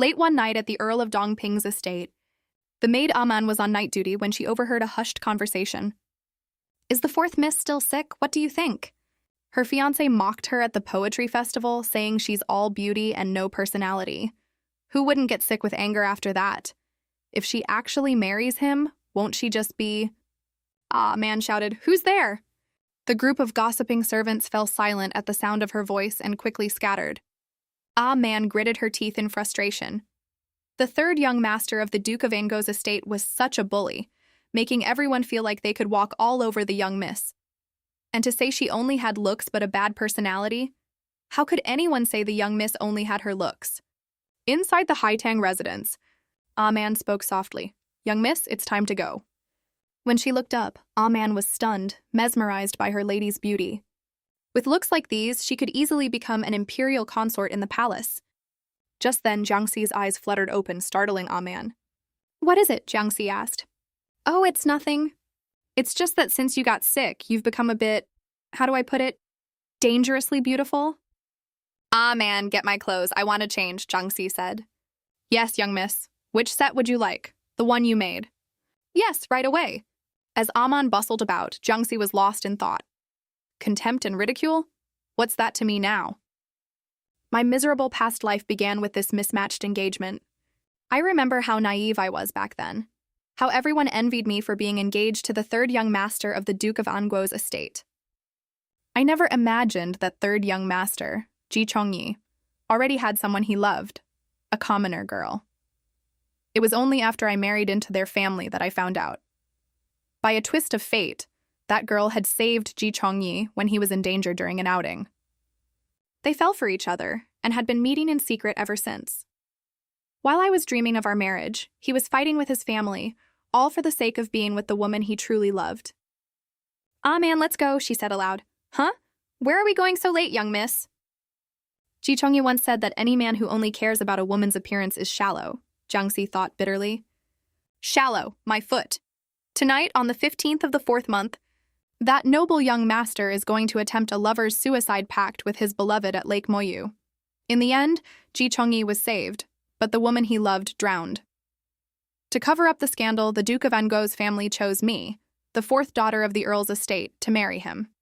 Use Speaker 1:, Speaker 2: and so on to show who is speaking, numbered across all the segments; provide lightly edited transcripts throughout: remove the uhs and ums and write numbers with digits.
Speaker 1: Late one night at the Earl of Dongping's estate, the maid Aman was on night duty when she overheard a hushed conversation. "Is the fourth miss still sick? What do you think?" Her fiancé mocked her at the poetry festival, saying she's all beauty and no personality. Who wouldn't get sick with anger after that? If she actually marries him, won't she just be... "Ah," man shouted, "who's there?" The group of gossiping servants fell silent at the sound of her voice and quickly scattered. Ah man gritted her teeth in frustration. The third young master of the Duke of Ango's estate was such a bully, making everyone feel like they could walk all over the young miss. And to say she only had looks but a bad personality? How could anyone say the young miss only had her looks? Inside the Haitang residence, Ah Man spoke softly. "Young miss, it's time to go." When she looked up, Ah Man was stunned, mesmerized by her lady's beauty. With looks like these, she could easily become an imperial consort in the palace. Just then, Jiangxi's eyes fluttered open, startling Ah Man. "What is it?" Jiangxi asked. "Oh, it's nothing. It's just that since you got sick, you've become a bit, how do I put it, dangerously beautiful." "Ah Man, get my clothes. I want to change," Jiangxi said. "Yes, young miss. Which set would you like? The one you made." "Yes, right away." As Aman bustled about, Jiangxi was lost in thought. Contempt and ridicule? What's that to me now? My miserable past life began with this mismatched engagement. I remember how naive I was back then. How everyone envied me for being engaged to the third young master of the Duke of Anguo's estate. I never imagined that third young master, Ji Chongyi, already had someone he loved, a commoner girl. It was only after I married into their family that I found out. By a twist of fate, that girl had saved Ji Chongyi when he was in danger during an outing. They fell for each other and had been meeting in secret ever since. While I was dreaming of our marriage, he was fighting with his family, all for the sake of being with the woman he truly loved. "Ah man, let's go," she said aloud. "Huh? Where are we going so late, young miss?" Ji Chongyi once said that any man who only cares about a woman's appearance is shallow, Jiangxi thought bitterly. Shallow, my foot. Tonight, on the 15th of the 4th month, that noble young master is going to attempt a lover's suicide pact with his beloved at Lake Moyu. In the end, Ji Chongyi was saved, but the woman he loved drowned. To cover up the scandal, the Duke of Anguo's family chose me, the fourth daughter of the Earl's estate, to marry him.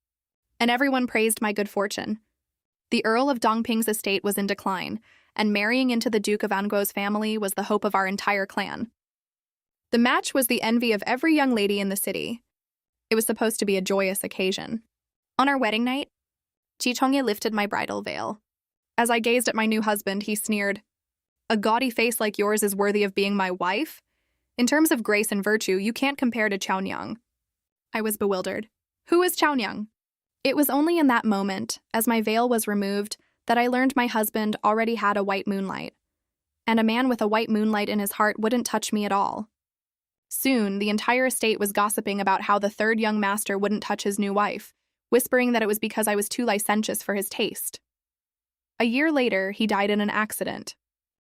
Speaker 1: And everyone praised my good fortune. The Earl of Dongping's estate was in decline, and marrying into the Duke of Anguo's family was the hope of our entire clan. The match was the envy of every young lady in the city. It was supposed to be a joyous occasion. On our wedding night, Ji Chongyi lifted my bridal veil. As I gazed at my new husband, he sneered, "A gaudy face like yours is worthy of being my wife? In terms of grace and virtue, you can't compare to Chaonyang." I was bewildered. Who is Chaonyang? It was only in that moment, as my veil was removed, that I learned my husband already had a white moonlight. And a man with a white moonlight in his heart wouldn't touch me at all. Soon, the entire estate was gossiping about how the third young master wouldn't touch his new wife, whispering that it was because I was too licentious for his taste. A year later, he died in an accident.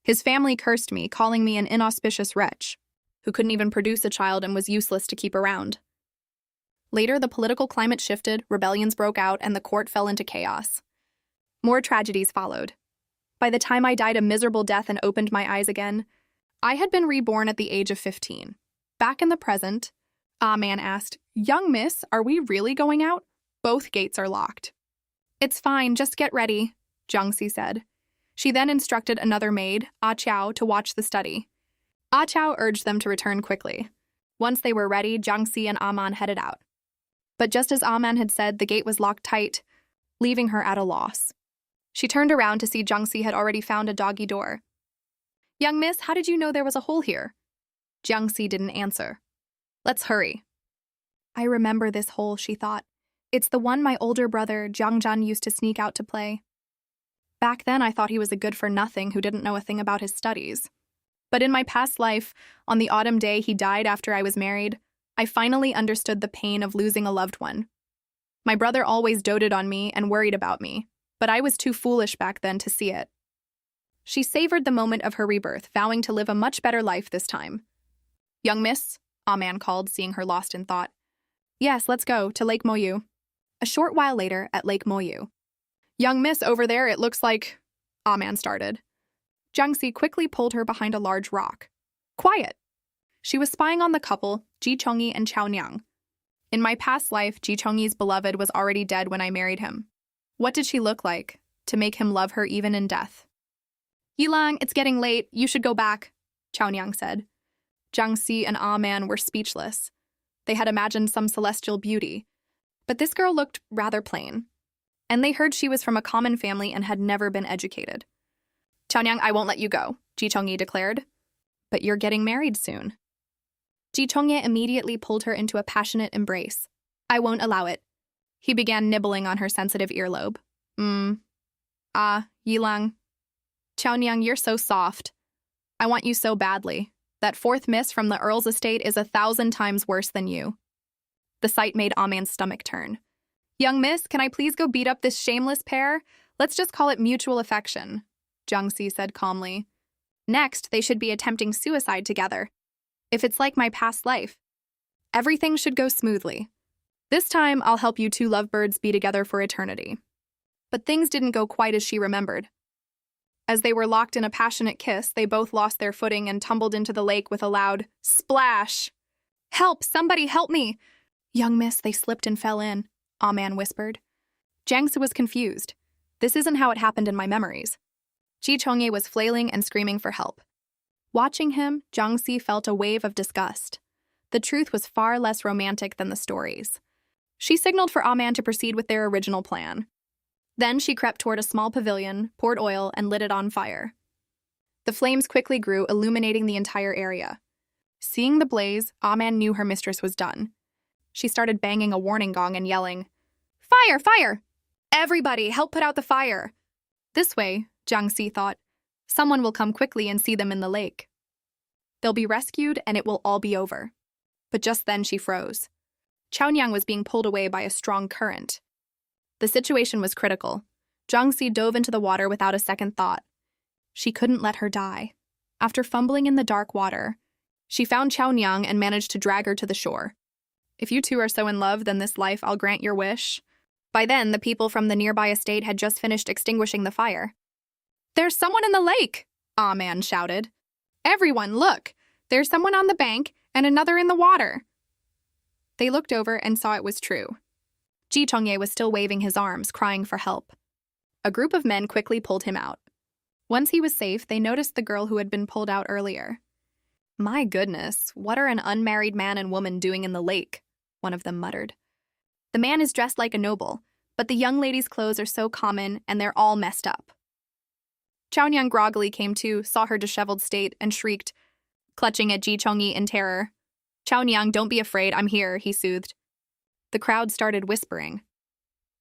Speaker 1: His family cursed me, calling me an inauspicious wretch, who couldn't even produce a child and was useless to keep around. Later, the political climate shifted, rebellions broke out, and the court fell into chaos. More tragedies followed. By the time I died a miserable death and opened my eyes again, I had been reborn at the age of 15. Back in the present, Ah Man asked, "Young miss, are we really going out? Both gates are locked." "It's fine, just get ready," Jiangxi said. She then instructed another maid, Ah Chao, to watch the study. Ah Chao urged them to return quickly. Once they were ready, Jiangxi and Aman headed out. But just as Aman had said, the gate was locked tight, leaving her at a loss. She turned around to see Jiangxi had already found a doggy door. "Young miss, how did you know there was a hole here?" Jiangxi didn't answer. "Let's hurry." I remember this hole, she thought. It's the one my older brother, Jiangzhan, used to sneak out to play. Back then, I thought he was a good-for-nothing who didn't know a thing about his studies. But in my past life, on the autumn day he died after I was married, I finally understood the pain of losing a loved one. My brother always doted on me and worried about me, but I was too foolish back then to see it. She savored the moment of her rebirth, vowing to live a much better life this time. "Young miss," Ah Man called, seeing her lost in thought. "Yes, let's go, to Lake Moyu." A short while later, at Lake Moyu. "Young miss, over there, it looks like..." Ah Man started. Jiangxi quickly pulled her behind a large rock. Quiet! She was spying on the couple, Ji Chongyi and Chaonyang. In my past life, Ji Chongyi's beloved was already dead when I married him. What did she look like, to make him love her even in death? Yilang, it's getting late, you should go back, Chaonyang said. Jiangxi and Man were speechless. They had imagined some celestial beauty. But this girl looked rather plain. And they heard she was from a common family and had never been educated. Chaonyang, I won't let you go, Ji Chongyi declared. But you're getting married soon. Ji Chongyi immediately pulled her into a passionate embrace. I won't allow it. He began nibbling on her sensitive earlobe. Yilang. Chaonyang, you're so soft. I want you so badly. That fourth miss from the Earl's estate is 1,000 times worse than you. The sight made Aman's stomach turn. Young miss, can I please go beat up this shameless pair? Let's just call it mutual affection, Jiangxi said calmly. Next, they should be attempting suicide together. If it's like my past life, everything should go smoothly. This time, I'll help you two lovebirds be together for eternity. But things didn't go quite as she remembered. As they were locked in a passionate kiss, they both lost their footing and tumbled into the lake with a loud splash. Help! Somebody help me! Young miss, they slipped and fell in, Aman whispered. Jiangxi was confused. This isn't how it happened in my memories. Ji Chongyi was flailing and screaming for help. Watching him, Jiangxi felt a wave of disgust. The truth was far less romantic than the stories. She signaled for Aman to proceed with their original plan. Then she crept toward a small pavilion, poured oil, and lit it on fire. The flames quickly grew, illuminating the entire area. Seeing the blaze, Aman knew her mistress was done. She started banging a warning gong and yelling, Fire! Fire! Everybody, help put out the fire! This way, Jiangxi thought, someone will come quickly and see them in the lake. They'll be rescued and it will all be over. But just then she froze. Chaonyang was being pulled away by a strong current. The situation was critical. Jiangxi dove into the water without a second thought. She couldn't let her die. After fumbling in the dark water, she found Chaonyang and managed to drag her to the shore. If you two are so in love, then this life I'll grant your wish. By then, the people from the nearby estate had just finished extinguishing the fire. There's someone in the lake, Man shouted. Everyone, look! There's someone on the bank and another in the water. They looked over and saw it was true. Ji Chongyi was still waving his arms, crying for help. A group of men quickly pulled him out. Once he was safe, they noticed the girl who had been pulled out earlier. My goodness, what are an unmarried man and woman doing in the lake? One of them muttered. The man is dressed like a noble, but the young lady's clothes are so common and they're all messed up. Chaonyang groggily came to, saw her disheveled state, and shrieked, clutching at Ji Chongyi in terror. Chaonyang, don't be afraid, I'm here, he soothed. The crowd started whispering.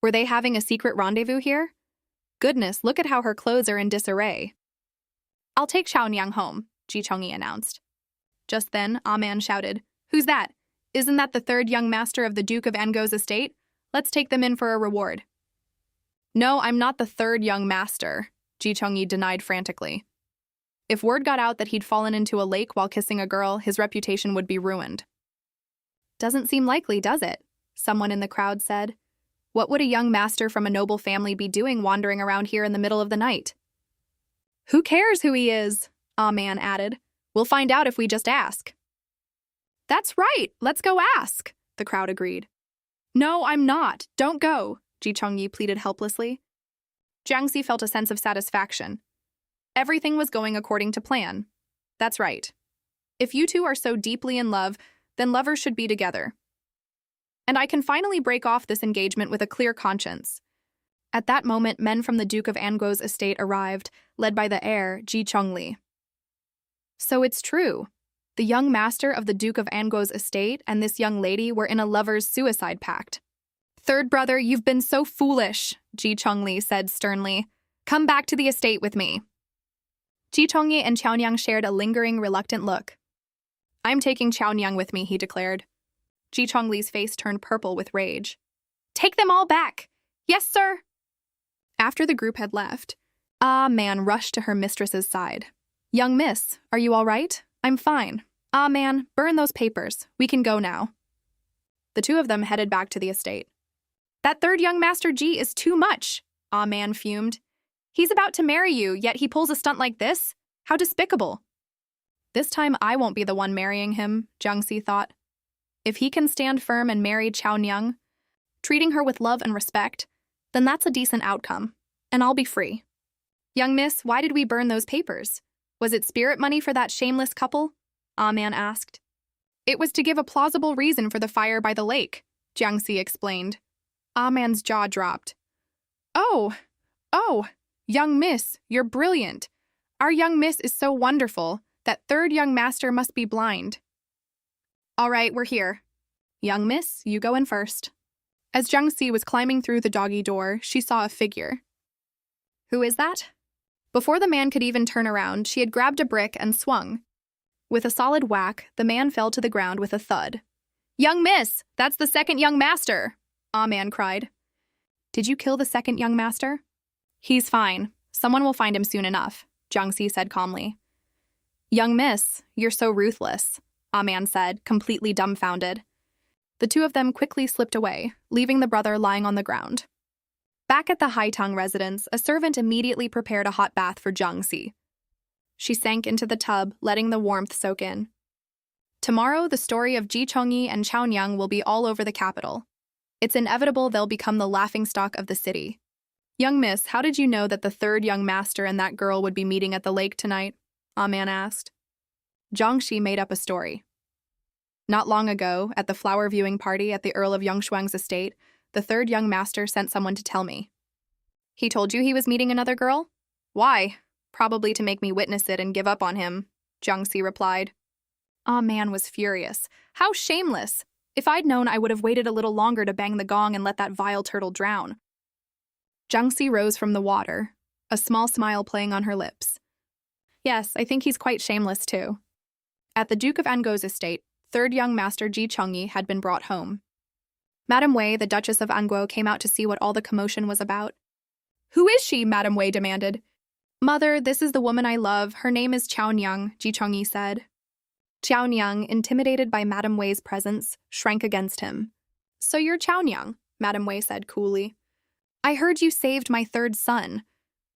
Speaker 1: Were they having a secret rendezvous here? Goodness, look at how her clothes are in disarray. I'll take Chaonyang home, Ji Chongyi announced. Just then, Man shouted, Who's that? Isn't that the third young master of the Duke of Ango's estate? Let's take them in for a reward. No, I'm not the third young master, Ji Chongyi denied frantically. If word got out that he'd fallen into a lake while kissing a girl, his reputation would be ruined. Doesn't seem likely, does it? Someone in the crowd said. What would a young master from a noble family be doing wandering around here in the middle of the night? Who cares who he is? Man added. We'll find out if we just ask. That's right, let's go ask, the crowd agreed. No, I'm not. Don't go, Ji Chongyi pleaded helplessly. Jiangxi felt a sense of satisfaction. Everything was going according to plan. That's right. If you two are so deeply in love, then lovers should be together. And I can finally break off this engagement with a clear conscience. At that moment, men from the Duke of Ango's estate arrived, led by the heir, Ji Chongli. So it's true. The young master of the Duke of Ango's estate and this young lady were in a lover's suicide pact. Third brother, you've been so foolish, Ji Chongli said sternly. Come back to the estate with me. Ji Chongyi and Chaonyang shared a lingering, reluctant look. I'm taking Chaonyang with me, he declared. Ji Chongli's face turned purple with rage. Take them all back! Yes, sir! After the group had left, Man rushed to her mistress's side. Young miss, are you all right? I'm fine. Man, burn those papers. We can go now. The two of them headed back to the estate. That third young master Ji is too much, Man fumed. He's about to marry you, yet he pulls a stunt like this? How despicable! This time I won't be the one marrying him, Jiangxi thought. If he can stand firm and marry Chao Nyang, treating her with love and respect, then that's a decent outcome, and I'll be free. Young miss, why did we burn those papers? Was it spirit money for that shameless couple? Ah Man asked. It was to give a plausible reason for the fire by the lake, Jiangxi explained. Ah Man's jaw dropped. Oh, young miss, you're brilliant. Our young miss is so wonderful. That third young master must be blind. All right, we're here. Young miss, you go in first. As Jiangxi was climbing through the doggy door, she saw a figure. Who is that? Before the man could even turn around, she had grabbed a brick and swung. With a solid whack, the man fell to the ground with a thud. Young miss, that's the second young master, Ah Man cried. Did you kill the second young master? He's fine. Someone will find him soon enough, Jiangxi said calmly. Young miss, you're so ruthless, Ah Man said, completely dumbfounded. The two of them quickly slipped away, leaving the brother lying on the ground. Back at the Haitang residence, a servant immediately prepared a hot bath for Jiangxi. She sank into the tub, letting the warmth soak in. Tomorrow, the story of Ji Chongyi and Chao Nyang will be all over the capital. It's inevitable they'll become the laughingstock of the city. Young miss, how did you know that the third young master and that girl would be meeting at the lake tonight? Ah Man asked. Jiangxi made up a story. Not long ago, at the flower viewing party at the Earl of Yongshuang's estate, the third young master sent someone to tell me. He told you he was meeting another girl? Why? Probably to make me witness it and give up on him, Jiangxi replied. Ah Man was furious. How shameless! If I'd known, I would have waited a little longer to bang the gong and let that vile turtle drown. Jiangxi rose from the water, a small smile playing on her lips. Yes, I think he's quite shameless too. At the Duke of Anguo's estate, third young master Ji Chongyi had been brought home. Madame Wei, the Duchess of Anguo, came out to see what all the commotion was about. Who is she? Madame Wei demanded. Mother, this is the woman I love. Her name is Chao Nyang, Ji Chongyi said. Chao Nyang, intimidated by Madame Wei's presence, shrank against him. So you're Chao Nyang, Madame Wei said coolly. I heard you saved my third son.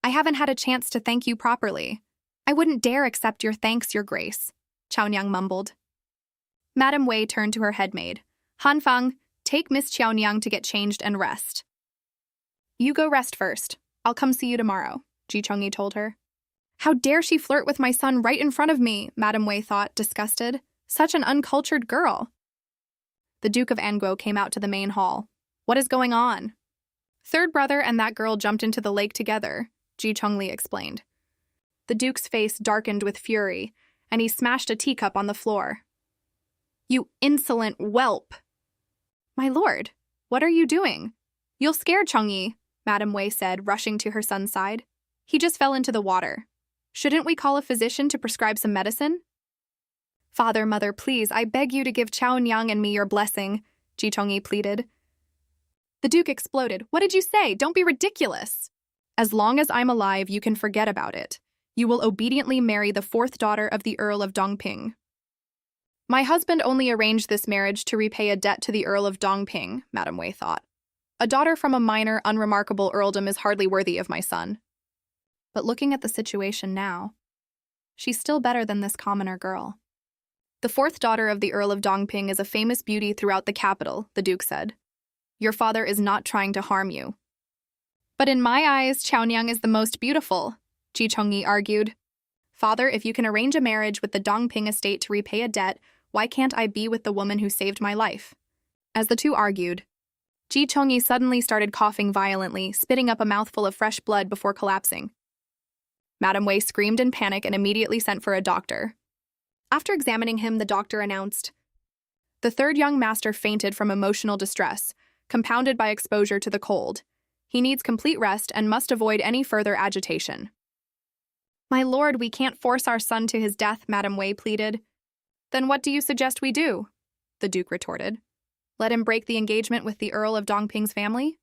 Speaker 1: I haven't had a chance to thank you properly. I wouldn't dare accept your thanks, Your Grace, Chao Nyang mumbled. Madame Wei turned to her headmaid. Han Fang, take Miss Chao Nyang to get changed and rest. You go rest first. I'll come see you tomorrow, Ji Chongyi told her. How dare she flirt with my son right in front of me, Madame Wei thought, disgusted. Such an uncultured girl. The Duke of Anguo came out to the main hall. What is going on? Third brother and that girl jumped into the lake together, Ji Chongli explained. The Duke's face darkened with fury, and he smashed a teacup on the floor. You insolent whelp! My lord, what are you doing? You'll scare Chongyi, Madame Wei said, rushing to her son's side. He just fell into the water. Shouldn't we call a physician to prescribe some medicine? Father, mother, please, I beg you to give Chao Nyang and me your blessing, Ji Chongyi pleaded. The Duke exploded. What did you say? Don't be ridiculous. As long as I'm alive, you can forget about it. You will obediently marry the fourth daughter of the Earl of Dongping. My husband only arranged this marriage to repay a debt to the Earl of Dongping, Madame Wei thought. A daughter from a minor, unremarkable earldom is hardly worthy of my son. But looking at the situation now, she's still better than this commoner girl. The fourth daughter of the Earl of Dongping is a famous beauty throughout the capital, the Duke said. Your father is not trying to harm you. But in my eyes, Chao Nyang is the most beautiful, Ji Chongyi argued. Father, if you can arrange a marriage with the Dongping estate to repay a debt, why can't I be with the woman who saved my life? As the two argued, Ji Chongyi suddenly started coughing violently, spitting up a mouthful of fresh blood before collapsing. Madame Wei screamed in panic and immediately sent for a doctor. After examining him, the doctor announced, the third young master fainted from emotional distress, compounded by exposure to the cold. He needs complete rest and must avoid any further agitation. My lord, we can't force our son to his death, Madame Wei pleaded. Then what do you suggest we do? The Duke retorted. Let him break the engagement with the Earl of Dongping's family?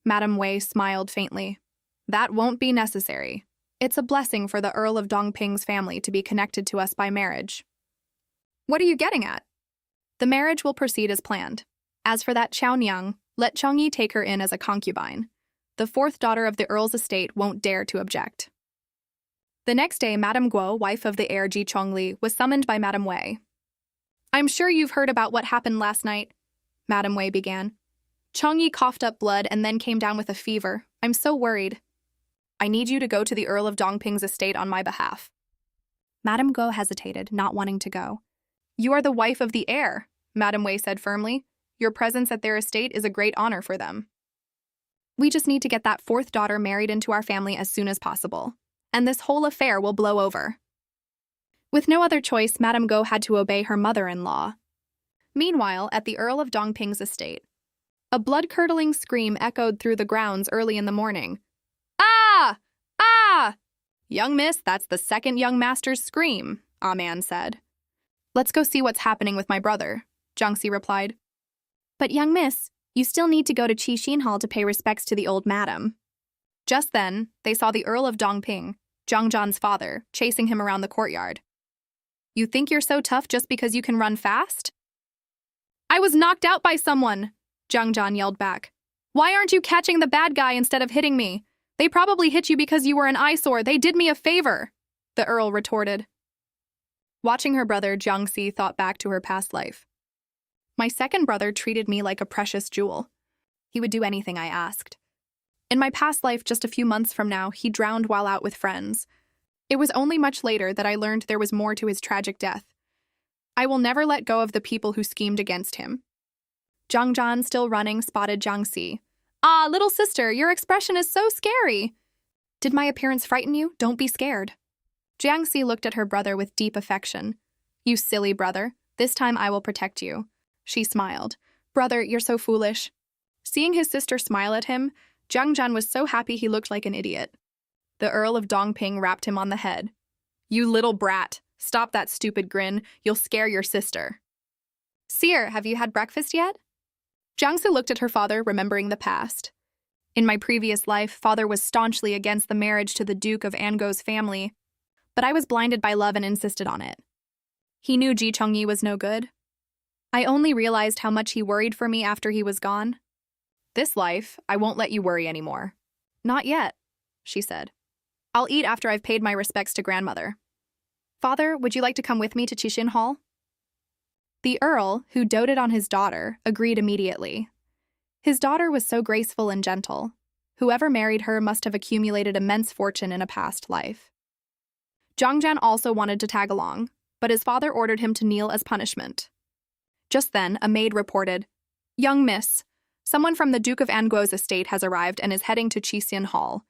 Speaker 1: Madame Wei smiled faintly. That won't be necessary. It's a blessing for the Earl of Dongping's family to be connected to us by marriage. What are you getting at? The marriage will proceed as planned. As for that Chao Nyang, let Chongyi take her in as a concubine. The fourth daughter of the Earl's estate won't dare to object. The next day, Madame Guo, wife of the heir Ji Chongli, was summoned by Madame Wei. "I'm sure you've heard about what happened last night," Madame Wei began. "Chongyi coughed up blood and then came down with a fever. I'm so worried. I need you to go to the Earl of Dongping's estate on my behalf." Madame Guo hesitated, not wanting to go. "You are the wife of the heir," Madame Wei said firmly. "Your presence at their estate is a great honor for them. We just need to get that fourth daughter married into our family as soon as possible, and this whole affair will blow over." With no other choice, Madame Guo had to obey her mother-in-law. Meanwhile, at the Earl of Dongping's estate, a blood-curdling scream echoed through the grounds early in the morning. "Ah! Ah!" "Young miss, that's the second young master's scream," Ah Man said. "Let's go see what's happening with my brother," Jiangxi replied. "But young miss, you still need to go to Qixin Hall to pay respects to the old madam." Just then, they saw the Earl of Dongping, Zhang Zhan's father, chasing him around the courtyard. "You think you're so tough just because you can run fast?" "I was knocked out by someone," Zhang Zhan yelled back. "Why aren't you catching the bad guy instead of hitting me? They probably hit you because you were an eyesore. They did me a favor," the Earl retorted. Watching her brother, Jiangxi thought back to her past life. "My second brother treated me like a precious jewel. He would do anything I asked. In my past life, just a few months from now, he drowned while out with friends. It was only much later that I learned there was more to his tragic death. I will never let go of the people who schemed against him." Zhang Zhan, still running, spotted Jiangxi. "Ah, little sister, your expression is so scary." "Did my appearance frighten you? Don't be scared." Jiangxi looked at her brother with deep affection. "You silly brother, this time I will protect you." She smiled. "Brother, you're so foolish." Seeing his sister smile at him, Zhang Zhan was so happy he looked like an idiot. The Earl of Dongping rapped him on the head. "You little brat, stop that stupid grin, you'll scare your sister." "Seer, have you had breakfast yet?" Jiangxi looked at her father, remembering the past. "In my previous life, father was staunchly against the marriage to the Duke of Ango's family, but I was blinded by love and insisted on it. He knew Ji Chongyi was no good. I only realized how much he worried for me after he was gone. This life, I won't let you worry anymore." "Not yet," she said. "I'll eat after I've paid my respects to grandmother. Father, would you like to come with me to Qixin Hall?" The Earl, who doted on his daughter, agreed immediately. His daughter was so graceful and gentle. Whoever married her must have accumulated immense fortune in a past life. Zhang Zhan also wanted to tag along, but his father ordered him to kneel as punishment. Just then, a maid reported, "Young miss, someone from the Duke of Anguo's estate has arrived and is heading to Qixin Hall."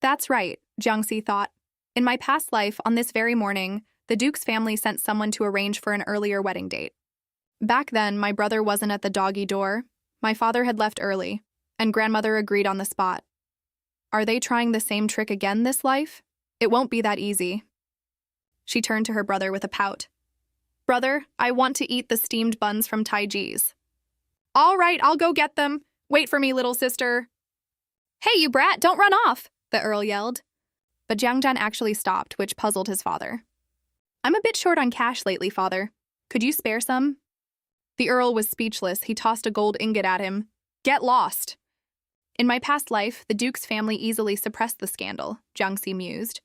Speaker 1: "That's right," Jiangxi thought. "In my past life, on this very morning, the Duke's family sent someone to arrange for an earlier wedding date. Back then, my brother wasn't at the doggy door. My father had left early, and grandmother agreed on the spot. Are they trying the same trick again this life? It won't be that easy." She turned to her brother with a pout. "Brother, I want to eat the steamed buns from Taiji's." "All right, I'll go get them. Wait for me, little sister." "Hey, you brat, don't run off," the Earl yelled. But Jiang Zhan actually stopped, which puzzled his father. "I'm a bit short on cash lately, father. Could you spare some?" The Earl was speechless. He tossed a gold ingot at him. "Get lost." "In my past life, the Duke's family easily suppressed the scandal," Jiangxi mused.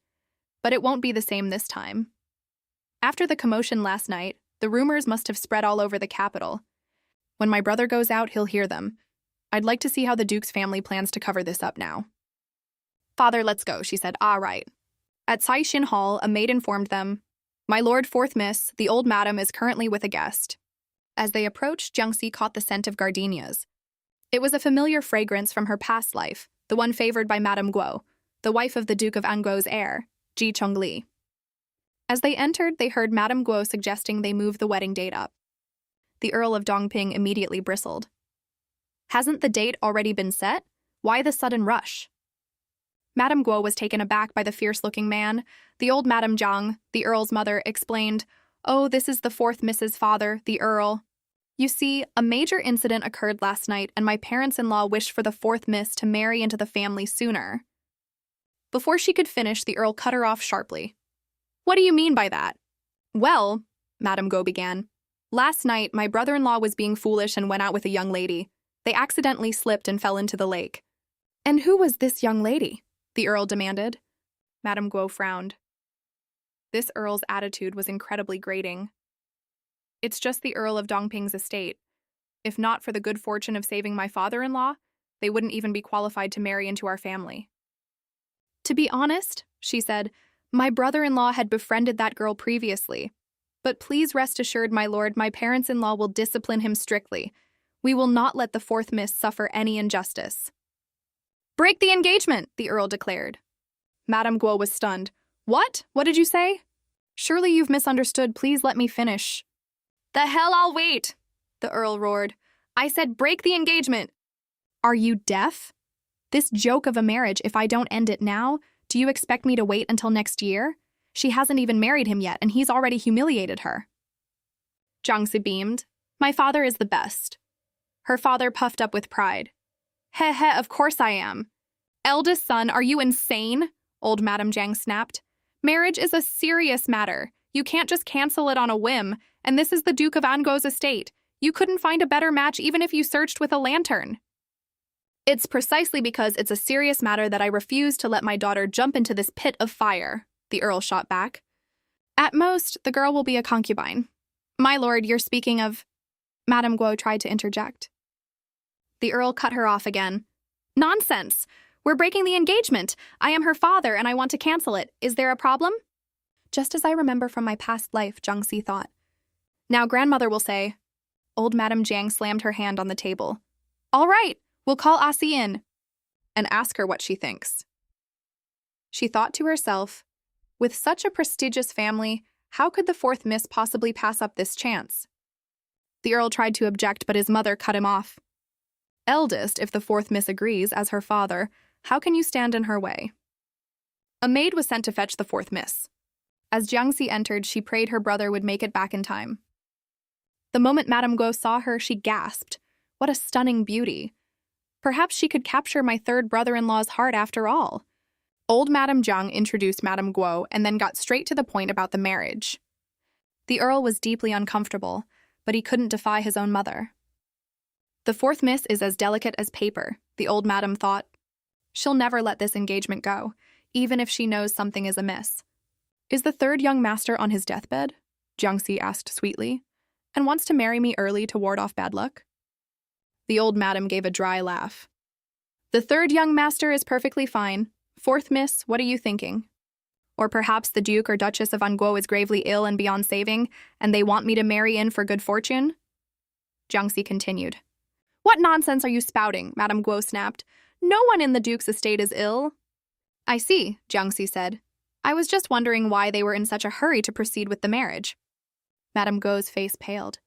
Speaker 1: "But it won't be the same this time. After the commotion last night, the rumors must have spread all over the capital. When my brother goes out, he'll hear them. I'd like to see how the Duke's family plans to cover this up now." "Father, let's go," she said. "Ah, right." At Caixin Hall, a maid informed them, "My lord fourth miss, the old madam is currently with a guest." As they approached, Jiangxi caught the scent of gardenias. It was a familiar fragrance from her past life, the one favored by Madame Guo, the wife of the Duke of Anguo's heir, Ji Chongli. As they entered, they heard Madame Guo suggesting they move the wedding date up. The Earl of Dongping immediately bristled. "Hasn't the date already been set? Why the sudden rush?" Madame Guo was taken aback by the fierce-looking man. The old Madame Zhang, the Earl's mother, explained, "Oh, this is the fourth Mrs. Father, the Earl. You see, a major incident occurred last night, and my parents-in-law wished for the fourth miss to marry into the family sooner." Before she could finish, the Earl cut her off sharply. "What do you mean by that?" "Well," Madame Guo began, "last night my brother-in-law was being foolish and went out with a young lady. They accidentally slipped and fell into the lake." "And who was this young lady?" the Earl demanded. Madame Guo frowned. This earl's attitude was incredibly grating. It's just the Earl of Dongping's estate. If not for the good fortune of saving my father-in-law, they wouldn't even be qualified to marry into our family. To be honest, she said, my brother-in-law had befriended that girl previously. But please rest assured, my lord, my parents-in-law will discipline him strictly. We will not let the fourth miss suffer any injustice. Break the engagement, the Earl declared. Madame Guo was stunned. What? What did you say? Surely you've misunderstood. Please let me finish. The hell, I'll wait, the Earl roared. I said break the engagement. Are you deaf? This joke of a marriage, if I don't end it now, do you expect me to wait until next year? She hasn't even married him yet, and he's already humiliated her. Jiangxi beamed. My father is the best. Her father puffed up with pride. Heh, of course I am. Eldest son, are you insane? Old Madame Jiang snapped. Marriage is a serious matter. You can't just cancel it on a whim, and this is the Duke of Anguo's estate. You couldn't find a better match even if you searched with a lantern. It's precisely because it's a serious matter that I refuse to let my daughter jump into this pit of fire, the Earl shot back. At most, the girl will be a concubine. My lord, you're speaking of... Madame Guo tried to interject. The Earl cut her off again. Nonsense! We're breaking the engagement. I am her father and I want to cancel it. Is there a problem? Just as I remember from my past life, Jiangxi thought. Now grandmother will say... Old Madame Jiang slammed her hand on the table. All right, we'll call Asi in and ask her what she thinks. She thought to herself, with such a prestigious family, how could the fourth miss possibly pass up this chance? The Earl tried to object, but his mother cut him off. Eldest, if the fourth miss agrees, as her father, how can you stand in her way? A maid was sent to fetch the fourth miss. As Jiangxi entered, she prayed her brother would make it back in time. The moment Madame Guo saw her, she gasped. What a stunning beauty. Perhaps she could capture my third brother-in-law's heart after all. Old Madame Jiang introduced Madame Guo and then got straight to the point about the marriage. The Earl was deeply uncomfortable, but he couldn't defy his own mother. The fourth miss is as delicate as paper, the old madam thought. She'll never let this engagement go, even if she knows something is amiss. Is the third young master on his deathbed? Jiangxi asked sweetly, and wants to marry me early to ward off bad luck? The old madam gave a dry laugh. The third young master is perfectly fine. Fourth miss, what are you thinking? Or perhaps the Duke or Duchess of Anguo is gravely ill and beyond saving, and they want me to marry in for good fortune? Jiangxi continued. What nonsense are you spouting? Madame Guo snapped. No one in the Duke's estate is ill. I see, Jiangxi said. I was just wondering why they were in such a hurry to proceed with the marriage. Madame Guo's face paled.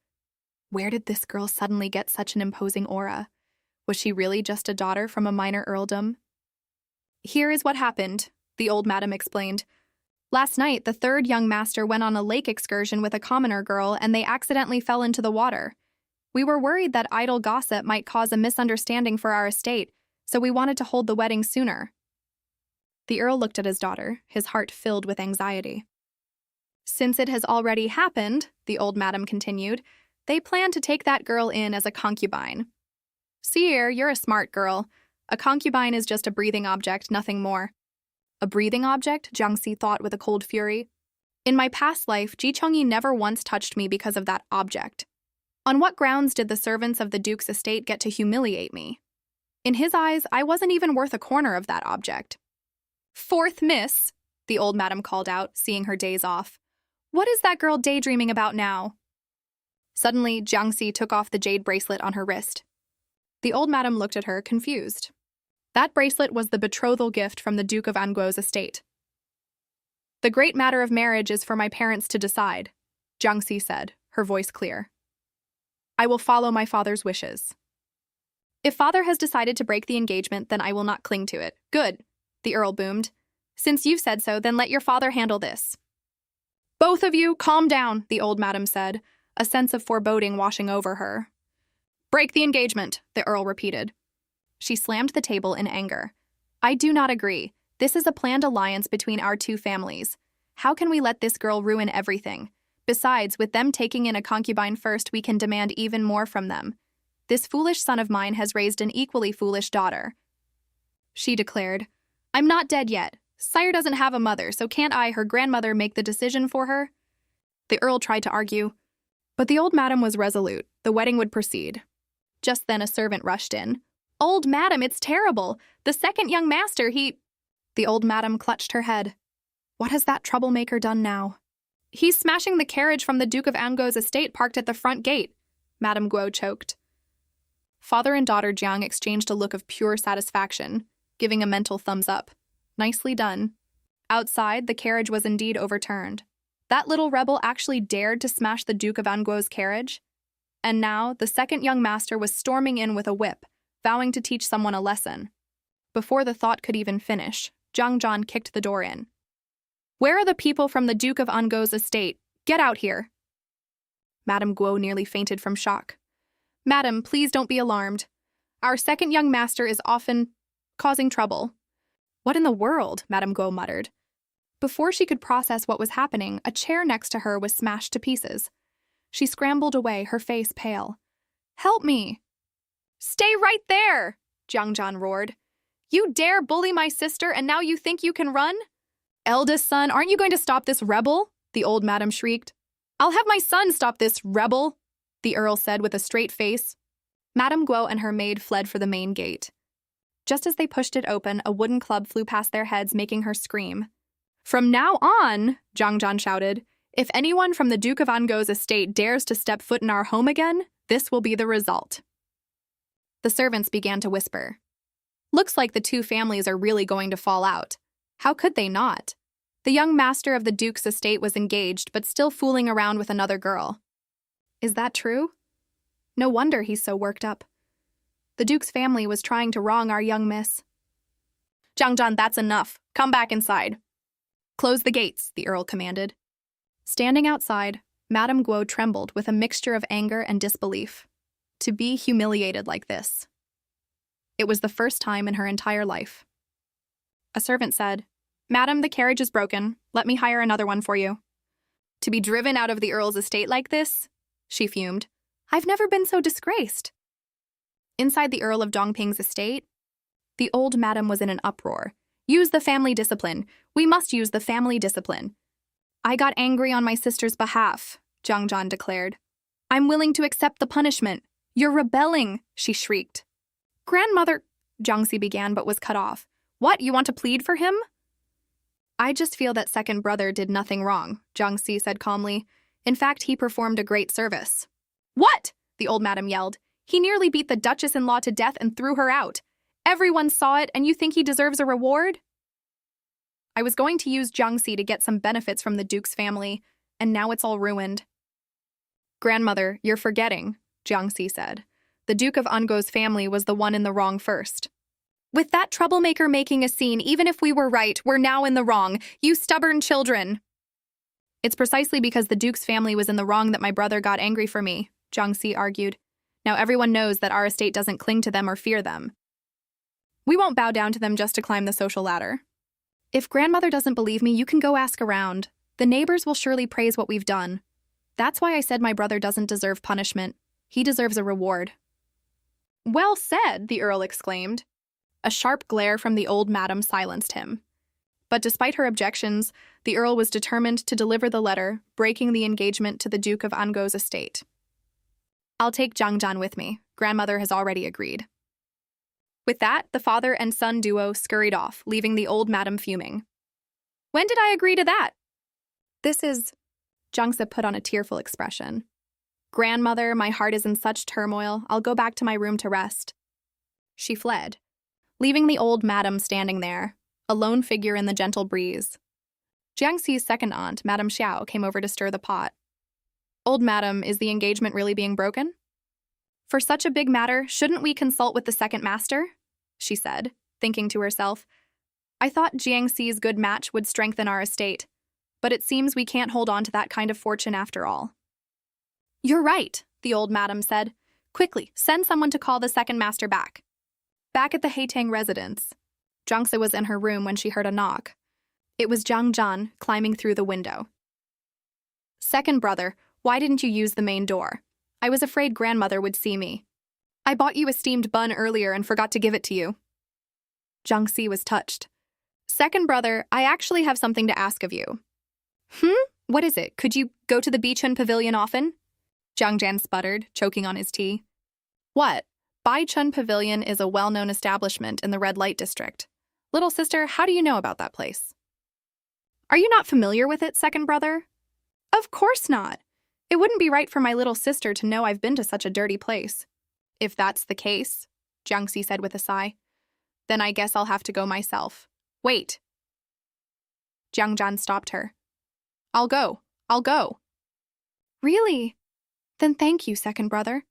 Speaker 1: Where did this girl suddenly get such an imposing aura? Was she really just a daughter from a minor earldom? Here is what happened, the old madam explained. Last night, the third young master went on a lake excursion with a commoner girl and they accidentally fell into the water. We were worried that idle gossip might cause a misunderstanding for our estate, so we wanted to hold the wedding sooner. The Earl looked at his daughter, his heart filled with anxiety. Since it has already happened, the old madam continued, they plan to take that girl in as a concubine. See here, you're a smart girl. A concubine is just a breathing object, nothing more. A breathing object? Jiangxi thought with a cold fury. In my past life, Ji Chengyi never once touched me because of that object. On what grounds did the servants of the Duke's estate get to humiliate me? In his eyes, I wasn't even worth a corner of that object. Fourth miss, the old madam called out, seeing her days off. What is that girl daydreaming about now? Suddenly, Jiangxi took off the jade bracelet on her wrist. The old madam looked at her, confused. That bracelet was the betrothal gift from the Duke of Anguo's estate. The great matter of marriage is for my parents to decide, Jiangxi said, her voice clear. I will follow my father's wishes. If father has decided to break the engagement, then I will not cling to it. Good, the Earl boomed. Since you've said so, then let your father handle this. Both of you, calm down, the old madam said, a sense of foreboding washing over her. Break the engagement, the Earl repeated. She slammed the table in anger. I do not agree. This is a planned alliance between our two families. How can we let this girl ruin everything? Besides, with them taking in a concubine first, we can demand even more from them. This foolish son of mine has raised an equally foolish daughter. She declared, I'm not dead yet. Sire doesn't have a mother, so can't I, her grandmother, make the decision for her? The Earl tried to argue, but the old madam was resolute. The wedding would proceed. Just then a servant rushed in. Old madam, it's terrible. The second young master, he... The old madam clutched her head. What has that troublemaker done now? He's smashing the carriage from the Duke of Ango's estate parked at the front gate, Madame Guo choked. Father and daughter Jiang exchanged a look of pure satisfaction, giving a mental thumbs up. Nicely done. Outside, the carriage was indeed overturned. That little rebel actually dared to smash the Duke of Anguo's carriage. And now, the second young master was storming in with a whip, vowing to teach someone a lesson. Before the thought could even finish, Zhang Zhan kicked the door in. Where are the people from the Duke of Ango's estate? Get out here! Madame Guo nearly fainted from shock. Madam, please don't be alarmed. Our second young master is often causing trouble. What in the world? Madame Guo muttered. Before she could process what was happening, a chair next to her was smashed to pieces. She scrambled away, her face pale. Help me! Stay right there! Jiang Zhan roared. You dare bully my sister and now you think you can run? Eldest son, aren't you going to stop this rebel? The old madam shrieked. I'll have my son stop this rebel, the Earl said with a straight face. Madame Guo and her maid fled for the main gate. Just as they pushed it open, a wooden club flew past their heads, making her scream. From now on, Zhang Zhan shouted, if anyone from the Duke of Ango's estate dares to step foot in our home again, this will be the result. The servants began to whisper. Looks like the two families are really going to fall out. How could they not? The young master of the Duke's estate was engaged, but still fooling around with another girl. Is that true? No wonder he's so worked up. The Duke's family was trying to wrong our young miss. Zhang Zhan, that's enough. Come back inside. Close the gates, the Earl commanded. Standing outside, Madame Guo trembled with a mixture of anger and disbelief. To be humiliated like this. It was the first time in her entire life. A servant said, Madam, the carriage is broken. Let me hire another one for you. To be driven out of the Earl's estate like this? She fumed. I've never been so disgraced. Inside the Earl of Dongping's estate, the old madam was in an uproar. Use the family discipline. We must use the family discipline. I got angry on my sister's behalf, Zhang Zhan declared. I'm willing to accept the punishment. You're rebelling, she shrieked. Grandmother, Jiangxi began but was cut off. What, you want to plead for him? I just feel that second brother did nothing wrong, Jiangxi said calmly. In fact, he performed a great service. What? The old madam yelled. He nearly beat the Duchess-in-law to death and threw her out. Everyone saw it, and you think he deserves a reward? I was going to use Jiangxi to get some benefits from the Duke's family, and now it's all ruined. Grandmother, you're forgetting, Jiangxi said. The Duke of Ango's family was the one in the wrong first. With that troublemaker making a scene, even if we were right, we're now in the wrong. You stubborn children. It's precisely because the Duke's family was in the wrong that my brother got angry for me, Jiangxi argued. Now everyone knows that our estate doesn't cling to them or fear them. We won't bow down to them just to climb the social ladder. If grandmother doesn't believe me, you can go ask around. The neighbors will surely praise what we've done. That's why I said my brother doesn't deserve punishment. He deserves a reward. Well said, the Earl exclaimed. A sharp glare from the old madam silenced him. But despite her objections, the Earl was determined to deliver the letter, breaking the engagement to the Duke of Ango's estate. I'll take Zhang Zhan with me. Grandmother has already agreed. With that, the father and son duo scurried off, leaving the old madam fuming. When did I agree to that? This is... Jiangxi put on a tearful expression. Grandmother, my heart is in such turmoil. I'll go back to my room to rest. She fled, leaving the old madam standing there, a lone figure in the gentle breeze. Jiangxi's second aunt, Madame Xiao, came over to stir the pot. Old madam, is the engagement really being broken? For such a big matter, shouldn't we consult with the second master? She said, thinking to herself. I thought Jiangxi's good match would strengthen our estate, but it seems we can't hold on to that kind of fortune after all. You're right, the old madam said. Quickly, send someone to call the second master back. Back at the Heitang residence, Jiangxi was in her room when she heard a knock. It was Zhang Zhan climbing through the window. Second brother, why didn't you use the main door? I was afraid grandmother would see me. I bought you a steamed bun earlier and forgot to give it to you. Jiangxi was touched. Second brother, I actually have something to ask of you. What is it? Could you go to the Bichun Pavilion often? Jiang Jan sputtered, choking on his tea. What? Bichun Pavilion is a well-known establishment in the red light district. Little sister, how do you know about that place? Are you not familiar with it, second brother? Of course not. It wouldn't be right for my little sister to know I've been to such a dirty place. If that's the case, Jiangxi said with a sigh, then I guess I'll have to go myself. Wait. Jiang Jan stopped her. I'll go. Really? Then thank you, second brother.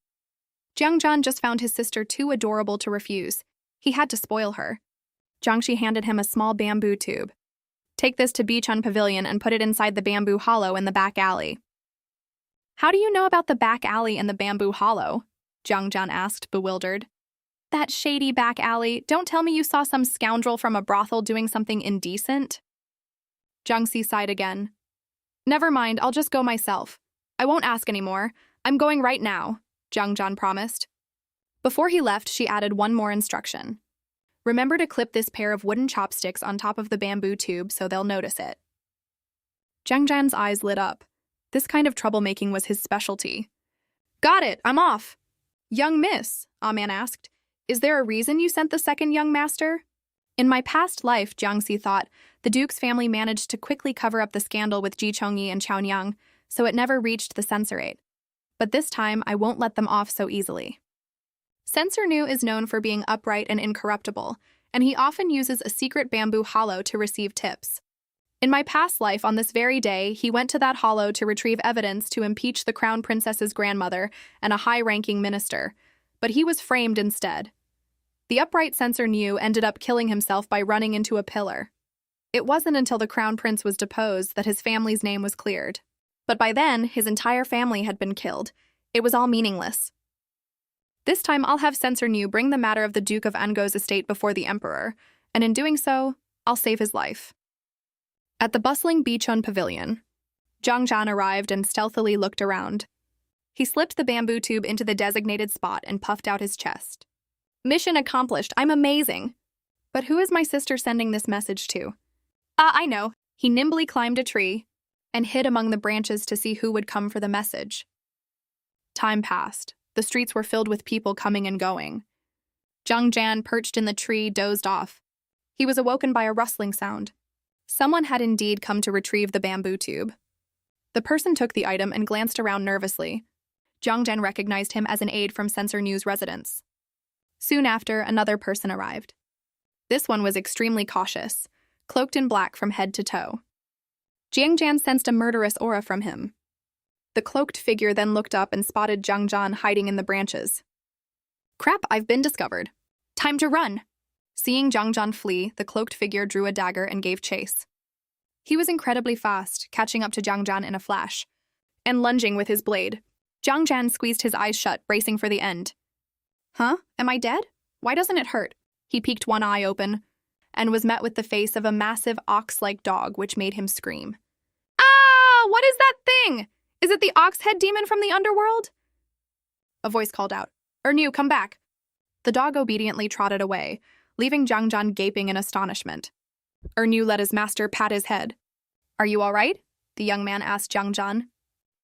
Speaker 1: Jiang Jan just found his sister too adorable to refuse. He had to spoil her. Jiangxi handed him a small bamboo tube. Take this to Bichun Pavilion and put it inside the bamboo hollow in the back alley. How do you know about the back alley and the bamboo hollow? Jiang Jan asked, bewildered. That shady back alley, don't tell me you saw some scoundrel from a brothel doing something indecent? Jiangxi sighed again. Never mind, I'll just go myself. I won't ask anymore. I'm going right now, Jiang Jan promised. Before he left, she added one more instruction. Remember to clip this pair of wooden chopsticks on top of the bamboo tube so they'll notice it. Jiang Jan's eyes lit up. This kind of troublemaking was his specialty. Got it, I'm off. Young miss, Ah Man asked, is there a reason you sent the second young master? In my past life, Jiangxi thought, the Duke's family managed to quickly cover up the scandal with Ji Chongyi and Chaonyang, so it never reached the censorate. But this time, I won't let them off so easily. Censor Nu is known for being upright and incorruptible, and he often uses a secret bamboo hollow to receive tips. In my past life, on this very day, he went to that hollow to retrieve evidence to impeach the crown princess's grandmother and a high-ranking minister, but he was framed instead. The upright Censor Nu ended up killing himself by running into a pillar. It wasn't until the crown prince was deposed that his family's name was cleared. But by then, his entire family had been killed. It was all meaningless. This time, I'll have Censor Nu bring the matter of the Duke of Ango's estate before the emperor, and in doing so, I'll save his life. At the bustling Bichun Pavilion, Jiang Jan arrived and stealthily looked around. He slipped the bamboo tube into the designated spot and puffed out his chest. Mission accomplished, I'm amazing. But who is my sister sending this message to? I know. He nimbly climbed a tree and hid among the branches to see who would come for the message. Time passed. The streets were filled with people coming and going. Jiang Jan, perched in the tree, dozed off. He was awoken by a rustling sound. Someone had indeed come to retrieve the bamboo tube. The person took the item and glanced around nervously. Jiang Jan recognized him as an aide from Censor Nu's residence. Soon after, another person arrived. This one was extremely cautious, cloaked in black from head to toe. Jiang Jan sensed a murderous aura from him. The cloaked figure then looked up and spotted Jiang Jan hiding in the branches. Crap, I've been discovered. Time to run. Seeing Jiang Jan flee, the cloaked figure drew a dagger and gave chase. He was incredibly fast, catching up to Jiang Jan in a flash. And lunging with his blade, Jiang Jan squeezed his eyes shut, bracing for the end. Huh? Am I dead? Why doesn't it hurt? He peeked one eye open, and was met with the face of a massive ox-like dog, which made him scream. Ah! What is that thing? Is it the ox-head demon from the underworld? A voice called out, Nu, come back. The dog obediently trotted away, leaving Jiang Jan gaping in astonishment. Nu let his master pat his head. Are you all right? The young man asked Jiang Jan.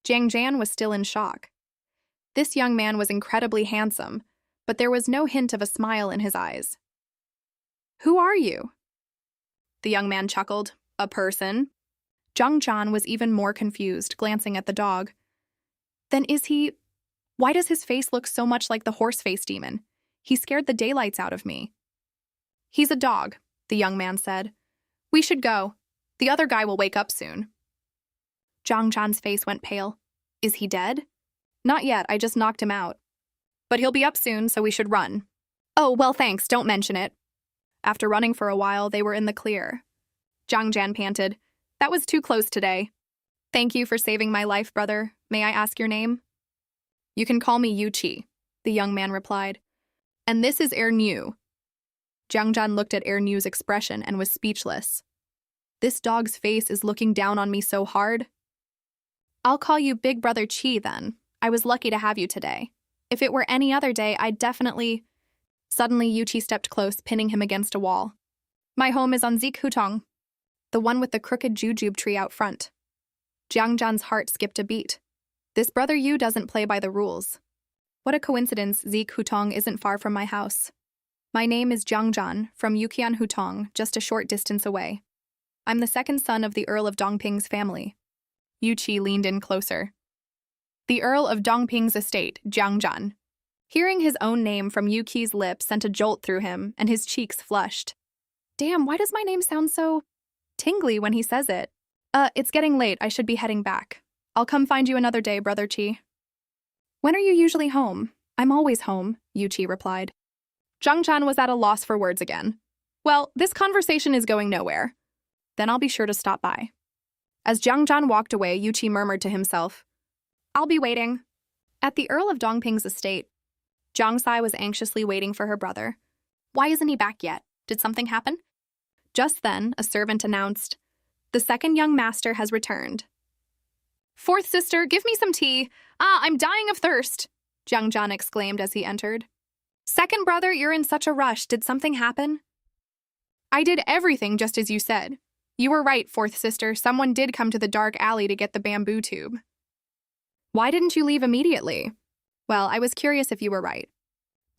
Speaker 1: Jiang Jan was still in shock. This young man was incredibly handsome, but there was no hint of a smile in his eyes. Who are you? The young man chuckled. A person. Jiang Jan was even more confused, glancing at the dog. Then is he... Why does his face look so much like the horse-face demon? He scared the daylights out of me. He's a dog, the young man said. We should go. The other guy will wake up soon. Jiang Jan's face went pale. Is he dead? Not yet, I just knocked him out. But he'll be up soon, so we should run. Oh, well thanks, don't mention it. After running for a while, they were in the clear. Jiang Jan panted. That was too close today. Thank you for saving my life, brother. May I ask your name? You can call me Yu Qi, the young man replied. And this is Nu. Jiang Jan looked at Nu's expression and was speechless. This dog's face is looking down on me so hard. I'll call you Big Brother Qi then. I was lucky to have you today. If it were any other day, I'd definitely... Suddenly, Yu Qi stepped close, pinning him against a wall. My home is on Zikhutong, the one with the crooked jujube tree out front. Jiang Jan's heart skipped a beat. This brother Yu doesn't play by the rules. What a coincidence Zikhutong isn't far from my house. My name is Jiang Jan, from Yuqian Hutong, just a short distance away. I'm the second son of the Earl of Dongping's family. Yu Qi leaned in closer. The Earl of Dongping's estate, Jiang Jan. Hearing his own name from Yu Qi's lips sent a jolt through him, and his cheeks flushed. Damn, why does my name sound so tingly when he says it? It's getting late, I should be heading back. I'll come find you another day, Brother Qi. When are you usually home? I'm always home, Yu Qi replied. Jiang Jan was at a loss for words again. Well, this conversation is going nowhere. Then I'll be sure to stop by. As Jiang Jan walked away, Yu Qi murmured to himself, I'll be waiting. At the Earl of Dongping's estate, Jiang Sai was anxiously waiting for her brother. Why isn't he back yet? Did something happen? Just then, a servant announced, The second young master has returned. Fourth sister, give me some tea. I'm dying of thirst, Jiang Jan exclaimed as he entered. Second brother, you're in such a rush. Did something happen? I did everything just as you said. You were right, fourth sister. Someone did come to the dark alley to get the bamboo tube. Why didn't you leave immediately? Well, I was curious if you were right.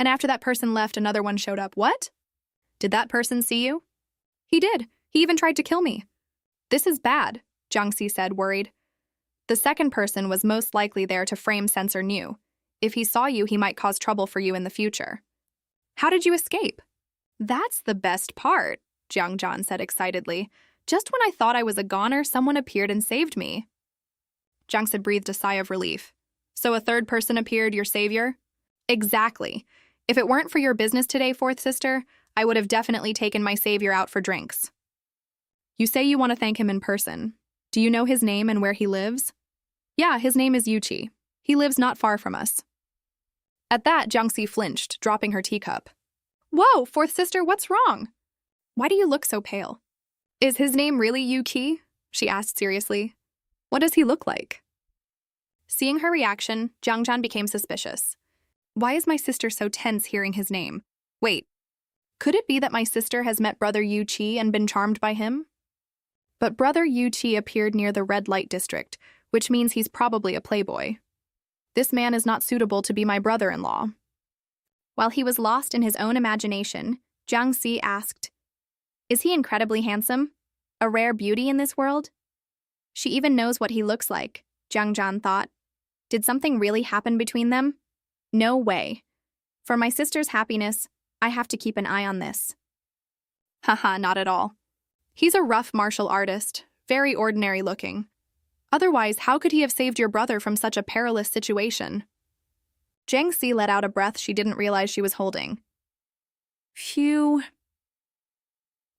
Speaker 1: And after that person left, another one showed up. What? Did that person see you? He did. He even tried to kill me. This is bad, Jiang Xi said, worried. The second person was most likely there to frame Censor New. If he saw you, he might cause trouble for you in the future. How did you escape? That's the best part, Jiang Jan said excitedly. Just when I thought I was a goner, someone appeared and saved me. Jiang Xi breathed a sigh of relief. So a third person appeared, your savior? Exactly. If it weren't for your business today, fourth sister, I would have definitely taken my savior out for drinks. You say you want to thank him in person. Do you know his name and where he lives? Yeah, his name is Yu Qi. He lives not far from us. At that, Jiang Xi flinched, dropping her teacup. Whoa, fourth sister, what's wrong? Why do you look so pale? Is his name really Yu Qi? She asked seriously. What does he look like? Seeing her reaction, Jiang Jan became suspicious. Why is my sister so tense hearing his name? Wait, could it be that my sister has met Brother Yu Qi and been charmed by him? But Brother Yu Qi appeared near the red light district, which means he's probably a playboy. This man is not suitable to be my brother-in-law. While he was lost in his own imagination, Jiang Xi asked, Is he incredibly handsome? A rare beauty in this world? She even knows what he looks like, Jiang Jan thought. Did something really happen between them? No way. For my sister's happiness, I have to keep an eye on this. Haha, not at all. He's a rough martial artist, very ordinary looking. Otherwise, how could he have saved your brother from such a perilous situation? Jiang Xi let out a breath she didn't realize she was holding. Phew.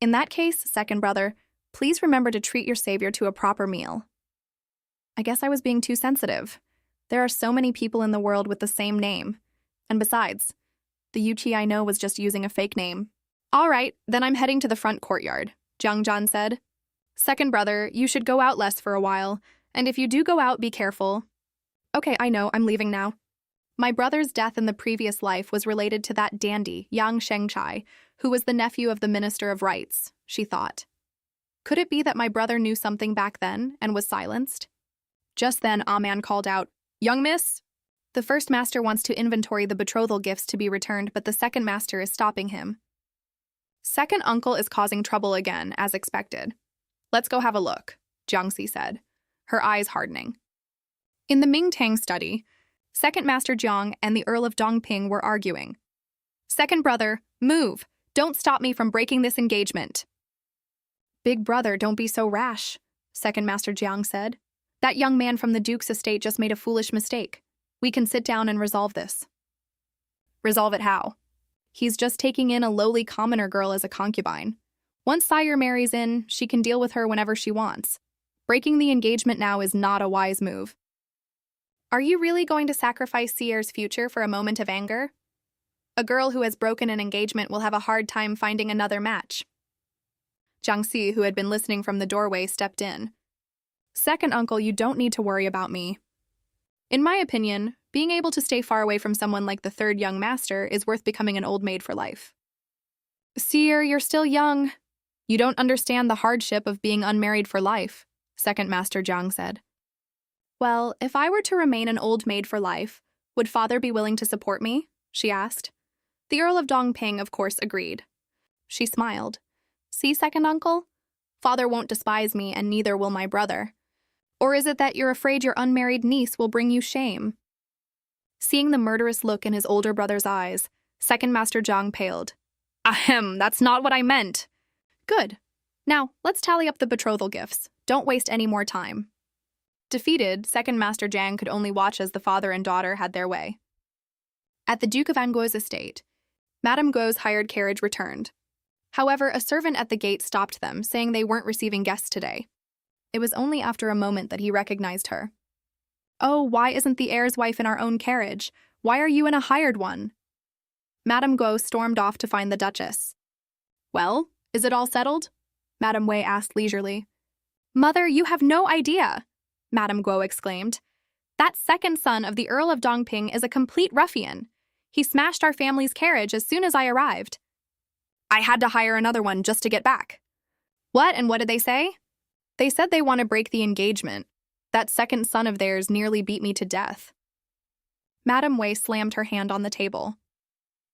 Speaker 1: In that case, second brother, please remember to treat your savior to a proper meal. I guess I was being too sensitive. There are so many people in the world with the same name. And besides, the Yu Qi I know was just using a fake name. All right, then I'm heading to the front courtyard, Jiang Jan said. Second brother, you should go out less for a while, and if you do go out, be careful. Okay, I know, I'm leaving now. My brother's death in the previous life was related to that dandy, Yang Shengchai, who was the nephew of the Minister of Rights, she thought. Could it be that my brother knew something back then and was silenced? Just then, man called out, Young miss? The first master wants to inventory the betrothal gifts to be returned, but the second master is stopping him. Second uncle is causing trouble again, as expected. Let's go have a look, Jiang Xi said, her eyes hardening. In the Ming-Tang study, Second Master Jiang and the Earl of Dongping were arguing. Second brother, move! Don't stop me from breaking this engagement. Big brother, don't be so rash, Second Master Jiang said. That young man from the Duke's estate just made a foolish mistake. We can sit down and resolve this. Resolve it how? He's just taking in a lowly commoner girl as a concubine. Once sire marries in, she can deal with her whenever she wants. Breaking the engagement now is not a wise move. Are you really going to sacrifice Sier's future for a moment of anger? A girl who has broken an engagement will have a hard time finding another match. Jiang Xi, who had been listening from the doorway, stepped in. Second uncle, you don't need to worry about me. In my opinion, being able to stay far away from someone like the third young master is worth becoming an old maid for life. Seer, you're still young. You don't understand the hardship of being unmarried for life, Second Master Jiang said. Well, if I were to remain an old maid for life, would father be willing to support me? She asked. The Earl of Dongping, of course, agreed. She smiled. See, second uncle? Father won't despise me, and neither will my brother. Or is it that you're afraid your unmarried niece will bring you shame? Seeing the murderous look in his older brother's eyes, Second Master Jiang paled. Ahem, that's not what I meant. Good. Now, let's tally up the betrothal gifts. Don't waste any more time. Defeated, Second Master Jiang could only watch as the father and daughter had their way. At the Duke of Anguo's estate, Madame Guo's hired carriage returned. However, a servant at the gate stopped them, saying they weren't receiving guests today. It was only after a moment that he recognized her. Oh, why isn't the heir's wife in our own carriage? Why are you in a hired one? Madame Guo stormed off to find the Duchess. Well, is it all settled? Madame Wei asked leisurely. Mother, you have no idea, Madame Guo exclaimed. That second son of the Earl of Dongping is a complete ruffian. He smashed our family's carriage as soon as I arrived. I had to hire another one just to get back. What, and what did they say? They said they want to break the engagement. That second son of theirs nearly beat me to death. Madame Wei slammed her hand on the table.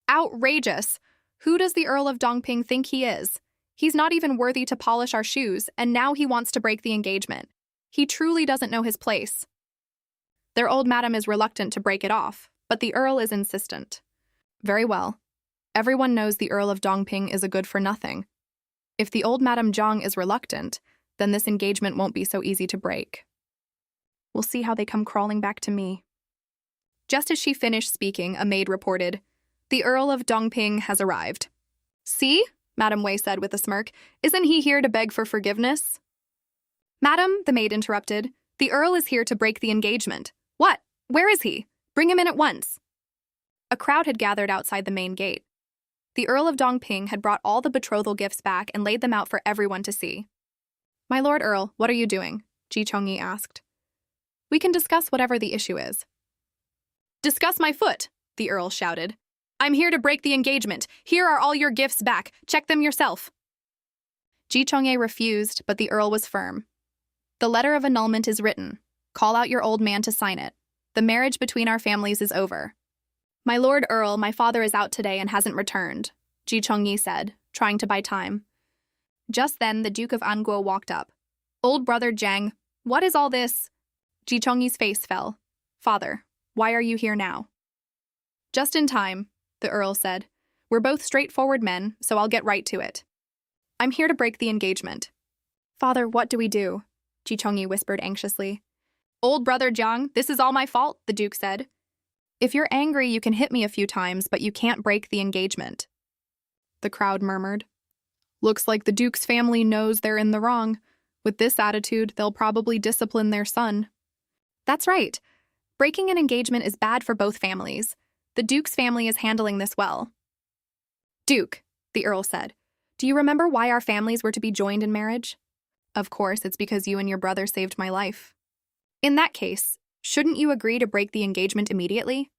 Speaker 1: Outrageous! Who does the Earl of Dongping think he is? He's not even worthy to polish our shoes, and now he wants to break the engagement. He truly doesn't know his place. Their old madam is reluctant to break it off, but the Earl is insistent. Very well. Everyone knows the Earl of Dongping is a good-for-nothing. If the old Madame Jiang is reluctant, then this engagement won't be so easy to break. We'll see how they come crawling back to me. Just as she finished speaking, a maid reported, The Earl of Dongping has arrived. See? Madame Wei said with a smirk. Isn't he here to beg for forgiveness? Madam, the maid interrupted, the Earl is here to break the engagement. What? Where is he? Bring him in at once. A crowd had gathered outside the main gate. The Earl of Dongping had brought all the betrothal gifts back and laid them out for everyone to see. My Lord Earl, what are you doing? Ji Chongyi asked. We can discuss whatever the issue is. Discuss my foot, the Earl shouted. I'm here to break the engagement. Here are all your gifts back. Check them yourself. Ji Chongyi refused, but the Earl was firm. The letter of annulment is written. Call out your old man to sign it. The marriage between our families is over. My Lord Earl, my father is out today and hasn't returned, Ji Chongyi said, trying to buy time. Just then, the Duke of Anguo walked up. Old brother Jiang, what is all this? Ji Chongyi's face fell. Father, why are you here now? Just in time, the Earl said. We're both straightforward men, so I'll get right to it. I'm here to break the engagement. Father, what do we do? Ji Chongyi whispered anxiously. Old brother Jiang, this is all my fault, the Duke said. If you're angry, you can hit me a few times, but you can't break the engagement. The crowd murmured. Looks like the Duke's family knows they're in the wrong. With this attitude, they'll probably discipline their son. That's right. Breaking an engagement is bad for both families. The Duke's family is handling this well. Duke, the Earl said, do you remember why our families were to be joined in marriage? Of course, it's because you and your brother saved my life. In that case, shouldn't you agree to break the engagement immediately?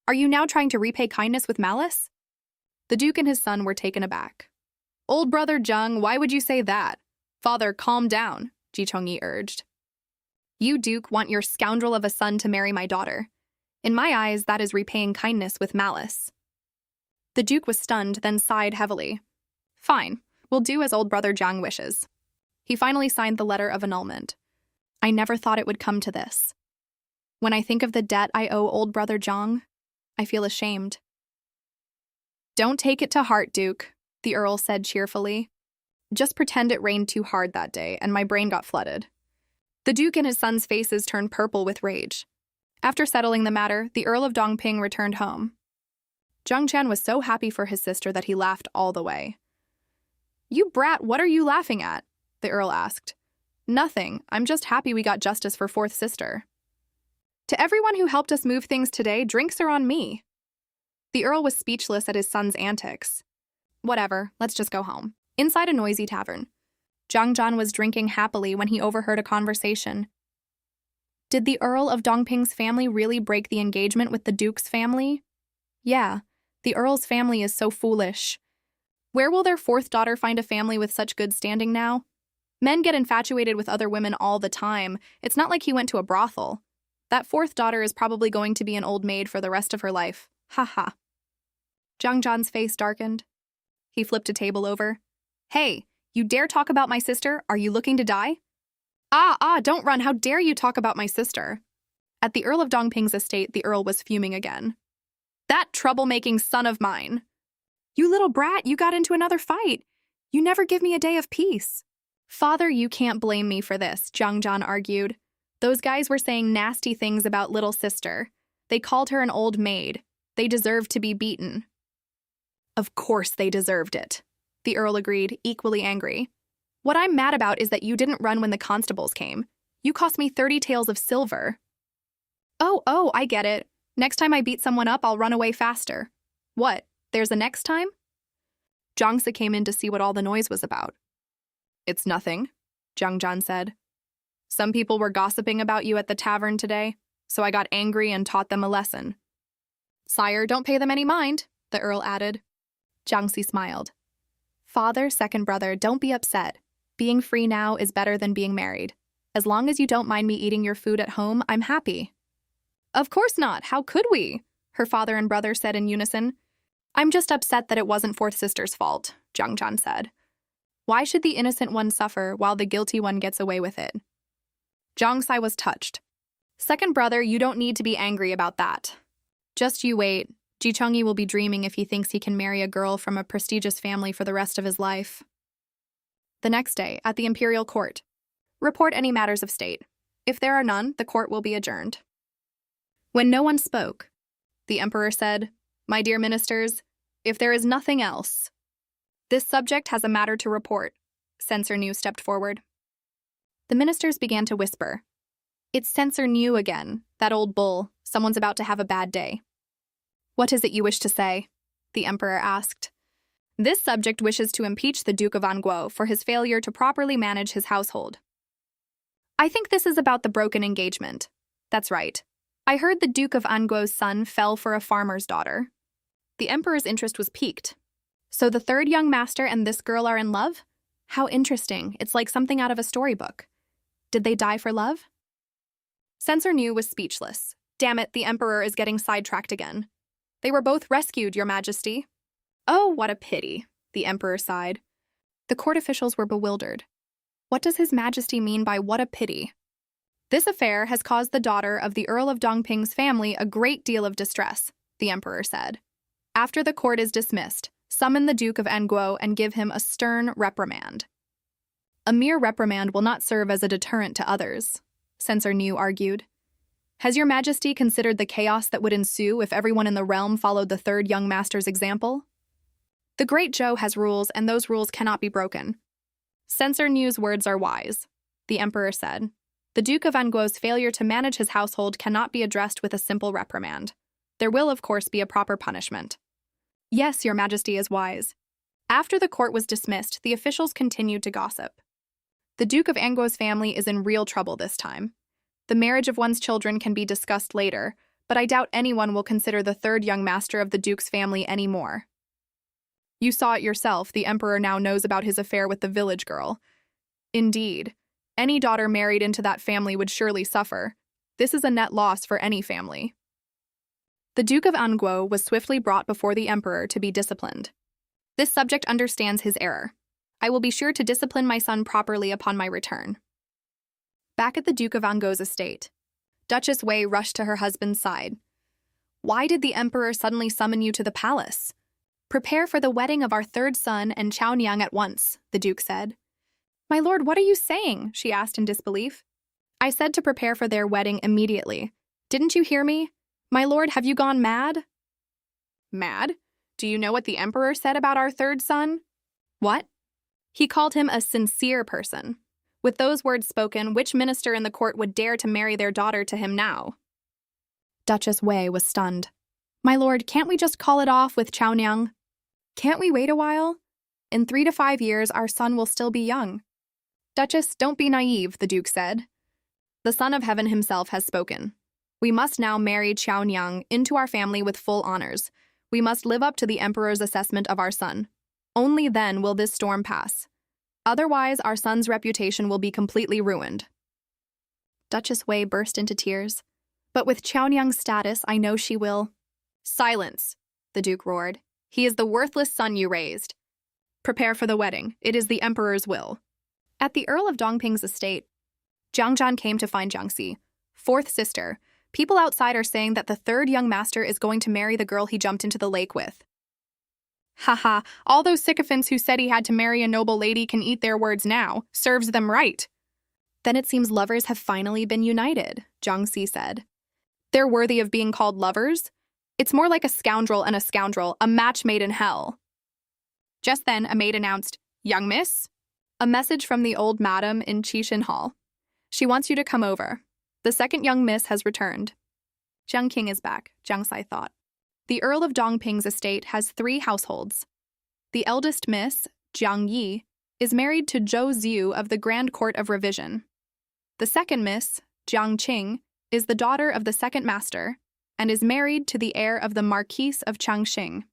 Speaker 1: Are you now trying to repay kindness with malice? The Duke and his son were taken aback. Old brother Jiang, why would you say that? Father, calm down, Ji Chongyi urged. You, Duke, want your scoundrel of a son to marry my daughter. In my eyes, that is repaying kindness with malice. The Duke was stunned, then sighed heavily. Fine, we'll do as old brother Jiang wishes. He finally signed the letter of annulment. I never thought it would come to this. When I think of the debt I owe old brother Jiang, I feel ashamed. Don't take it to heart, Duke, the Earl said cheerfully. Just pretend it rained too hard that day and my brain got flooded. The Duke and his son's faces turned purple with rage. After settling the matter, the Earl of Dongping returned home. Zhang Qian was so happy for his sister that he laughed all the way. You brat, what are you laughing at? The Earl asked. Nothing, I'm just happy we got justice for fourth sister. To everyone who helped us move things today, drinks are on me. The Earl was speechless at his son's antics. Whatever, let's just go home. Inside a noisy tavern, Zhang Zhan was drinking happily when he overheard a conversation. Did the Earl of Dongping's family really break the engagement with the Duke's family? Yeah, the Earl's family is so foolish. Where will their fourth daughter find a family with such good standing now? Men get infatuated with other women all the time. It's not like he went to a brothel. That fourth daughter is probably going to be an old maid for the rest of her life. Ha ha. Jang Jan's face darkened. He flipped a table over. Hey, you dare talk about my sister? Are you looking to die? Don't run. How dare you talk about my sister? At the Earl of Dongping's estate, the Earl was fuming again. That troublemaking son of mine. You little brat, you got into another fight. You never give me a day of peace. Father, you can't blame me for this, Jang Jan argued. Those guys were saying nasty things about little sister. They called her an old maid. They deserved to be beaten. Of course they deserved it, the Earl agreed, equally angry. What I'm mad about is that you didn't run when the constables came. You cost me 30 taels of silver. Oh, I get it. Next time I beat someone up, I'll run away faster. What, there's a next time? Jangsa came in to see what all the noise was about. It's nothing, Jang Jan said. Some people were gossiping about you at the tavern today, so I got angry and taught them a lesson. Sire, don't pay them any mind, the Earl added. Jiangxi smiled. Father, second brother, don't be upset. Being free now is better than being married. As long as you don't mind me eating your food at home, I'm happy. Of course not. How could we? Her father and brother said in unison. I'm just upset that it wasn't fourth sister's fault, Jang Jan said. Why should the innocent one suffer while the guilty one gets away with it? Jiang Sai was touched. Second brother, you don't need to be angry about that. Just you wait. Ji Changyi will be dreaming if he thinks he can marry a girl from a prestigious family for the rest of his life. The next day, at the imperial court. Report any matters of state. If there are none, the court will be adjourned. When no one spoke, the emperor said, My dear ministers, if there is nothing else. This subject has a matter to report. Censor New stepped forward. The ministers began to whisper. It's Censor New again, that old bull. Someone's about to have a bad day. What is it you wish to say? The emperor asked. This subject wishes to impeach the Duke of Anguo for his failure to properly manage his household. I think this is about the broken engagement. That's right. I heard the Duke of Anguo's son fell for a farmer's daughter. The emperor's interest was piqued. So the third young master and this girl are in love? How interesting. It's like something out of a storybook. Did they die for love? Censor New was speechless. Damn it, the emperor is getting sidetracked again. They were both rescued, Your Majesty. Oh, what a pity, the emperor sighed. The court officials were bewildered. What does His Majesty mean by what a pity? This affair has caused the daughter of the Earl of Dongping's family a great deal of distress, the emperor said. After the court is dismissed, summon the Duke of Anguo and give him a stern reprimand. A mere reprimand will not serve as a deterrent to others, Censor New argued. Has Your Majesty considered the chaos that would ensue if everyone in the realm followed the third young master's example? The Great Zhou has rules, and those rules cannot be broken. Censor New's words are wise, the emperor said. The Duke of Anguo's failure to manage his household cannot be addressed with a simple reprimand. There will, of course, be a proper punishment. Yes, Your Majesty is wise. After the court was dismissed, the officials continued to gossip. The Duke of Anguo's family is in real trouble this time. The marriage of one's children can be discussed later, but I doubt anyone will consider the third young master of the Duke's family anymore. You saw it yourself, the emperor now knows about his affair with the village girl. Indeed, any daughter married into that family would surely suffer. This is a net loss for any family. The Duke of Anguo was swiftly brought before the emperor to be disciplined. This subject understands his error. I will be sure to discipline my son properly upon my return. Back at the Duke of Anguo's estate, Duchess Wei rushed to her husband's side. Why did the emperor suddenly summon you to the palace? Prepare for the wedding of our third son and Chaonyang at once, the Duke said. My lord, what are you saying? She asked in disbelief. I said to prepare for their wedding immediately. Didn't you hear me? My lord, have you gone mad? Mad? Do you know what the emperor said about our third son? What? He called him a sincere person. With those words spoken, which minister in the court would dare to marry their daughter to him now? Duchess Wei was stunned. My lord, can't we just call it off with Chaonyang? Can't we wait a while? In 3 to 5 years, our son will still be young. Duchess, don't be naive, the Duke said. The Son of Heaven himself has spoken. We must now marry Chaonyang into our family with full honors. We must live up to the emperor's assessment of our son. Only then will this storm pass. Otherwise, our son's reputation will be completely ruined. Duchess Wei burst into tears. But with Chaonyang's status, I know she will. Silence, the Duke roared. He is the worthless son you raised. Prepare for the wedding. It is the Emperor's will. At the Earl of Dongping's estate, Jiang Zhan came to find Jiangxi, fourth sister. People outside are saying that the third young master is going to marry the girl he jumped into the lake with. Haha, all those sycophants who said he had to marry a noble lady can eat their words now. Serves them right. Then it seems lovers have finally been united, Jiangxi said. They're worthy of being called lovers? It's more like a scoundrel and a scoundrel, a match made in hell. Just then, a maid announced, Young miss? A message from the old madam in Qishan Hall. She wants you to come over. The second young miss has returned. Jiang Qing is back, Jiang Sai thought. The Earl of Dongping's estate has 3 households. The eldest miss, Jiang Yi, is married to Zhou Xiu of the Grand Court of Revision. The second miss, Jiang Qing, is the daughter of the second master and is married to the heir of the Marquis of Changxing.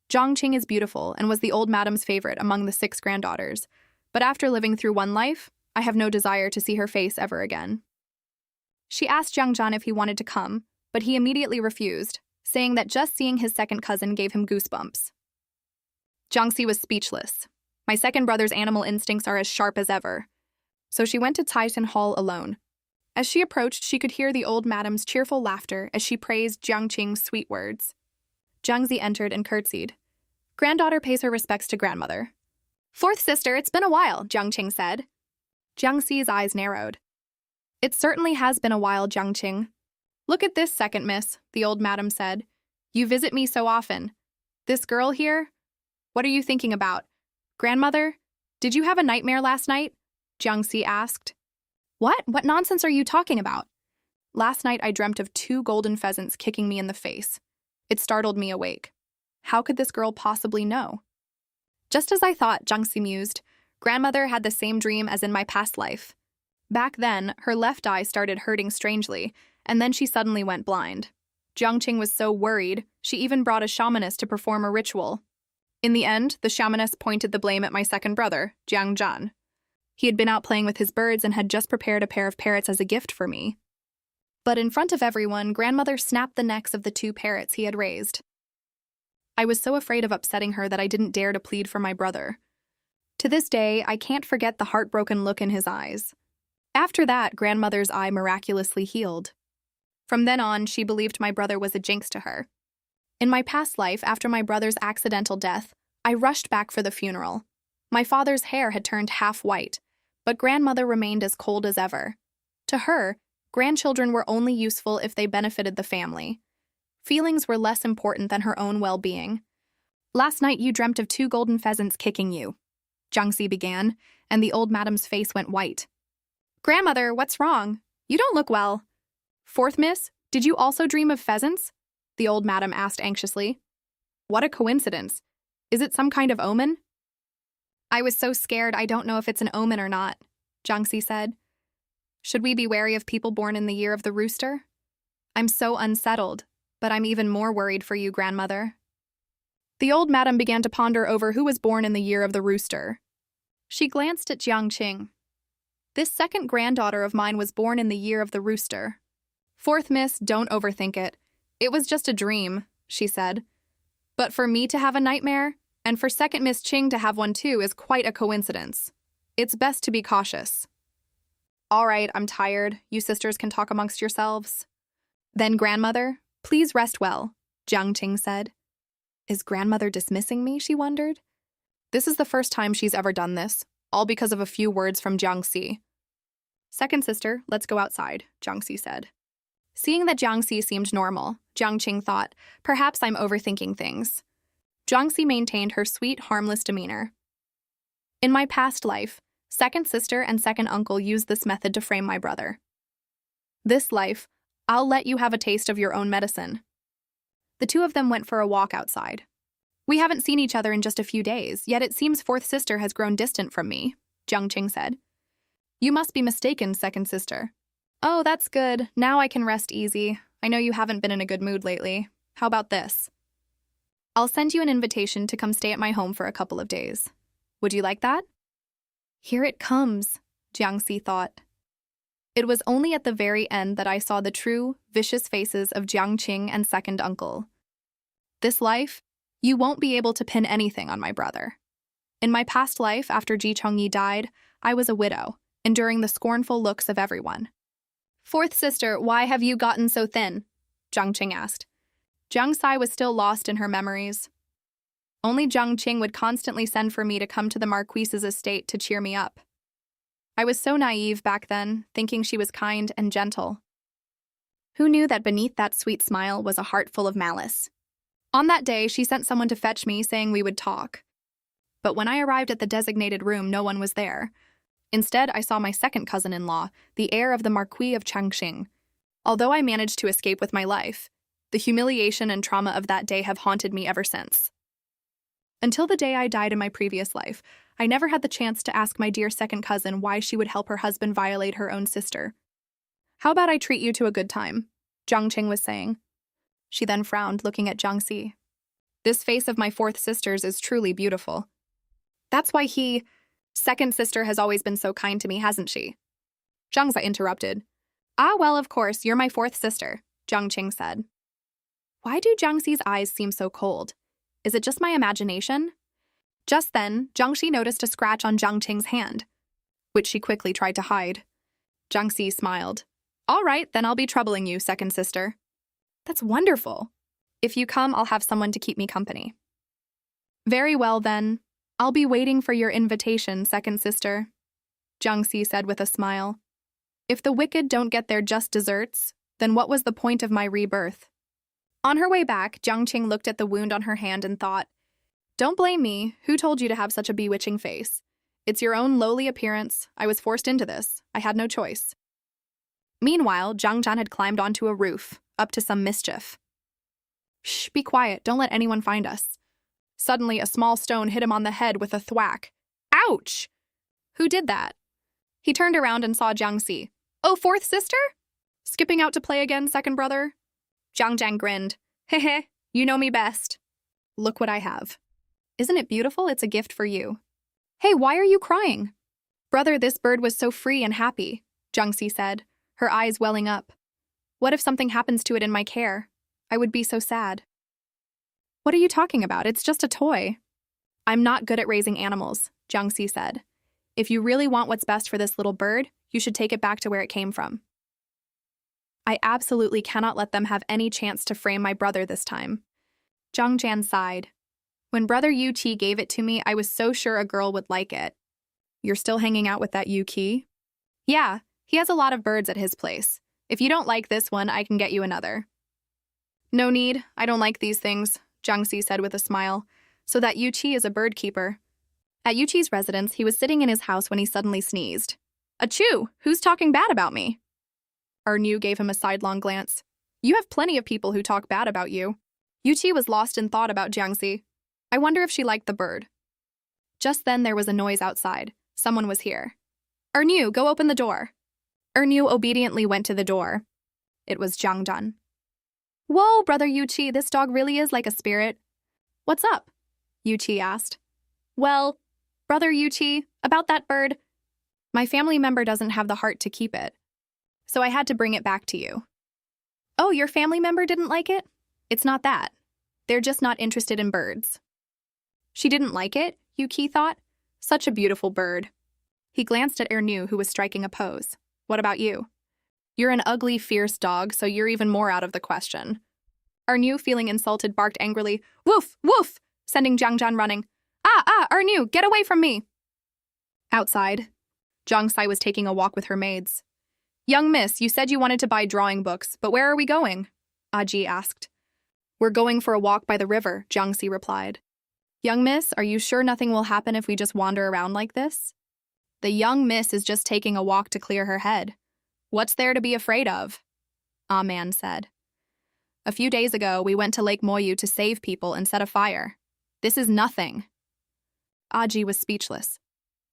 Speaker 1: Jiang Qing is beautiful and was the old madam's favorite among the 6 granddaughters, but after living through one life, I have no desire to see her face ever again. She asked Jiang Zhan if he wanted to come, but he immediately refused, saying that just seeing his second cousin gave him goosebumps. Jiangxi was speechless. My second brother's animal instincts are as sharp as ever. So she went to Titan Hall alone. As she approached, she could hear the old madam's cheerful laughter as she praised Jiang Qing's sweet words. Jiangxi entered and curtsied. Granddaughter pays her respects to grandmother. Fourth sister, it's been a while, Jiang Qing said. Jiangxi's eyes narrowed. It certainly has been a while, Jiang Qing. Look at this, second miss, the old madam said. You visit me so often. This girl here? What are you thinking about? Grandmother, did you have a nightmare last night? Jiangxi asked. What nonsense are you talking about? Last night I dreamt of 2 golden pheasants kicking me in the face. It startled me awake. How could this girl possibly know? Just as I thought, Jiangxi mused. Grandmother had the same dream as in my past life. Back then, her left eye started hurting strangely, and then she suddenly went blind. Jiang Qing was so worried, she even brought a shamaness to perform a ritual. In the end, the shamaness pointed the blame at my second brother, Jiang Zhan. He had been out playing with his birds and had just prepared a pair of parrots as a gift for me. But in front of everyone, grandmother snapped the necks of the 2 parrots he had raised. I was so afraid of upsetting her that I didn't dare to plead for my brother. To this day, I can't forget the heartbroken look in his eyes. After that, grandmother's eye miraculously healed. From then on, she believed my brother was a jinx to her. In my past life, after my brother's accidental death, I rushed back for the funeral. My father's hair had turned half white, but grandmother remained as cold as ever. To her, grandchildren were only useful if they benefited the family. Feelings were less important than her own well-being. Last night you dreamt of 2 golden pheasants kicking you, Jiangxi began, and the old madam's face went white. Grandmother, what's wrong? You don't look well. Fourth miss, did you also dream of pheasants? The old madam asked anxiously. What a coincidence. Is it some kind of omen? I was so scared I don't know if it's an omen or not, Jiangxi said. Should we be wary of people born in the year of the rooster? I'm so unsettled, but I'm even more worried for you, grandmother. The old madam began to ponder over who was born in the year of the rooster. She glanced at Jiang Qing. This second granddaughter of mine was born in the year of the rooster. Fourth miss, don't overthink it. It was just a dream, she said. But for me to have a nightmare, and for second Miss Qing to have one too, is quite a coincidence. It's best to be cautious. All right, I'm tired. You sisters can talk amongst yourselves. Then, grandmother, please rest well, Jiang Qing said. Is grandmother dismissing me, she wondered. This is the first time she's ever done this, all because of a few words from Jiangxi. Second sister, let's go outside, Jiangxi said. Seeing that Jiangxi seemed normal, Jiang Qing thought, perhaps I'm overthinking things. Jiangxi maintained her sweet, harmless demeanor. In my past life, second sister and second uncle used this method to frame my brother. This life, I'll let you have a taste of your own medicine. The 2 of them went for a walk outside. We haven't seen each other in just a few days, yet it seems fourth sister has grown distant from me, Jiang Qing said. You must be mistaken, second sister. Oh, that's good. Now I can rest easy. I know you haven't been in a good mood lately. How about this? I'll send you an invitation to come stay at my home for a couple of days. Would you like that? Here it comes, Jiangxi thought. It was only at the very end that I saw the true, vicious faces of Jiang Qing and second uncle. This life, you won't be able to pin anything on my brother. In my past life, after Ji Chongyi died, I was a widow, enduring the scornful looks of everyone. Fourth sister, why have you gotten so thin? Jiang Qing asked. Jiang Sai was still lost in her memories. Only Jiang Qing would constantly send for me to come to the Marquise's estate to cheer me up. I was so naive back then, thinking she was kind and gentle. Who knew that beneath that sweet smile was a heart full of malice? On that day, she sent someone to fetch me, saying we would talk. But when I arrived at the designated room, no one was there. Instead, I saw my second cousin-in-law, the heir of the Marquis of Changxing. Although I managed to escape with my life, the humiliation and trauma of that day have haunted me ever since. Until the day I died in my previous life, I never had the chance to ask my dear second cousin why she would help her husband violate her own sister. How about I treat you to a good time? Jiang Qing was saying. She then frowned, looking at Jiangxi. This face of my fourth sister's is truly beautiful. That's why second sister has always been so kind to me, hasn't she? Jiangxi interrupted. Ah, well, of course, you're my fourth sister, Jiang Qing said. Why do Jiangxi's eyes seem so cold? Is it just my imagination? Just then, Jiangxi noticed a scratch on Jiang Qing's hand, which she quickly tried to hide. Jiangxi smiled. All right, then I'll be troubling you, second sister. That's wonderful. If you come, I'll have someone to keep me company. Very well, then. I'll be waiting for your invitation, second sister, Jiangxi said with a smile. If the wicked don't get their just desserts, then what was the point of my rebirth? On her way back, Jiang Qing looked at the wound on her hand and thought, Don't blame me. Who told you to have such a bewitching face? It's your own lowly appearance. I was forced into this. I had no choice. Meanwhile, Jiang Zhan had climbed onto a roof, up to some mischief. Shh, be quiet. Don't let anyone find us. Suddenly, a small stone hit him on the head with a thwack. Ouch! Who did that? He turned around and saw Jiangxi. Oh, fourth sister? Skipping out to play again, second brother? Jiang Zhan grinned. Heh, you know me best. Look what I have. Isn't it beautiful? It's a gift for you. Hey, why are you crying? Brother, this bird was so free and happy, Jiangxi said, her eyes welling up. What if something happens to it in my care? I would be so sad. What are you talking about? It's just a toy. I'm not good at raising animals, Jiangxi said. If you really want what's best for this little bird, you should take it back to where it came from. I absolutely cannot let them have any chance to frame my brother this time. Jiang Zhan sighed. When brother Yu Qi gave it to me, I was so sure a girl would like it. You're still hanging out with that Yu Qi? Yeah, he has a lot of birds at his place. If you don't like this one, I can get you another. No need, I don't like these things, Jiangxi said with a smile. So that Yu Qi is a bird keeper. At Yu Qi's residence, he was sitting in his house when he suddenly sneezed. Achoo! Who's talking bad about me? Ernu gave him a sidelong glance. You have plenty of people who talk bad about you. Yu Qi was lost in thought about Jiangxi. I wonder if she liked the bird. Just then there was a noise outside. Someone was here. Ernu, go open the door. Ernu obediently went to the door. It was Jiang Zhan. Whoa, brother Yu Qi, this dog really is like a spirit. What's up? Yu Qi asked. Well, brother Yu Qi, about that bird. My family member doesn't have the heart to keep it, so I had to bring it back to you. Oh, your family member didn't like it? It's not that. They're just not interested in birds. She didn't like it, Yu Qi thought. Such a beautiful bird. He glanced at Ernu, who was striking a pose. What about you? You're an ugly, fierce dog, so you're even more out of the question. Ernu, feeling insulted, barked angrily, Woof! Woof! Sending Jiang Zhan running. Ernu, get away from me! Outside, Jiang Sai was taking a walk with her maids. Young miss, you said you wanted to buy drawing books, but where are we going? Aji asked. We're going for a walk by the river, Jiangxi replied. Young miss, are you sure nothing will happen if we just wander around like this? The young miss is just taking a walk to clear her head. What's there to be afraid of? Ah Man said. A few days ago, we went to Lake Moyu to save people and set a fire. This is nothing. Aji was speechless.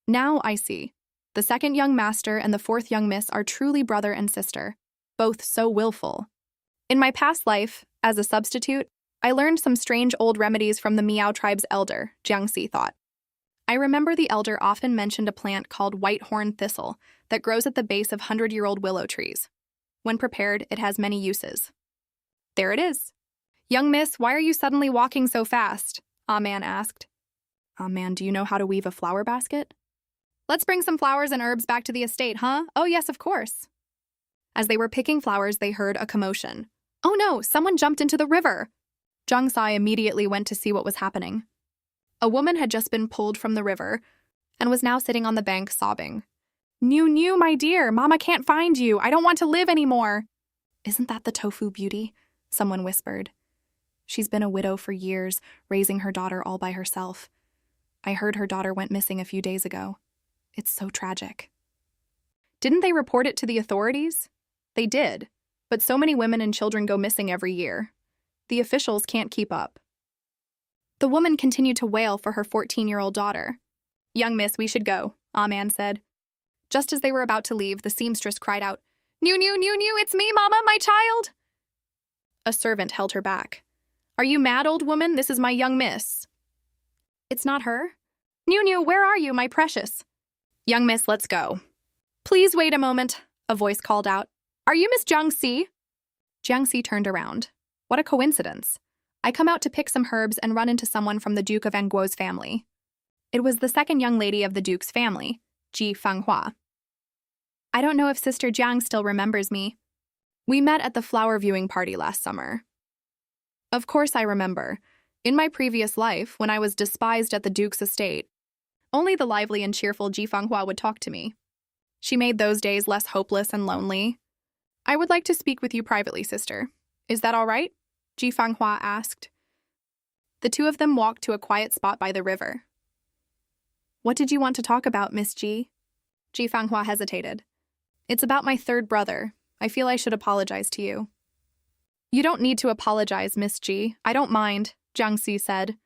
Speaker 1: Now I see. The second young master and the fourth young miss are truly brother and sister, both so willful. In my past life, as a substitute, I learned some strange old remedies from the Miao tribe's elder, Jiangxi thought. I remember the elder often mentioned a plant called white-horn thistle that grows at the base of 100-year-old willow trees. When prepared, it has many uses. There it is. Young miss, why are you suddenly walking so fast? Ah Man asked. Ah Man, do you know how to weave a flower basket? Let's bring some flowers and herbs back to the estate, huh? Oh yes, of course. As they were picking flowers, they heard a commotion. Oh no, someone jumped into the river. Zhang Sai immediately went to see what was happening. A woman had just been pulled from the river and was now sitting on the bank sobbing. "New, my dear, Mama can't find you. I don't want to live anymore." "Isn't that the tofu beauty?" someone whispered. "She's been a widow for years, raising her daughter all by herself. I heard her daughter went missing a few days ago. It's so tragic." Didn't they report it to the authorities? They did, but so many women and children go missing every year. The officials can't keep up. The woman continued to wail for her 14-year-old daughter. "Young miss, we should go," Ah Man said. Just as they were about to leave, the seamstress cried out, New, it's me, Mama, my child!" A servant held her back. "Are you mad, old woman? This is my young miss." "It's not her." New, where are you, my precious?" "Young miss, let's go." "Please wait a moment," a voice called out. "Are you Miss Jiangxi?" Jiangxi turned around. What a coincidence. I come out to pick some herbs and run into someone from the Duke of Anguo's family. It was the second young lady of the Duke's family, Ji Fanghua. I don't know if Sister Jiang still remembers me. We met at the flower viewing party last summer. Of course I remember. In my previous life, when I was despised at the Duke's estate, only the lively and cheerful Ji Fanghua would talk to me. She made those days less hopeless and lonely. "I would like to speak with you privately, sister. Is that all right?" Ji Fanghua asked. The two of them walked to a quiet spot by the river. "What did you want to talk about, Miss Ji?" Ji Fanghua hesitated. "It's about my third brother. I feel I should apologize to you." "You don't need to apologize, Miss Ji. I don't mind," Jiangxi said.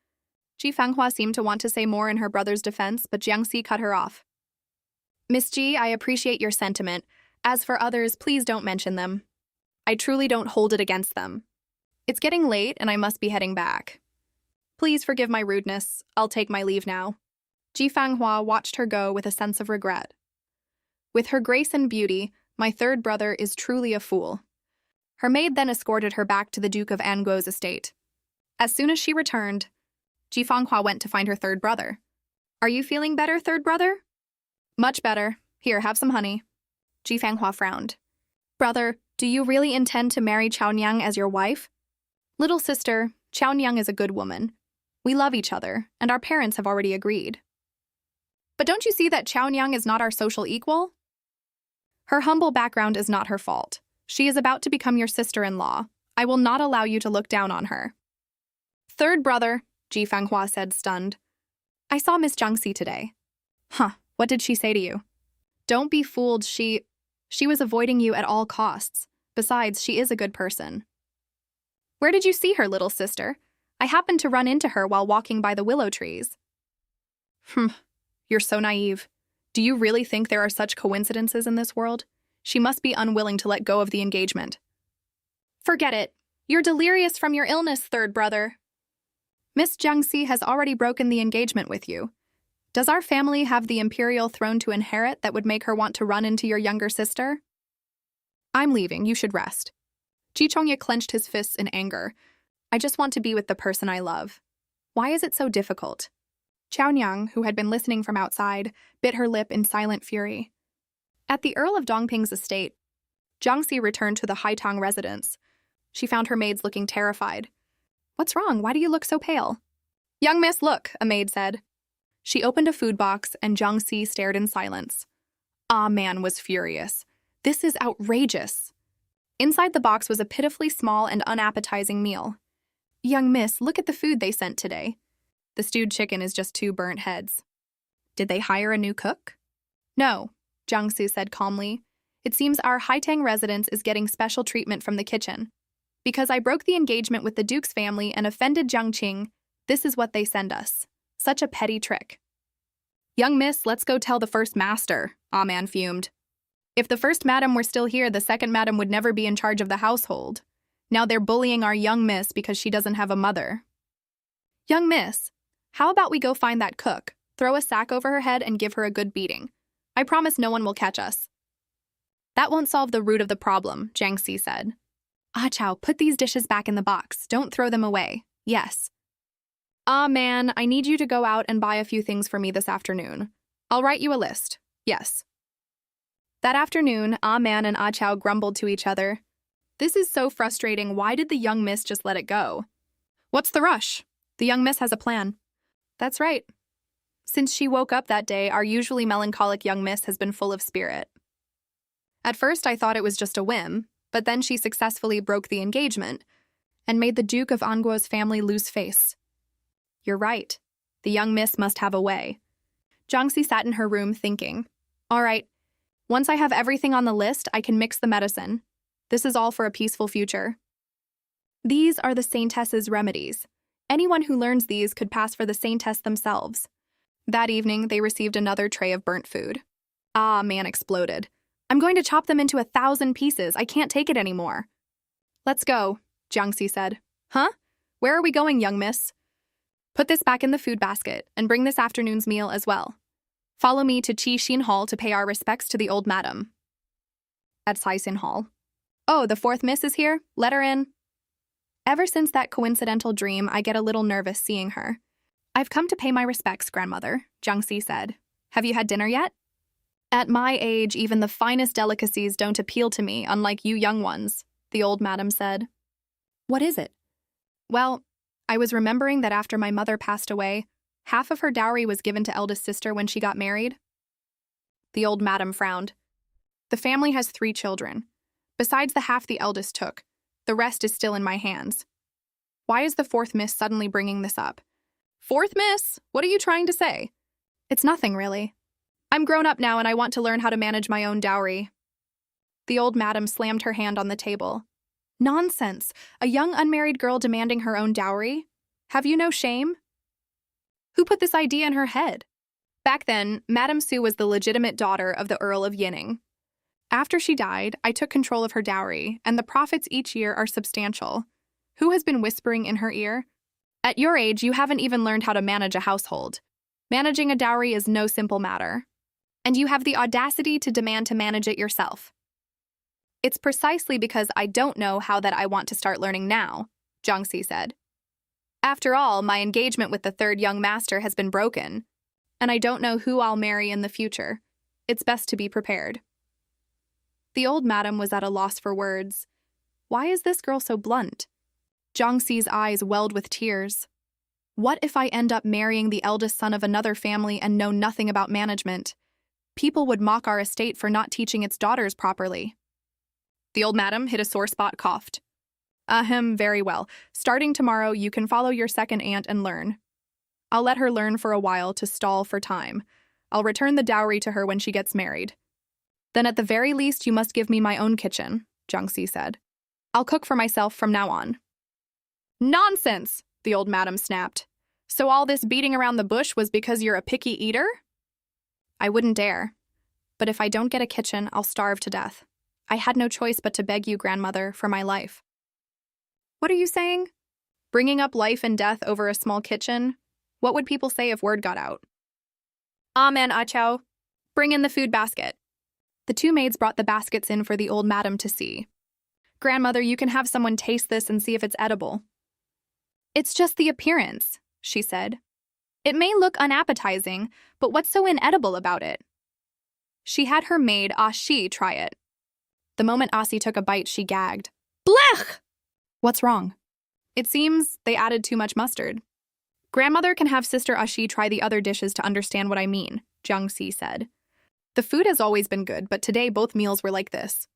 Speaker 1: Ji Fanghua seemed to want to say more in her brother's defense, but Jiangxi cut her off. "Miss Ji, I appreciate your sentiment. As for others, please don't mention them. I truly don't hold it against them. It's getting late and I must be heading back. Please forgive my rudeness. I'll take my leave now." Ji Fanghua watched her go with a sense of regret. "With her grace and beauty, my third brother is truly a fool." Her maid then escorted her back to the Duke of Anguo's estate. As soon as she returned, Ji Fanghua went to find her third brother. "Are you feeling better, third brother?" "Much better. Here, have some honey." Ji Fanghua frowned. "Brother, do you really intend to marry Chaonyang as your wife?" "Little sister, Chaonyang is a good woman. We love each other, and our parents have already agreed." "But don't you see that Chaonyang is not our social equal?" "Her humble background is not her fault. She is about to become your sister-in-law. I will not allow you to look down on her." "Third brother," Ji Fanghua said, stunned. "I saw Miss Jiangxi today." "Huh, what did she say to you?" "Don't be fooled, she was avoiding you at all costs. Besides, she is a good person." "Where did you see her, little sister? I happened to run into her while walking by the willow trees." You're so naive. Do you really think there are such coincidences in this world? She must be unwilling to let go of the engagement." "Forget it. You're delirious from your illness, third brother. Miss Jiangxi has already broken the engagement with you. Does our family have the imperial throne to inherit that would make her want to run into your younger sister?" "I'm leaving. You should rest." Ji Chongye clenched his fists in anger. "I just want to be with the person I love. Why is it so difficult?" Chaonyang, who had been listening from outside, bit her lip in silent fury. At the Earl of Dongping's estate, Jiangxi returned to the Haitang residence. She found her maids looking terrified. "What's wrong? Why do you look so pale?" "Young miss, look," a maid said. She opened a food box and Jiangxi stared in silence. Ah Man was furious. "This is outrageous." Inside the box was a pitifully small and unappetizing meal. "Young miss, look at the food they sent today. The stewed chicken is just 2 burnt heads." "Did they hire a new cook?" "No," Jiangxi said calmly. "It seems our Haitang residence is getting special treatment from the kitchen. Because I broke the engagement with the Duke's family and offended Jiangqing, this is what they send us. Such a petty trick." "Young miss, let's go tell the first master," Ah Man fumed. "If the first madam were still here, the second madam would never be in charge of the household. Now they're bullying our young miss because she doesn't have a mother. Young miss, how about we go find that cook, throw a sack over her head and give her a good beating? I promise no one will catch us. That won't solve the root of the problem, Jiang Si said. Ah Chow, put these dishes back in the box. Don't throw them away. Yes. Ah man, I need you to go out and buy a few things for me this afternoon. I'll write you a list. Yes. That afternoon, Ah Man and Ah Chow grumbled to each other. This is so frustrating. Why did the young miss just let it go? What's the rush? The young miss has a plan. That's right. Since she woke up that day, our usually melancholic young miss has been full of spirit. At first, I thought it was just a whim, but then she successfully broke the engagement and made the Duke of Anguo's family lose face. You're right. The young miss must have a way. Jiangxi sat in her room thinking, all right, once I have everything on the list, I can mix the medicine. This is all for a peaceful future. These are the Saintess's remedies. Anyone who learns these could pass for the Saintess themselves. That evening, they received another tray of burnt food. Ah Man exploded. I'm going to chop them into 1,000 pieces. I can't take it anymore. Let's go, Jiangxi said. Huh? Where are we going, young miss? Put this back in the food basket and bring this afternoon's meal as well. Follow me to Qi Xin Hall to pay our respects to the old madam. At Sai Xin Hall. Oh, the fourth miss is here? Let her in. Ever since that coincidental dream, I get a little nervous seeing her. I've come to pay my respects, grandmother, Jiangxi said. Have you had dinner yet? At my age, even the finest delicacies don't appeal to me, unlike you young ones, the old madam said. What is it? Well, I was remembering that after my mother passed away, half of her dowry was given to eldest sister when she got married. The old madam frowned. The family has 3 children. Besides the half the eldest took, the rest is still in my hands. Why is the fourth miss suddenly bringing this up? Fourth miss? What are you trying to say? It's nothing, really. I'm grown up now and I want to learn how to manage my own dowry. The old madam slammed her hand on the table. Nonsense! A young unmarried girl demanding her own dowry? Have you no shame? Who put this idea in her head? Back then, Madame Su was the legitimate daughter of the Earl of Yinning. After she died, I took control of her dowry, and the profits each year are substantial. Who has been whispering in her ear? At your age, you haven't even learned how to manage a household. Managing a dowry is no simple matter. And you have the audacity to demand to manage it yourself. It's precisely because I don't know how that I want to start learning now, Jiangxi said. After all, my engagement with the third young master has been broken, and I don't know who I'll marry in the future. It's best to be prepared. The old madam was at a loss for words. Why is this girl so blunt? Jiangxi's eyes welled with tears. What if I end up marrying the eldest son of another family and know nothing about management? People would mock our estate for not teaching its daughters properly. The old madam hit a sore spot, coughed. Ahem, very well. Starting tomorrow, you can follow your second aunt and learn. I'll let her learn for a while to stall for time. I'll return the dowry to her when she gets married. Then at the very least, you must give me my own kitchen, Jiangxi said. I'll cook for myself from now on. Nonsense, the old madam snapped. So all this beating around the bush was because you're a picky eater? I wouldn't dare. But if I don't get a kitchen, I'll starve to death. I had no choice but to beg you, grandmother, for my life. What are you saying? Bringing up life and death over a small kitchen? What would people say if word got out? Amen, Ah Chow. Bring in the food basket. The 2 maids brought the baskets in for the old madam to see. Grandmother, you can have someone taste this and see if it's edible. It's just the appearance, she said. It may look unappetizing, but what's so inedible about it? She had her maid, Ah Shi, try it. The moment Asi took a bite, she gagged. Blech! What's wrong? It seems they added too much mustard. Grandmother can have Sister Ashi try the other dishes to understand what I mean, Jiangxi said. The food has always been good, but today both meals were like this.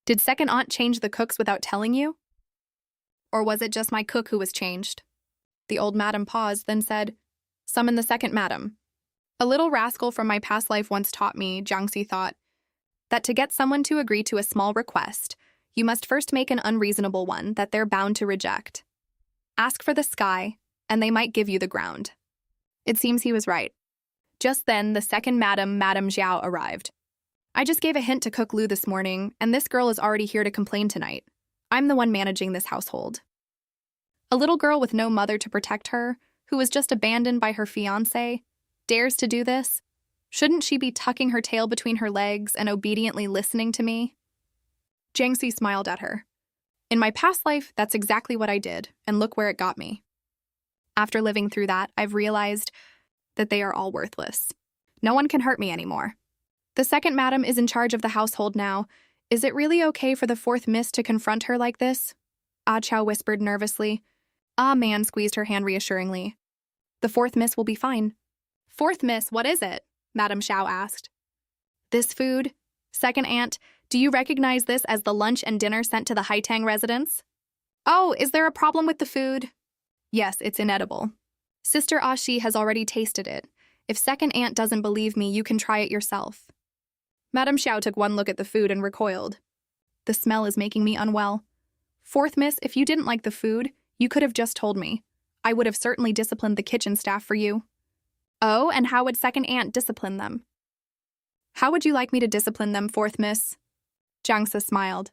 Speaker 1: Did second aunt change the cooks without telling you? Or was it just my cook who was changed? The old madam paused, then said, Summon the second madam. A little rascal from my past life once taught me, Jiangxi thought, that to get someone to agree to a small request, you must first make an unreasonable one that they're bound to reject. Ask for the sky, and they might give you the ground. It seems he was right. Just then, the second madam, Madame Zhao, arrived. I just gave a hint to Cook Lu this morning, and this girl is already here to complain tonight. I'm the one managing this household. A little girl with no mother to protect her, who was just abandoned by her fiancé, dares to do this? Shouldn't she be tucking her tail between her legs and obediently listening to me? Jiangxi smiled at her. In my past life, that's exactly what I did, and look where it got me. After living through that, I've realized that they are all worthless. No one can hurt me anymore. The second madam is in charge of the household now. Is it really okay for the fourth miss to confront her like this? Ah Chow whispered nervously. Ah Man squeezed her hand reassuringly. The fourth miss will be fine. Fourth miss, what is it? Madame Xiao asked. This food. Second aunt, do you recognize this as the lunch and dinner sent to the Haitang residence? Oh, is there a problem with the food? Yes, it's inedible. Sister Ashi has already tasted it. If second aunt doesn't believe me, you can try it yourself. Madame Xiao took one look at the food and recoiled. The smell is making me unwell. Fourth miss, if you didn't like the food, you could have just told me. I would have certainly disciplined the kitchen staff for you. Oh, and how would second aunt discipline them? How would you like me to discipline them, fourth miss? Jiangxi smiled.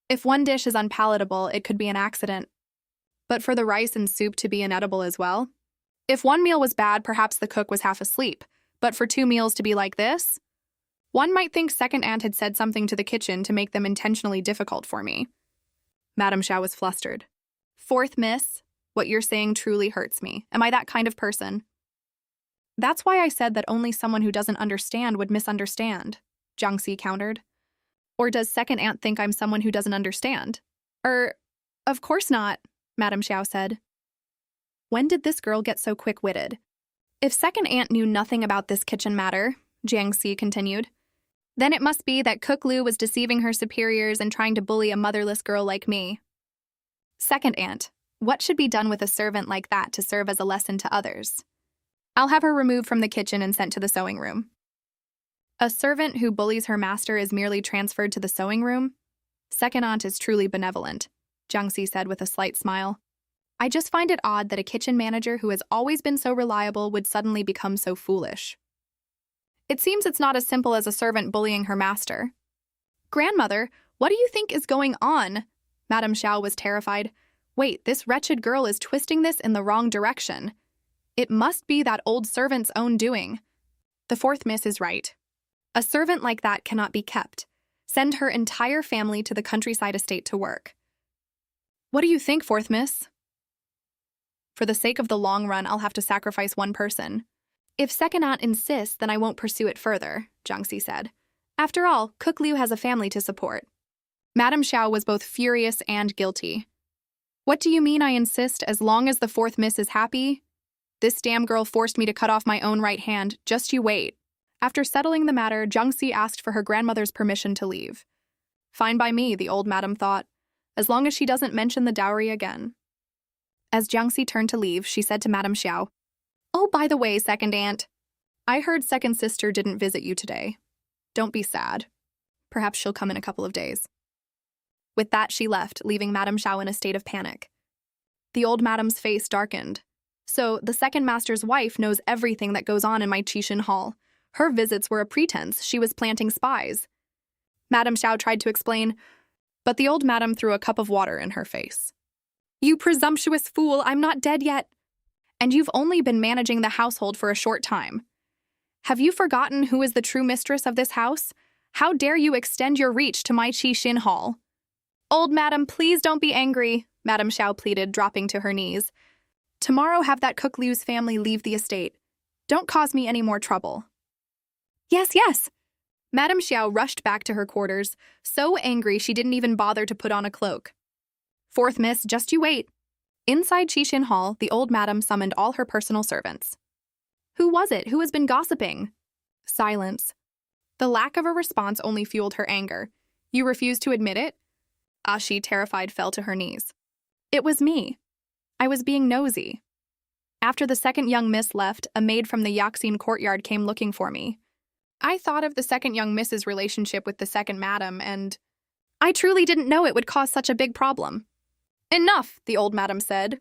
Speaker 1: If one dish is unpalatable, it could be an accident. But for the rice and soup to be inedible as well? If one meal was bad, perhaps the cook was half asleep. But for 2 meals to be like this? One might think second aunt had said something to the kitchen to make them intentionally difficult for me. Madame Xiao was flustered. Fourth miss, what you're saying truly hurts me. Am I that kind of person? That's why I said that only someone who doesn't understand would misunderstand, Jiangxi countered. Or does second aunt think I'm someone who doesn't understand? Of course not, Madame Xiao said. When did this girl get so quick-witted? If second aunt knew nothing about this kitchen matter, Jiangxi continued, then it must be that Cook Lu was deceiving her superiors and trying to bully a motherless girl like me. Second aunt, what should be done with a servant like that to serve as a lesson to others? I'll have her removed from the kitchen and sent to the sewing room. A servant who bullies her master is merely transferred to the sewing room? Second aunt is truly benevolent, Jiangxi said with a slight smile. I just find it odd that a kitchen manager who has always been so reliable would suddenly become so foolish. It seems it's not as simple as a servant bullying her master. Grandmother, what do you think is going on? Madame Xiao was terrified. Wait, this wretched girl is twisting this in the wrong direction. It must be that old servant's own doing. The fourth miss is right. A servant like that cannot be kept. Send her entire family to the countryside estate to work. What do you think, fourth miss? For the sake of the long run, I'll have to sacrifice one person. If second aunt insists, then I won't pursue it further, Jiangxi said. After all, Cook Liu has a family to support. Madame Xiao was both furious and guilty. What do you mean I insist as long as the fourth miss is happy? This damn girl forced me to cut off my own right hand. Just you wait. After settling the matter, Jiangxi asked for her grandmother's permission to leave. Fine by me, the old madam thought, as long as she doesn't mention the dowry again. As Jiangxi turned to leave, she said to Madame Xiao, Oh, by the way, second aunt, I heard second sister didn't visit you today. Don't be sad. Perhaps she'll come in a couple of days. With that, she left, leaving Madame Xiao in a state of panic. The old madam's face darkened. So, the second master's wife knows everything that goes on in my Qixin hall. Her visits were a pretense. She was planting spies. Madame Xiao tried to explain, but the old madam threw a cup of water in her face. You presumptuous fool, I'm not dead yet. And you've only been managing the household for a short time. Have you forgotten who is the true mistress of this house? How dare you extend your reach to my Qixin hall? Old madam, please don't be angry, Madame Xiao pleaded, dropping to her knees. Tomorrow have that Cook Liu's family leave the estate. Don't cause me any more trouble. Yes, yes. Madame Xiao rushed back to her quarters, so angry she didn't even bother to put on a cloak. Fourth miss, just you wait. Inside Qixin Hall, the old madam summoned all her personal servants. Who was it? Who has been gossiping? Silence. The lack of a response only fueled her anger. You refuse to admit it? Ashi, terrified, fell to her knees. It was me. I was being nosy. After the second young miss left, a maid from the Yaxin courtyard came looking for me. I thought of the second young miss's relationship with the second madam, and I truly didn't know it would cause such a big problem. Enough, the old madam said.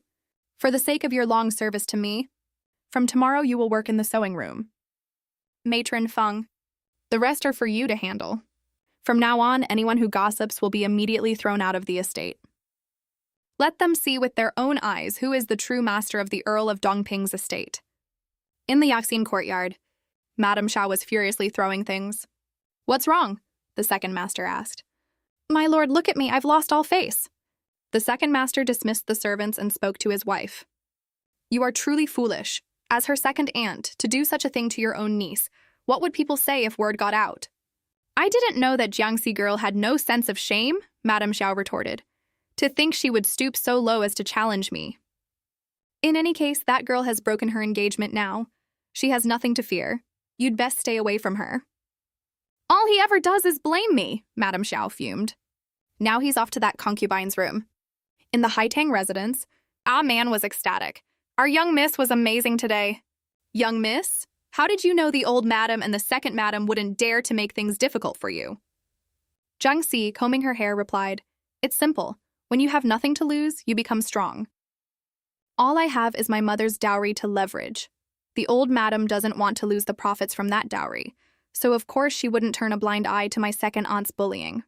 Speaker 1: For the sake of your long service to me, from tomorrow you will work in the sewing room. Matron Feng, the rest are for you to handle. From now on, anyone who gossips will be immediately thrown out of the estate. Let them see with their own eyes who is the true master of the Earl of Dongping's estate. In the Yaxin courtyard, Madame Xiao was furiously throwing things. What's wrong? The second master asked. My lord, look at me, I've lost all face. The second master dismissed the servants and spoke to his wife. You are truly foolish. As her second aunt, to do such a thing to your own niece, what would people say if word got out? I didn't know that Jiangxi girl had no sense of shame, Madame Xiao retorted. To think she would stoop so low as to challenge me. In any case, that girl has broken her engagement now. She has nothing to fear. You'd best stay away from her. All he ever does is blame me, Madame Xiao fumed. Now he's off to that concubine's room. In the Haitang residence, Ah Man was ecstatic. Our young miss was amazing today. Young miss? How did you know the old madam and the second madam wouldn't dare to make things difficult for you? Jiangxi, combing her hair, replied, It's simple. When you have nothing to lose, you become strong. All I have is my mother's dowry to leverage. The old madam doesn't want to lose the profits from that dowry, so of course she wouldn't turn a blind eye to my second aunt's bullying.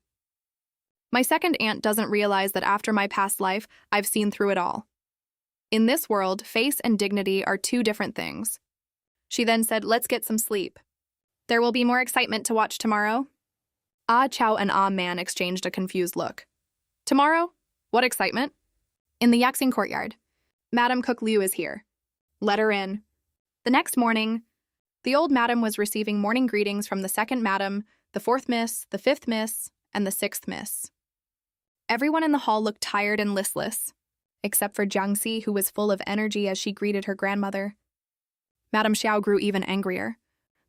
Speaker 1: My second aunt doesn't realize that after my past life, I've seen through it all. In this world, face and dignity are two different things. She then said, Let's get some sleep. There will be more excitement to watch tomorrow. Ah Chow and Ah Man exchanged a confused look. Tomorrow? What excitement? In the Yaxing courtyard. Madam Cook Liu is here. Let her in. The next morning, the old madam was receiving morning greetings from the second madam, the fourth miss, the fifth miss, and the sixth miss. Everyone in the hall looked tired and listless, except for Jiangxi, who was full of energy as she greeted her grandmother. Madame Xiao grew even angrier.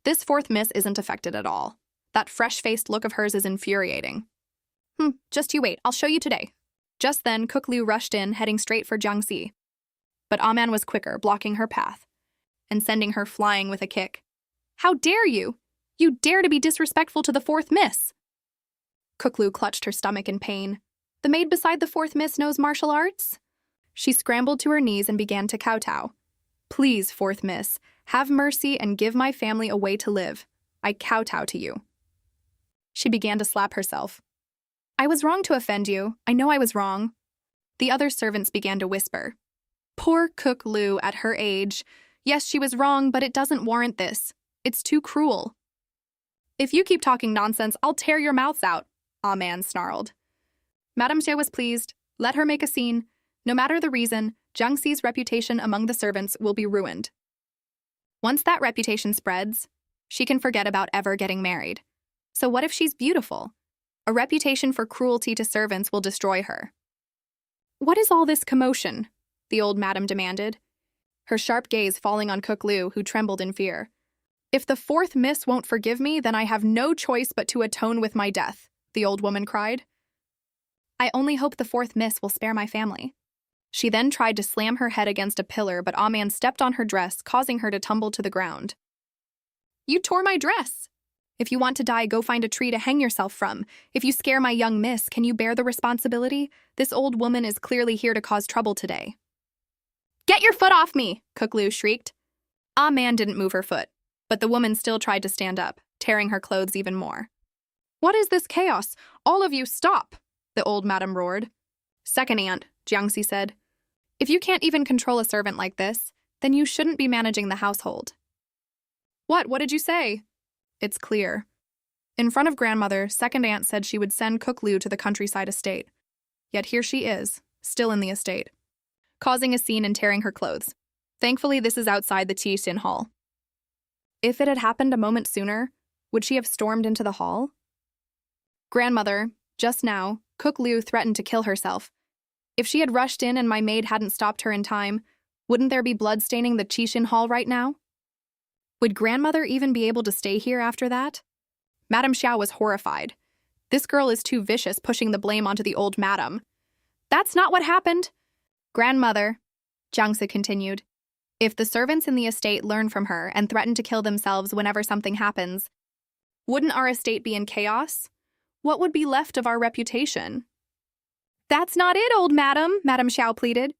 Speaker 1: This fourth miss isn't affected at all. That fresh-faced look of hers is infuriating. Just you wait, I'll show you today. Just then, Cook Liu rushed in, heading straight for Jiangxi. But Ah Man was quicker, blocking her path, and sending her flying with a kick. How dare you? You dare to be disrespectful to the fourth miss! Cook Liu clutched her stomach in pain. The maid beside the fourth miss knows martial arts? She scrambled to her knees and began to kowtow. Please, fourth miss, have mercy and give my family a way to live. I kowtow to you. She began to slap herself. I was wrong to offend you. I know I was wrong. The other servants began to whisper. Poor Cook Liu at her age. Yes, she was wrong, but it doesn't warrant this. It's too cruel. If you keep talking nonsense, I'll tear your mouths out, Ah Man snarled. Madame Xie was pleased. Let her make a scene. No matter the reason, Jiangxi's reputation among the servants will be ruined. Once that reputation spreads, she can forget about ever getting married. So what if she's beautiful? A reputation for cruelty to servants will destroy her. What is all this commotion? The old madam demanded, her sharp gaze falling on Cook Liu, who trembled in fear. If the fourth miss won't forgive me, then I have no choice but to atone with my death, the old woman cried. I only hope the fourth miss will spare my family. She then tried to slam her head against a pillar, but Ah Man stepped on her dress, causing her to tumble to the ground. You tore my dress! If you want to die, go find a tree to hang yourself from. If you scare my young miss, can you bear the responsibility? This old woman is clearly here to cause trouble today. Get your foot off me! Cook Liu shrieked. Ah Man didn't move her foot, but the woman still tried to stand up, tearing her clothes even more. What is this chaos? All of you, stop! The old madam roared. Second aunt, Jiangxi said. If you can't even control a servant like this, then you shouldn't be managing the household. What did you say? It's clear. In front of grandmother, second aunt said she would send Cook Liu to the countryside estate. Yet here she is, still in the estate, causing a scene and tearing her clothes. Thankfully, this is outside the Qixin Hall. If it had happened a moment sooner, would she have stormed into the hall? Grandmother, just now, Cook Liu threatened to kill herself. If she had rushed in and my maid hadn't stopped her in time, wouldn't there be blood staining the Qixin Hall right now? Would grandmother even be able to stay here after that? Madame Xiao was horrified. This girl is too vicious, pushing the blame onto the old madam. That's not what happened. Grandmother, Jiangxi continued, if the servants in the estate learn from her and threaten to kill themselves whenever something happens, wouldn't our estate be in chaos? What would be left of our reputation? That's not it, old madam, Madame Xiao pleaded.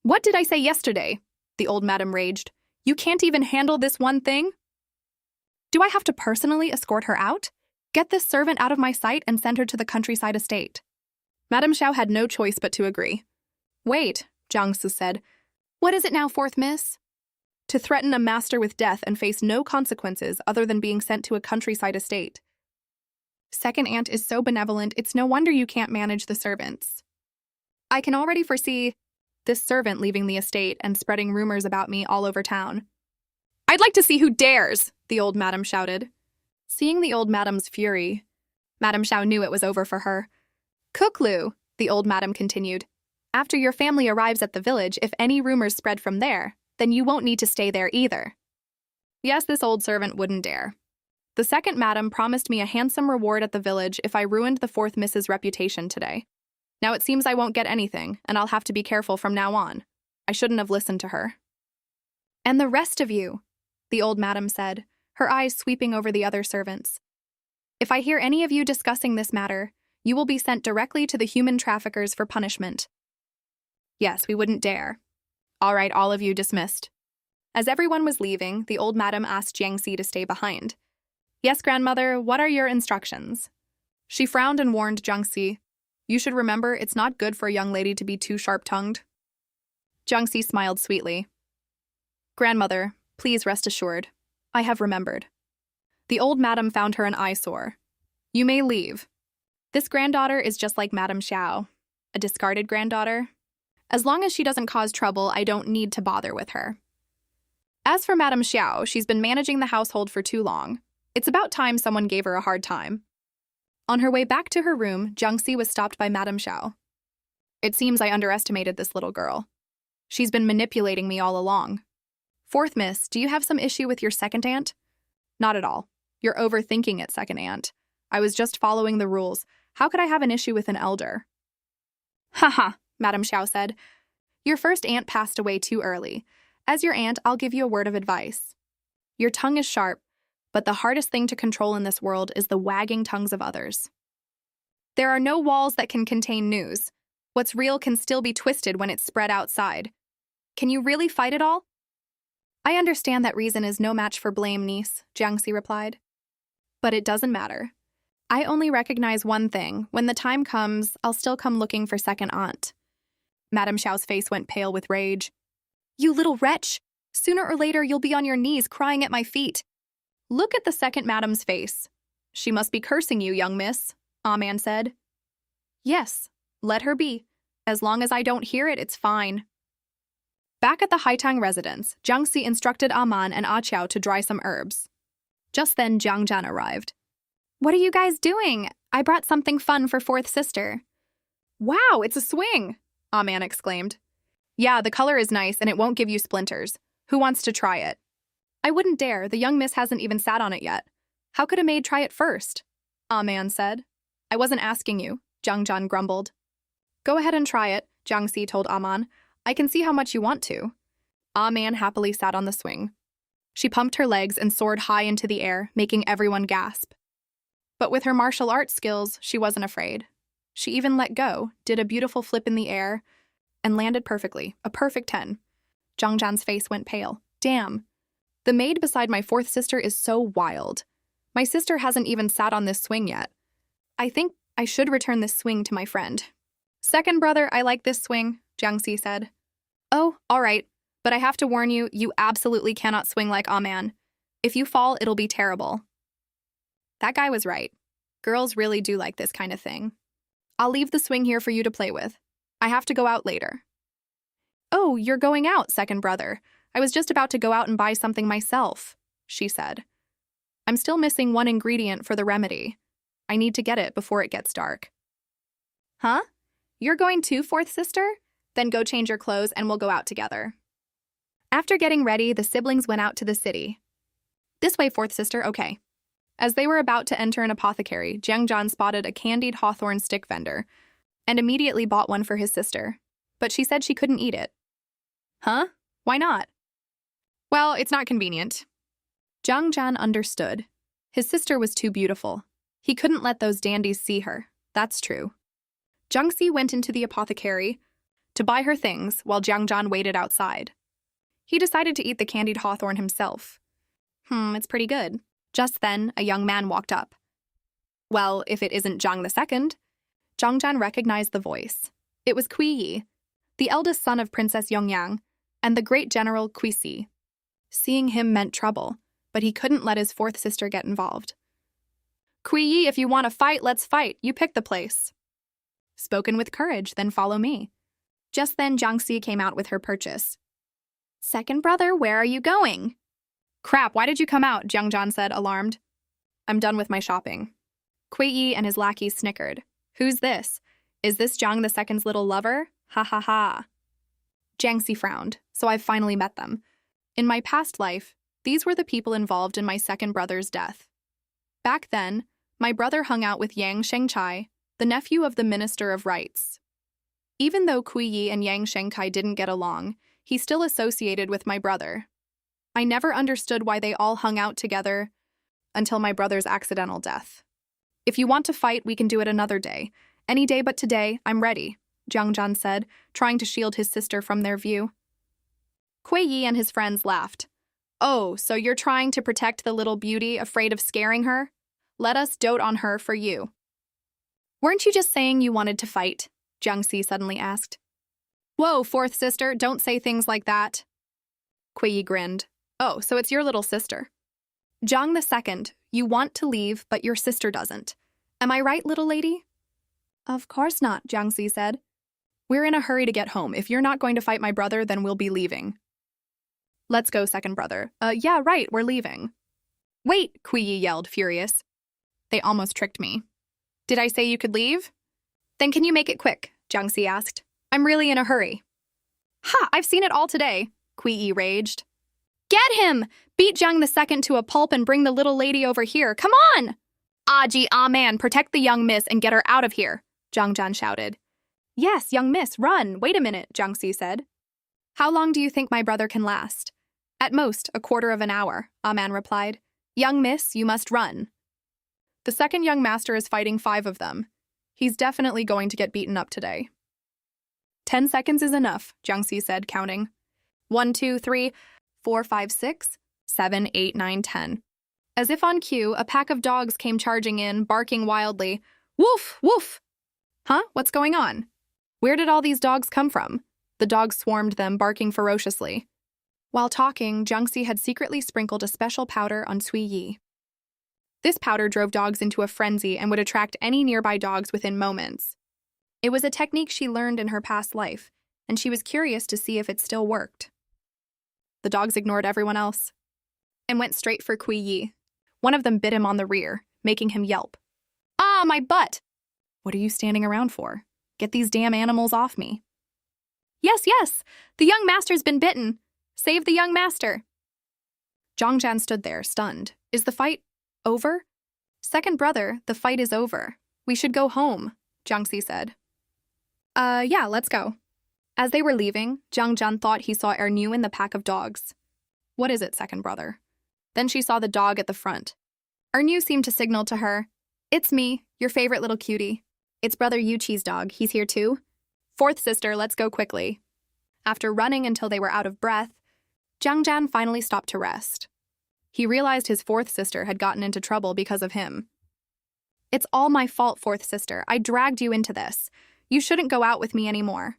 Speaker 1: What did I say yesterday? The old madam raged. You can't even handle this one thing? Do I have to personally escort her out? Get this servant out of my sight and send her to the countryside estate. Madame Xiao had no choice but to agree. Wait, Jiangsu said. What is it now, fourth miss? To threaten a master with death and face no consequences other than being sent to a countryside estate. Second aunt is so benevolent, it's no wonder you can't manage the servants. I can already foresee this servant leaving the estate and spreading rumors about me all over town. I'd like to see who dares, the old madam shouted. Seeing the old madam's fury, Madame Xiao knew it was over for her. Kuklu, the old madam continued, after your family arrives at the village, if any rumors spread from there, then you won't need to stay there either. Yes, this old servant wouldn't dare. The second madam promised me a handsome reward at the village if I ruined the fourth miss's reputation today. Now it seems I won't get anything, and I'll have to be careful from now on. I shouldn't have listened to her. And the rest of you, the old madam said, her eyes sweeping over the other servants. If I hear any of you discussing this matter, you will be sent directly to the human traffickers for punishment. Yes, we wouldn't dare. All right, all of you dismissed. As everyone was leaving, the old madam asked Jiangxi to stay behind. Yes, grandmother, what are your instructions? She frowned and warned Jiangxi, you should remember it's not good for a young lady to be too sharp-tongued. Jiangxi smiled sweetly. Grandmother, please rest assured. I have remembered. The old madam found her an eyesore. You may leave. This granddaughter is just like Madame Xiao, a discarded granddaughter. As long as she doesn't cause trouble, I don't need to bother with her. As for Madame Xiao, she's been managing the household for too long. It's about time someone gave her a hard time. On her way back to her room, Jiangxi was stopped by Madame Xiao. It seems I underestimated this little girl. She's been manipulating me all along. Fourth miss, do you have some issue with your second aunt? Not at all. You're overthinking it, second aunt. I was just following the rules. How could I have an issue with an elder? Haha, Madame Xiao said. Your first aunt passed away too early. As your aunt, I'll give you a word of advice. Your tongue is sharp, but the hardest thing to control in this world is the wagging tongues of others. There are no walls that can contain news. What's real can still be twisted when it's spread outside. Can you really fight it all? I understand that reason is no match for blame, niece, Jiangxi replied. But it doesn't matter. I only recognize one thing. When the time comes, I'll still come looking for second aunt. Madame Xiao's face went pale with rage. You little wretch! Sooner or later you'll be on your knees crying at my feet. Look at the second madam's face. She must be cursing you, young miss, Aman said. Yes, let her be. As long as I don't hear it, it's fine. Back at the Haitang residence, Jiangxi instructed Aman and Ah Qiao to dry some herbs. Just then, Jiang Zhan arrived. What are you guys doing? I brought something fun for fourth sister. Wow, it's a swing, Aman exclaimed. Yeah, the color is nice and it won't give you splinters. Who wants to try it? I wouldn't dare. The young miss hasn't even sat on it yet. How could a maid try it first? Aman said. I wasn't asking you, Jiang Zhan grumbled. Go ahead and try it, Jiangxi told Aman. I can see how much you want to. Aman happily sat on the swing. She pumped her legs and soared high into the air, making everyone gasp. But with her martial arts skills, she wasn't afraid. She even let go, did a beautiful flip in the air, and landed perfectly, a perfect 10. Jiang Zhan's face went pale. Damn. The maid beside my fourth sister is so wild. My sister hasn't even sat on this swing yet. I think I should return this swing to my friend. Second brother, I like this swing, Jiangxi said. Oh, all right, but I have to warn you, you absolutely cannot swing like Aman. If you fall, it'll be terrible. That guy was right. Girls really do like this kind of thing. I'll leave the swing here for you to play with. I have to go out later. Oh, you're going out, second brother. I was just about to go out and buy something myself, she said. I'm still missing one ingredient for the remedy. I need to get it before it gets dark. Huh? You're going too, fourth sister? Then go change your clothes and we'll go out together. After getting ready, the siblings went out to the city. This way, fourth sister, okay. As they were about to enter an apothecary, Jiang Zhan spotted a candied hawthorn stick vendor and immediately bought one for his sister. But she said she couldn't eat it. Huh? Why not? Well, it's not convenient. Jiang Zhan understood. His sister was too beautiful. He couldn't let those dandies see her. That's true. Jiangxi went into the apothecary to buy her things while Jiang Zhan waited outside. He decided to eat the candied hawthorn himself. It's pretty good. Just then, a young man walked up. Well, if it isn't Zhang II. Jiang Zhan recognized the voice. It was Kui Yi, the eldest son of Princess Yongyang, and the great general Kui. Seeing him meant trouble, but he couldn't let his fourth sister get involved. Kui, if you want to fight, let's fight. You pick the place. Spoken with courage, then follow me. Just then, Jiangxi came out with her purchase. Second brother, where are you going? Crap, why did you come out? Jiangjan said, alarmed. I'm done with my shopping. Kui and his lackeys snickered. Who's this? Is this Jiang the Second's little lover? Ha ha ha. Jiangxi frowned, so I've finally met them. In my past life, these were the people involved in my second brother's death. Back then, my brother hung out with Yang Shengchai, the nephew of the Minister of Rights. Even though Kui and Yang Shengkai didn't get along, he still associated with my brother. I never understood why they all hung out together until my brother's accidental death. If you want to fight, we can do it another day. Any day but today, I'm ready, Jiangjan said, trying to shield his sister from their view. Kui and his friends laughed. Oh, so you're trying to protect the little beauty, afraid of scaring her? Let us dote on her for you. Weren't you just saying you wanted to fight? Jiangxi suddenly asked. Whoa, fourth sister, don't say things like that. Kui grinned. Oh, so it's your little sister. Jiang the Second, you want to leave, but your sister doesn't. Am I right, little lady? Of course not, Jiangxi said. We're in a hurry to get home. If you're not going to fight my brother, then we'll be leaving. Let's go, second brother. Yeah, right, we're leaving. Wait, Kui yelled, furious. They almost tricked me. Did I say you could leave? Then can you make it quick? Jiangxi asked. I'm really in a hurry. Ha! I've seen it all today, Kui raged. Get him! Beat Jiang the Second to a pulp and bring the little lady over here. Come on! Man, protect the young miss and get her out of here, Jiangjan shouted. Yes, young miss, run! Wait a minute, Jiangxi said. How long do you think my brother can last? At most, a quarter of an hour, Man replied. Young miss, you must run. The second young master is fighting 5 of them. He's definitely going to get beaten up today. 10 seconds is enough, Jiangxi said, counting. 1, 2, 3, 4, 5, 6, 7, 8, 9, 10. As if on cue, a pack of dogs came charging in, barking wildly. Woof! Woof! Huh? What's going on? Where did all these dogs come from? The dogs swarmed them, barking ferociously. While talking, Jiangxi had secretly sprinkled a special powder on Cui Yi. This powder drove dogs into a frenzy and would attract any nearby dogs within moments. It was a technique she learned in her past life, and she was curious to see if it still worked. The dogs ignored everyone else and went straight for Kui Yi. One of them bit him on the rear, making him yelp. Ah, my butt! What are you standing around for? Get these damn animals off me. Yes, yes! The young master's been bitten! Save the young master! Jiangjan stood there, stunned. Is the fight over? Second brother, the fight is over. We should go home, Jiangxi said. Yeah, let's go. As they were leaving, Jiangjan thought he saw Ernu in the pack of dogs. What is it, second brother? Then she saw the dog at the front. Ernu seemed to signal to her. It's me, your favorite little cutie. It's brother Yuqi's dog. He's here too. Fourth sister, let's go quickly. After running until they were out of breath, Jiangjan finally stopped to rest. He realized his fourth sister had gotten into trouble because of him. It's all my fault, fourth sister. I dragged you into this. You shouldn't go out with me anymore.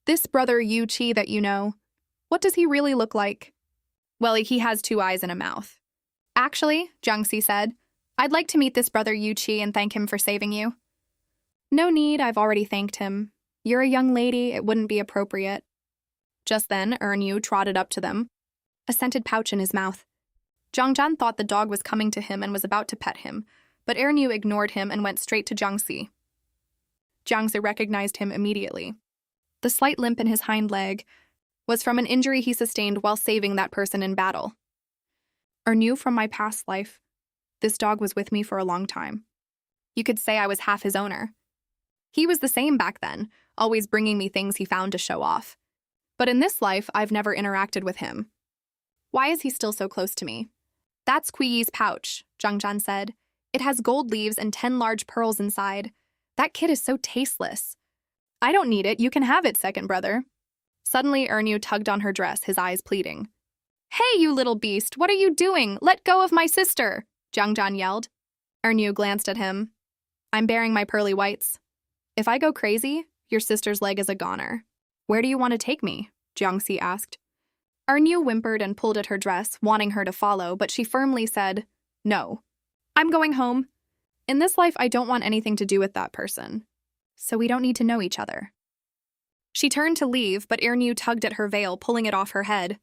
Speaker 1: This brother Yuqi that you know, what does he really look like? Well, he has 2 eyes and a mouth. Actually, Jiangxi said, I'd like to meet this brother Yuqi and thank him for saving you. No need, I've already thanked him. You're a young lady, it wouldn't be appropriate. Just then, Ernu trotted up to them, a scented pouch in his mouth. Jiangjan thought the dog was coming to him and was about to pet him, but Ernu ignored him and went straight to Jiangxi. Jiangxi recognized him immediately. The slight limp in his hind leg was from an injury he sustained while saving that person in battle. Ernu from my past life, this dog was with me for a long time. You could say I was half his owner. He was the same back then, always bringing me things he found to show off. But in this life, I've never interacted with him. Why is he still so close to me? That's Kui's pouch, Jiangjan said. It has gold leaves and 10 large pearls inside. That kid is so tasteless. I don't need it, you can have it, second brother. Suddenly, Ernu tugged on her dress, his eyes pleading. Hey, you little beast, what are you doing? Let go of my sister, Jiangjan yelled. Ernu glanced at him. I'm bearing my pearly whites. If I go crazy, your sister's leg is a goner. Where do you want to take me? Jiangxi asked. Ernu whimpered and pulled at her dress, wanting her to follow, but she firmly said, No. I'm going home. In this life, I don't want anything to do with that person. So we don't need to know each other. She turned to leave, but Ernu tugged at her veil, pulling it off her head.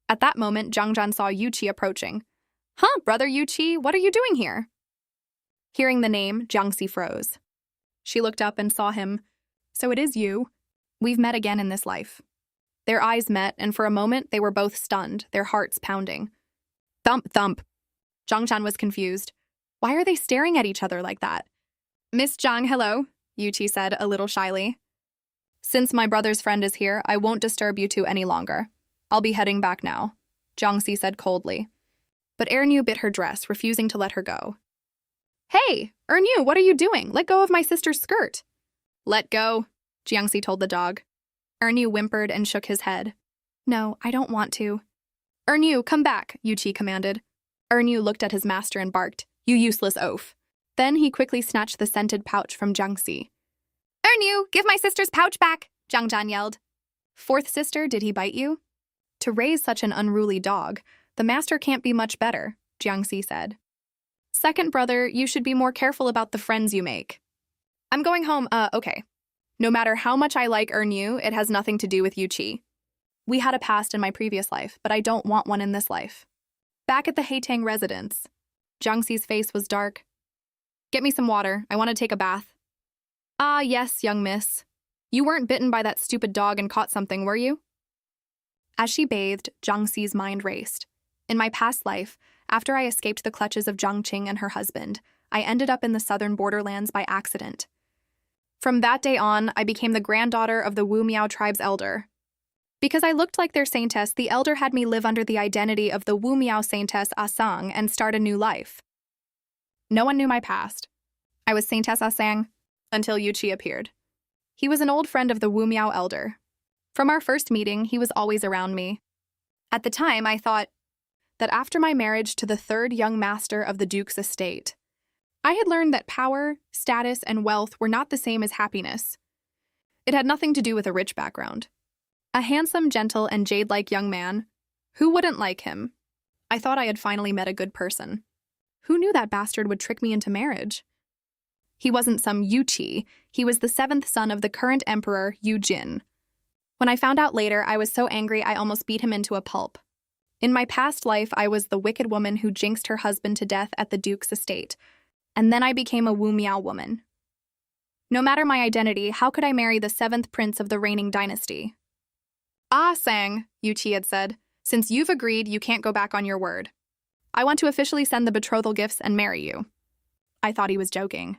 Speaker 1: At that moment, Zhangzhan saw Yuqi approaching. Huh, brother Yuqi, what are you doing here? Hearing the name, Jiangxi froze. She looked up and saw him. So it is you. We've met again in this life. Their eyes met, and for a moment they were both stunned, their hearts pounding. Thump, thump. Zhangzhan was confused. Why are they staring at each other like that? Miss Zhang, hello, Yuqi said a little shyly. Since my brother's friend is here, I won't disturb you two any longer. I'll be heading back now, Jiangxi said coldly. But Ernu bit her dress, refusing to let her go. Hey, Ernu, what are you doing? Let go of my sister's skirt. Let go, Jiangxi told the dog. Ernu whimpered and shook his head. No, I don't want to. Ernu, come back, Yuqi commanded. Ernu looked at his master and barked, You useless oaf. Then he quickly snatched the scented pouch from Jiangxi. Ernu, give my sister's pouch back, Zhangzhan yelled. Fourth sister, did he bite you? To raise such an unruly dog, the master can't be much better, Jiangxi said. Second brother, you should be more careful about the friends you make. I'm going home, okay. No matter how much I like Ernu, it has nothing to do with Yuqi. We had a past in my previous life, but I don't want one in this life. Back at the Haitang residence, Jiangxi's face was dark. Get me some water, I want to take a bath. Ah, yes, young miss. You weren't bitten by that stupid dog and caught something, were you? As she bathed, Jiangxi's mind raced. In my past life, after I escaped the clutches of Zhang Qing and her husband, I ended up in the southern borderlands by accident. From that day on, I became the granddaughter of the Wu Miao tribe's elder. Because I looked like their saintess, the elder had me live under the identity of the Wu Miao saintess Asang and start a new life. No one knew my past. I was Saintess Asang until Yuqi appeared. He was an old friend of the Wu Miao elder. From our first meeting, he was always around me. At the time, I thought that after my marriage to the third young master of the Duke's estate, I had learned that power, status, and wealth were not the same as happiness. It had nothing to do with a rich background. A handsome, gentle, and jade-like young man. Who wouldn't like him? I thought I had finally met a good person. Who knew that bastard would trick me into marriage? He wasn't some Yuqi. He was the seventh son of the current emperor, Yu Jin. When I found out later, I was so angry I almost beat him into a pulp. In my past life, I was the wicked woman who jinxed her husband to death at the Duke's estate. And then I became a Wu Miao woman. No matter my identity, how could I marry the seventh prince of the reigning dynasty? Ah, Sang, Yuqi had said, since you've agreed, you can't go back on your word. I want to officially send the betrothal gifts and marry you. I thought he was joking.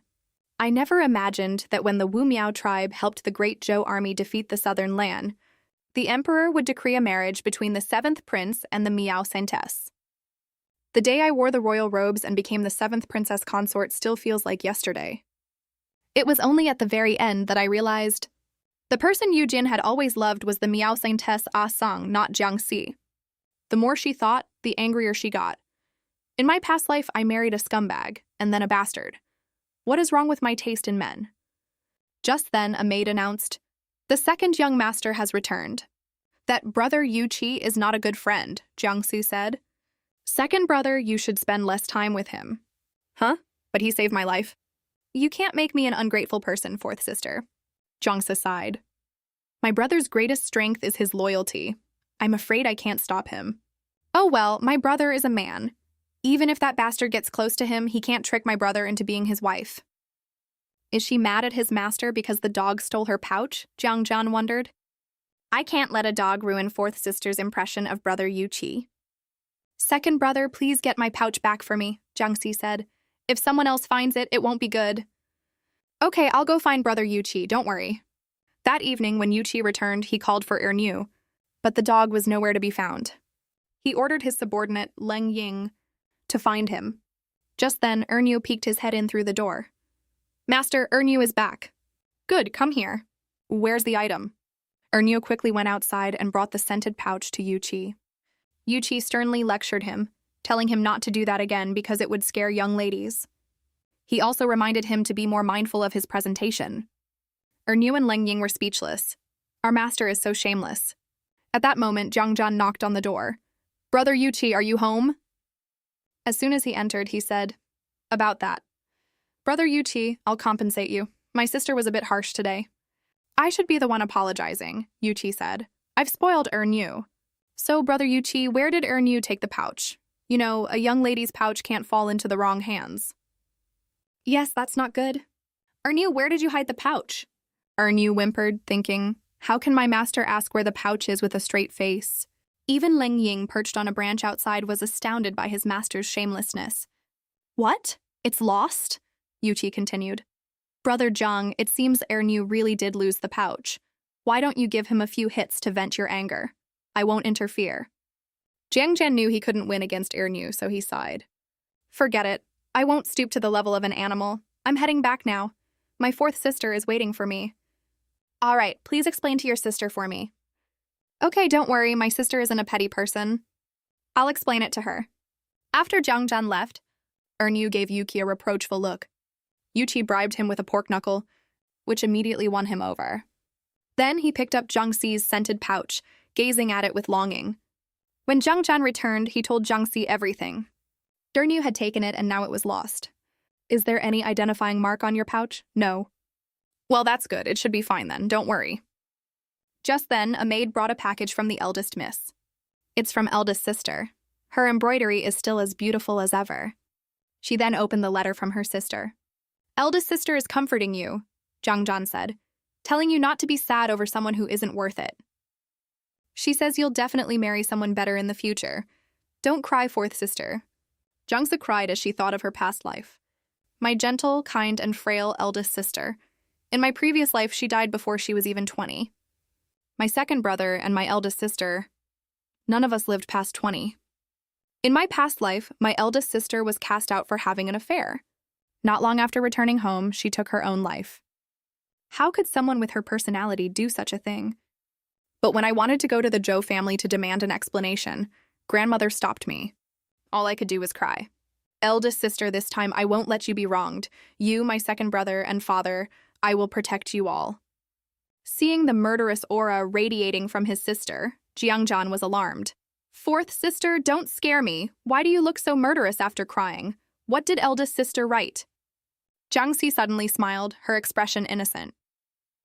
Speaker 1: I never imagined that when the Wu Miao tribe helped the Great Zhou army defeat the southern Lan, the emperor would decree a marriage between the seventh prince and the Miao saintess. The day I wore the royal robes and became the seventh princess consort still feels like yesterday. It was only at the very end that I realized the person Yu Jin had always loved was the Miao saintess Ah Sang, not Jiangxi. The more she thought, the angrier she got. In my past life, I married a scumbag, and then a bastard. What is wrong with my taste in men? Just then, a maid announced, The second young master has returned. That brother Yuqi is not a good friend, Jiangxi said. Second brother, you should spend less time with him. Huh? But he saved my life. You can't make me an ungrateful person, fourth sister. Jiangxi sighed. My brother's greatest strength is his loyalty. I'm afraid I can't stop him. Oh well, my brother is a man. Even if that bastard gets close to him, he can't trick my brother into being his wife. Is she mad at his master because the dog stole her pouch? Zhangzhan wondered. I can't let a dog ruin fourth sister's impression of brother Yuqi. Second brother, please get my pouch back for me, Jiangxi said. If someone else finds it, it won't be good. Okay, I'll go find brother Yuqi, don't worry. That evening, when Yuqi returned, he called for Ernu, but the dog was nowhere to be found. He ordered his subordinate, Leng Ying, to find him. Just then, Ernu peeked his head in through the door. Master, Ernu is back. Good, come here. Where's the item? Ernu quickly went outside and brought the scented pouch to Yuqi. Yuqi sternly lectured him, telling him not to do that again because it would scare young ladies. He also reminded him to be more mindful of his presentation. Ernu and Leng Ying were speechless. Our master is so shameless. At that moment, Jungjan knocked on the door. Brother Yuchi, are you home? As soon as he entered, he said, About that. Brother Yuchi, I'll compensate you. My sister was a bit harsh today. I should be the one apologizing, Yuchi said. I've spoiled Ernyu. So, Brother Yuchi, where did Ernyu take the pouch? You know, a young lady's pouch can't fall into the wrong hands. Yes, that's not good. Ernyu, where did you hide the pouch? Ernyu whimpered, thinking, how can my master ask where the pouch is with a straight face? Even Ling Ying, perched on a branch outside, was astounded by his master's shamelessness. What? It's lost? Yuchi continued. Brother Zhang, it seems Ernyu really did lose the pouch. Why don't you give him a few hits to vent your anger? I won't interfere. Jiang Zhen knew he couldn't win against Ernyu, so he sighed. Forget it. I won't stoop to the level of an animal. I'm heading back now. My fourth sister is waiting for me. All right, please explain to your sister for me. Okay, don't worry, my sister isn't a petty person. I'll explain it to her. After Jiang Zhen left, Ernyu gave Yuki a reproachful look. Yuchi bribed him with a pork knuckle, which immediately won him over. Then he picked up Jiangxi's scented pouch, gazing at it with longing. When Jiang Zhen returned, he told Jiangxi everything. Ernyu had taken it and now it was lost. Is there any identifying mark on your pouch? No. Well, that's good. It should be fine then. Don't worry. Just then, a maid brought a package from the eldest miss. It's from eldest sister. Her embroidery is still as beautiful as ever. She then opened the letter from her sister. Eldest sister is comforting you, Jiang Zhen said, telling you not to be sad over someone who isn't worth it. She says you'll definitely marry someone better in the future. Don't cry, fourth sister. Jiangxi cried as she thought of her past life. My gentle, kind, and frail eldest sister. In my previous life, she died before she was even 20. My second brother and my eldest sister, none of us lived past 20. In my past life, my eldest sister was cast out for having an affair. Not long after returning home, she took her own life. How could someone with her personality do such a thing? But when I wanted to go to the Zhou family to demand an explanation, grandmother stopped me. All I could do was cry. Eldest sister, this time I won't let you be wronged. You, my second brother, and father, I will protect you all. Seeing the murderous aura radiating from his sister, Jiang Zhen was alarmed. Fourth sister, don't scare me. Why do you look so murderous after crying? What did eldest sister write? Jiangxi suddenly smiled, her expression innocent.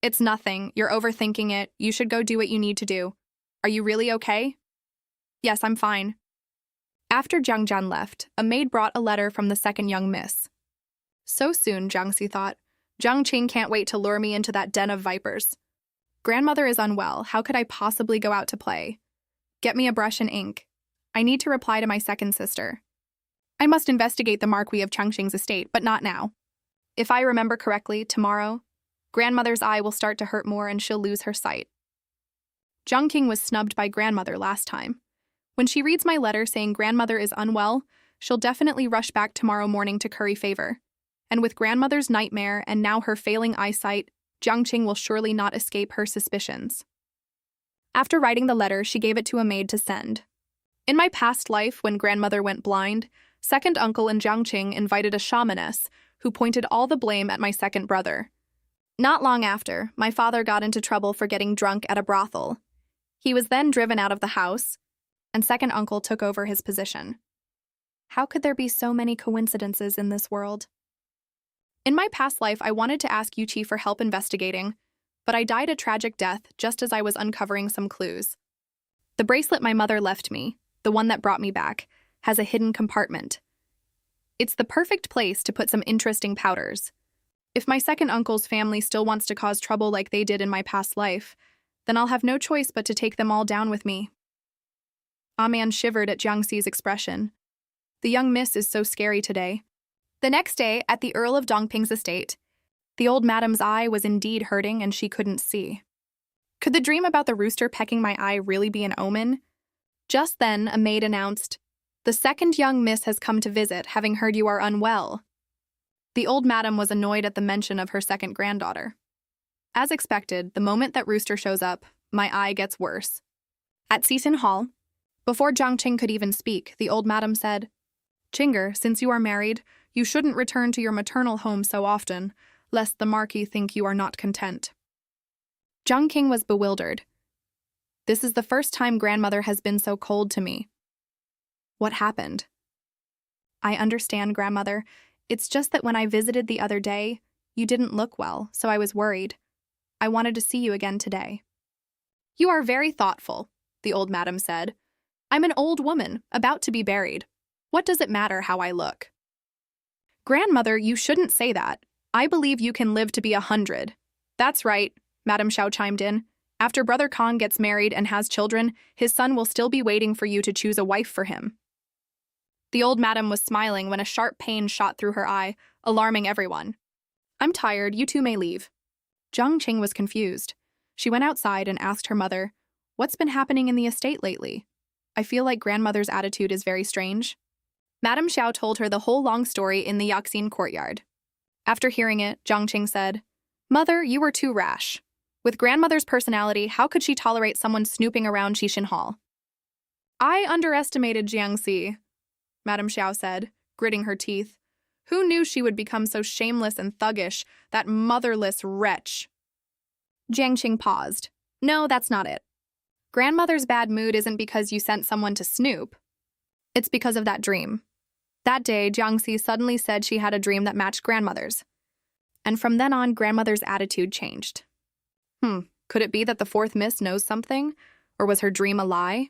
Speaker 1: It's nothing. You're overthinking it. You should go do what you need to do. Are you really okay? Yes, I'm fine. After Jiang Zhen left, a maid brought a letter from the second young miss. So soon, Jiangxi thought. Zhang Qing can't wait to lure me into that den of vipers. Grandmother is unwell. How could I possibly go out to play? Get me a brush and ink. I need to reply to my second sister. I must investigate the Marquis of Changqing's estate, but not now. If I remember correctly, tomorrow, grandmother's eye will start to hurt more and she'll lose her sight. Zhang Qing was snubbed by grandmother last time. When she reads my letter saying grandmother is unwell, she'll definitely rush back tomorrow morning to curry favor. And with grandmother's nightmare and now her failing eyesight, Zhang Qing will surely not escape her suspicions. After writing the letter, she gave it to a maid to send. In my past life, when grandmother went blind, second uncle and Zhang Qing invited a shamaness who pointed all the blame at my second brother. Not long after, my father got into trouble for getting drunk at a brothel. He was then driven out of the house, and second uncle took over his position. How could there be so many coincidences in this world? In my past life, I wanted to ask Yuchi for help investigating, but I died a tragic death just as I was uncovering some clues. The bracelet my mother left me, the one that brought me back, has a hidden compartment. It's the perfect place to put some interesting powders. If my second uncle's family still wants to cause trouble like they did in my past life, then I'll have no choice but to take them all down with me. Ah-man shivered at Jiangxi's expression. The young miss is so scary today. The next day, at the Earl of Dongping's estate, the old madam's eye was indeed hurting and she couldn't see. Could the dream about the rooster pecking my eye really be an omen? Just then, a maid announced, "The second young miss has come to visit, having heard you are unwell." The old madam was annoyed at the mention of her second granddaughter. As expected, the moment that rooster shows up, my eye gets worse. At Seaton Hall, before Zhang Qing could even speak, the old madam said, "Chinger, since you are married, you shouldn't return to your maternal home so often, lest the Marquis think you are not content." Zhang King was bewildered. This is the first time grandmother has been so cold to me. What happened? I understand, grandmother. It's just that when I visited the other day, you didn't look well, so I was worried. I wanted to see you again today. You are very thoughtful, the old madam said. I'm an old woman, about to be buried. What does it matter how I look? Grandmother, you shouldn't say that. I believe you can live to be 100. That's right, Madam Xiao chimed in. After Brother Kong gets married and has children, his son will still be waiting for you to choose a wife for him. The old madam was smiling when a sharp pain shot through her eye, alarming everyone. I'm tired, you two may leave. Zhang Qing was confused. She went outside and asked her mother, what's been happening in the estate lately? I feel like grandmother's attitude is very strange. Madam Xiao told her the whole long story in the Yaxin courtyard. After hearing it, Zhang Qing said, Mother, you were too rash. With grandmother's personality, how could she tolerate someone snooping around Qixin Hall? I underestimated Jiangxi, Madam Xiao said, gritting her teeth. Who knew she would become so shameless and thuggish, that motherless wretch? Jiang Qing paused. No, that's not it. Grandmother's bad mood isn't because you sent someone to snoop. It's because of that dream. That day, Jiangxi suddenly said she had a dream that matched grandmother's. And from then on, grandmother's attitude changed. Could it be that the fourth miss knows something? Or was her dream a lie?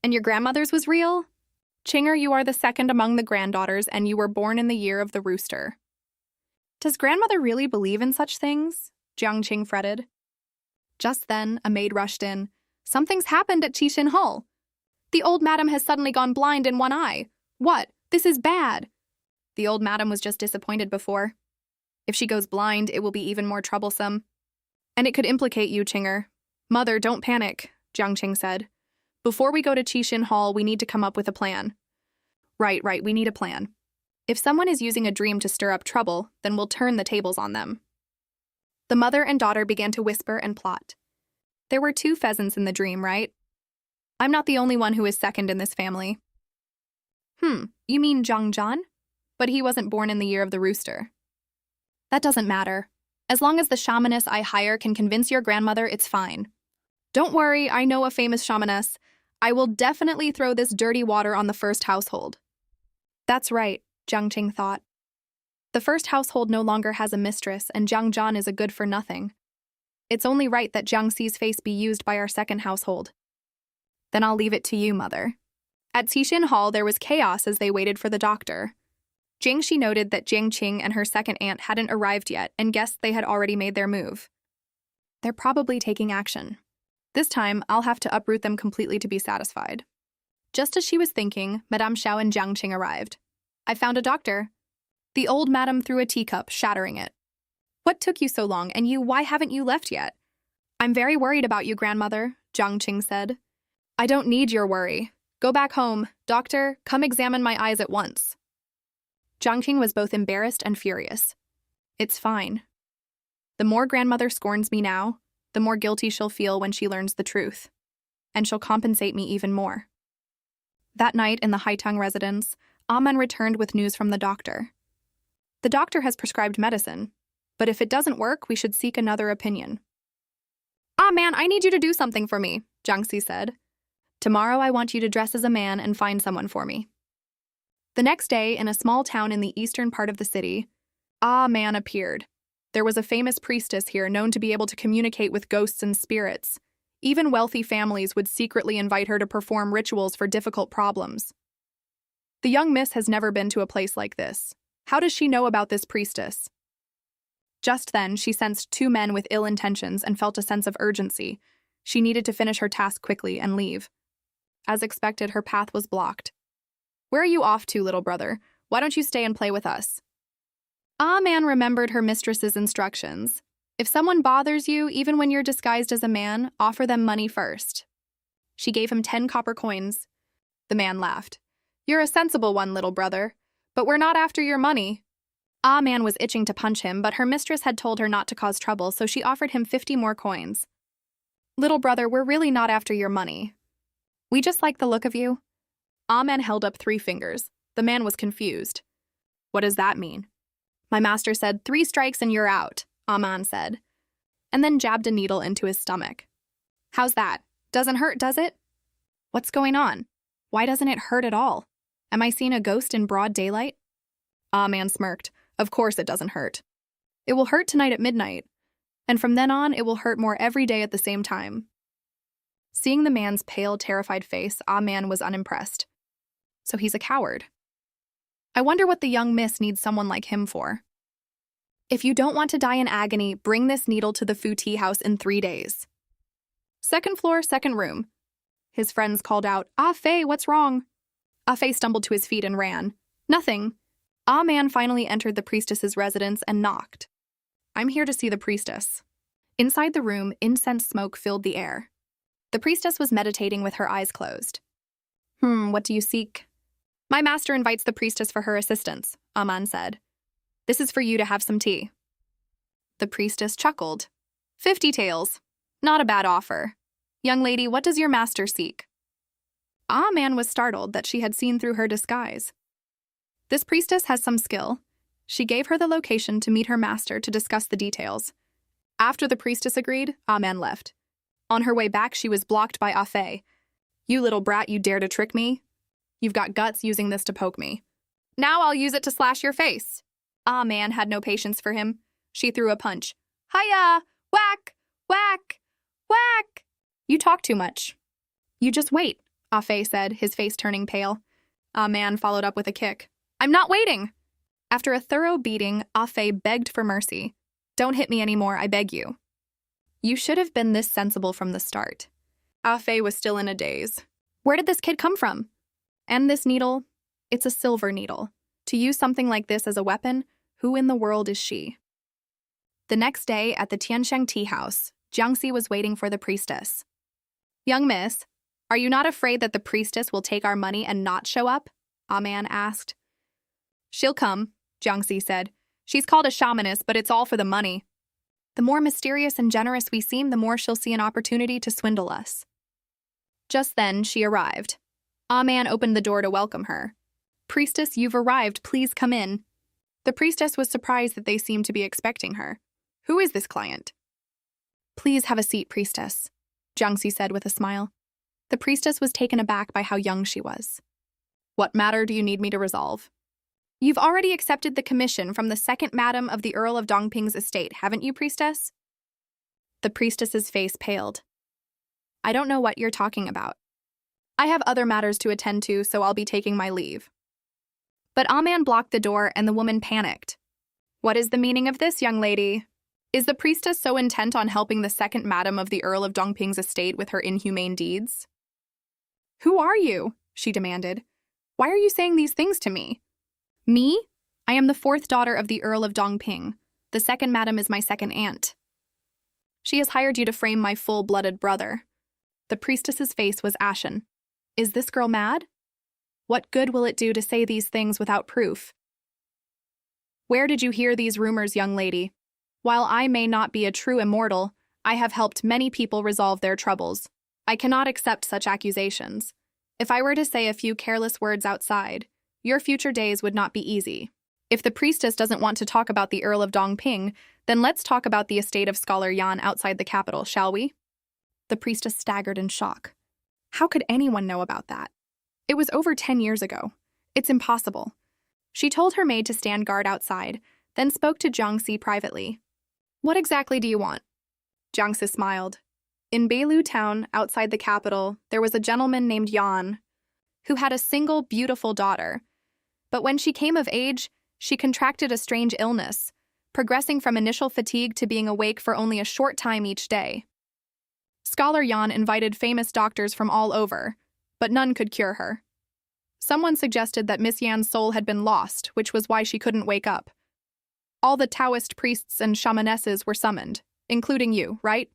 Speaker 1: And your grandmother's was real? Chinger, you are the second among the granddaughters, and you were born in the year of the rooster. Does grandmother really believe in such things? Jiang Qing fretted. Just then, a maid rushed in. Something's happened at Qixin Hall. The old madam has suddenly gone blind in one eye. What? This is bad. The old madam was just disappointed before. If she goes blind, it will be even more troublesome. And it could implicate you, Chinger. Mother, don't panic, Jiang Qing said. Before we go to Qixin Hall, we need to come up with a plan. Right, we need a plan. If someone is using a dream to stir up trouble, then we'll turn the tables on them. The mother and daughter began to whisper and plot. There were 2 pheasants in the dream, right? I'm not the only one who is second in this family. You mean Zhang Zhan? But he wasn't born in the year of the rooster. That doesn't matter. As long as the shamaness I hire can convince your grandmother, it's fine. Don't worry, I know a famous shamaness. I will definitely throw this dirty water on the first household. That's right, Jiang Qing thought. The first household no longer has a mistress, and Zhang Zhan is a good-for-nothing. It's only right that Jiangxi's face be used by our second household. Then I'll leave it to you, Mother. At Qixin Hall, there was chaos as they waited for the doctor. Jingxi noted that Jiang Qing and her second aunt hadn't arrived yet and guessed they had already made their move. They're probably taking action. This time, I'll have to uproot them completely to be satisfied. Just as she was thinking, Madame Xiao and Jiang Qing arrived. I found a doctor. The old madam threw a teacup, shattering it. What took you so long, and why haven't you left yet? I'm very worried about you, grandmother, Jiang Qing said. I don't need your worry. Go back home. Doctor, come examine my eyes at once. Jiang Qing was both embarrassed and furious. It's fine. The more grandmother scorns me now, the more guilty she'll feel when she learns the truth. And she'll compensate me even more. That night in the Haitang residence, Aman returned with news from the doctor. The doctor has prescribed medicine, but if it doesn't work, we should seek another opinion. Man, I need you to do something for me, Jiangxi said. Tomorrow I want you to dress as a man and find someone for me. The next day, in a small town in the eastern part of the city, Man appeared. There was a famous priestess here known to be able to communicate with ghosts and spirits. Even wealthy families would secretly invite her to perform rituals for difficult problems. The young miss has never been to a place like this. How does she know about this priestess? Just then, she sensed 2 men with ill intentions and felt a sense of urgency. She needed to finish her task quickly and leave. As expected, her path was blocked. Where are you off to, little brother? Why don't you stay and play with us? Man remembered her mistress's instructions. If someone bothers you, even when you're disguised as a man, offer them money first. She gave him 10 copper coins. The man laughed. You're a sensible one, little brother. But we're not after your money. Man was itching to punch him, but her mistress had told her not to cause trouble, so she offered him 50 more coins. Little brother, we're really not after your money. We just like the look of you. Man held up 3 fingers. The man was confused. What does that mean? My master said, 3 strikes and you're out, Aman said. and then jabbed a needle into his stomach. How's that? Doesn't hurt, does it? What's going on? Why doesn't it hurt at all? Am I seeing a ghost in broad daylight? Man smirked. Of course it doesn't hurt. It will hurt tonight at midnight, and from then on it will hurt more every day at the same time. Seeing the man's pale, terrified face, Man was unimpressed. So he's a coward. I wonder what the young miss needs someone like him for. If you don't want to die in agony, bring this needle to the Fu tea house in 3 days. Second floor, second room. His friends called out, Fei, what's wrong? Fei stumbled to his feet and ran. Nothing. Man finally entered the priestess's residence and knocked. I'm here to see the priestess. Inside the room, incense smoke filled the air. The priestess was meditating with her eyes closed. What do you seek? My master invites the priestess for her assistance, Man said. This is for you to have some tea. The priestess chuckled. 50 taels. Not a bad offer. Young lady, what does your master seek? Man was startled that she had seen through her disguise. This priestess has some skill. She gave her the location to meet her master to discuss the details. After the priestess agreed, Man left. On her way back, she was blocked by Fei. You little brat, you dare to trick me? You've got guts using this to poke me. Now I'll use it to slash your face. Man had no patience for him. She threw a punch. Hiya! Whack! Whack! Whack! You talk too much. You just wait, Fei said, his face turning pale. Man followed up with a kick. I'm not waiting. After a thorough beating, Fei begged for mercy. Don't hit me anymore, I beg you. You should have been this sensible from the start. Fei was still in a daze. Where did this kid come from? And this needle? It's a silver needle. To use something like this as a weapon, who in the world is she? The next day, at the Tiansheng tea house, Jiangxi was waiting for the priestess. Young miss, are you not afraid that the priestess will take our money and not show up? Man asked. She'll come, Jiangxi said. She's called a shamaness, but it's all for the money. The more mysterious and generous we seem, the more she'll see an opportunity to swindle us. Just then, she arrived. Man opened the door to welcome her. Priestess, you've arrived. Please come in. The priestess was surprised that they seemed to be expecting her. Who is this client? Please have a seat, priestess, Jiangxi said with a smile. The priestess was taken aback by how young she was. What matter do you need me to resolve? You've already accepted the commission from the second madam of the Earl of Dongping's estate, haven't you, priestess? The priestess's face paled. I don't know what you're talking about. I have other matters to attend to, so I'll be taking my leave. But Man blocked the door and the woman panicked. What is the meaning of this, young lady? Is the priestess so intent on helping the second madam of the Earl of Dongping's estate with her inhumane deeds? Who are you? She demanded. Why are you saying these things to me? Me? I am the fourth daughter of the Earl of Dongping. The second madam is my second aunt. She has hired you to frame my full-blooded brother. The priestess's face was ashen. Is this girl mad? What good will it do to say these things without proof? Where did you hear these rumors, young lady? While I may not be a true immortal, I have helped many people resolve their troubles. I cannot accept such accusations. If I were to say a few careless words outside, your future days would not be easy. If the priestess doesn't want to talk about the Earl of Dongping, then let's talk about the estate of Scholar Yan outside the capital, shall we? The priestess staggered in shock. How could anyone know about that? It was over 10 years ago. It's impossible. She told her maid to stand guard outside, then spoke to Jiangxi privately. What exactly do you want? Jiangxi smiled. In Beilu town, outside the capital, there was a gentleman named Yan, who had a single beautiful daughter. But when she came of age, she contracted a strange illness, progressing from initial fatigue to being awake for only a short time each day. Scholar Yan invited famous doctors from all over, but none could cure her. Someone suggested that Miss Yan's soul had been lost, which was why she couldn't wake up. All the Taoist priests and shamanesses were summoned, including you, right?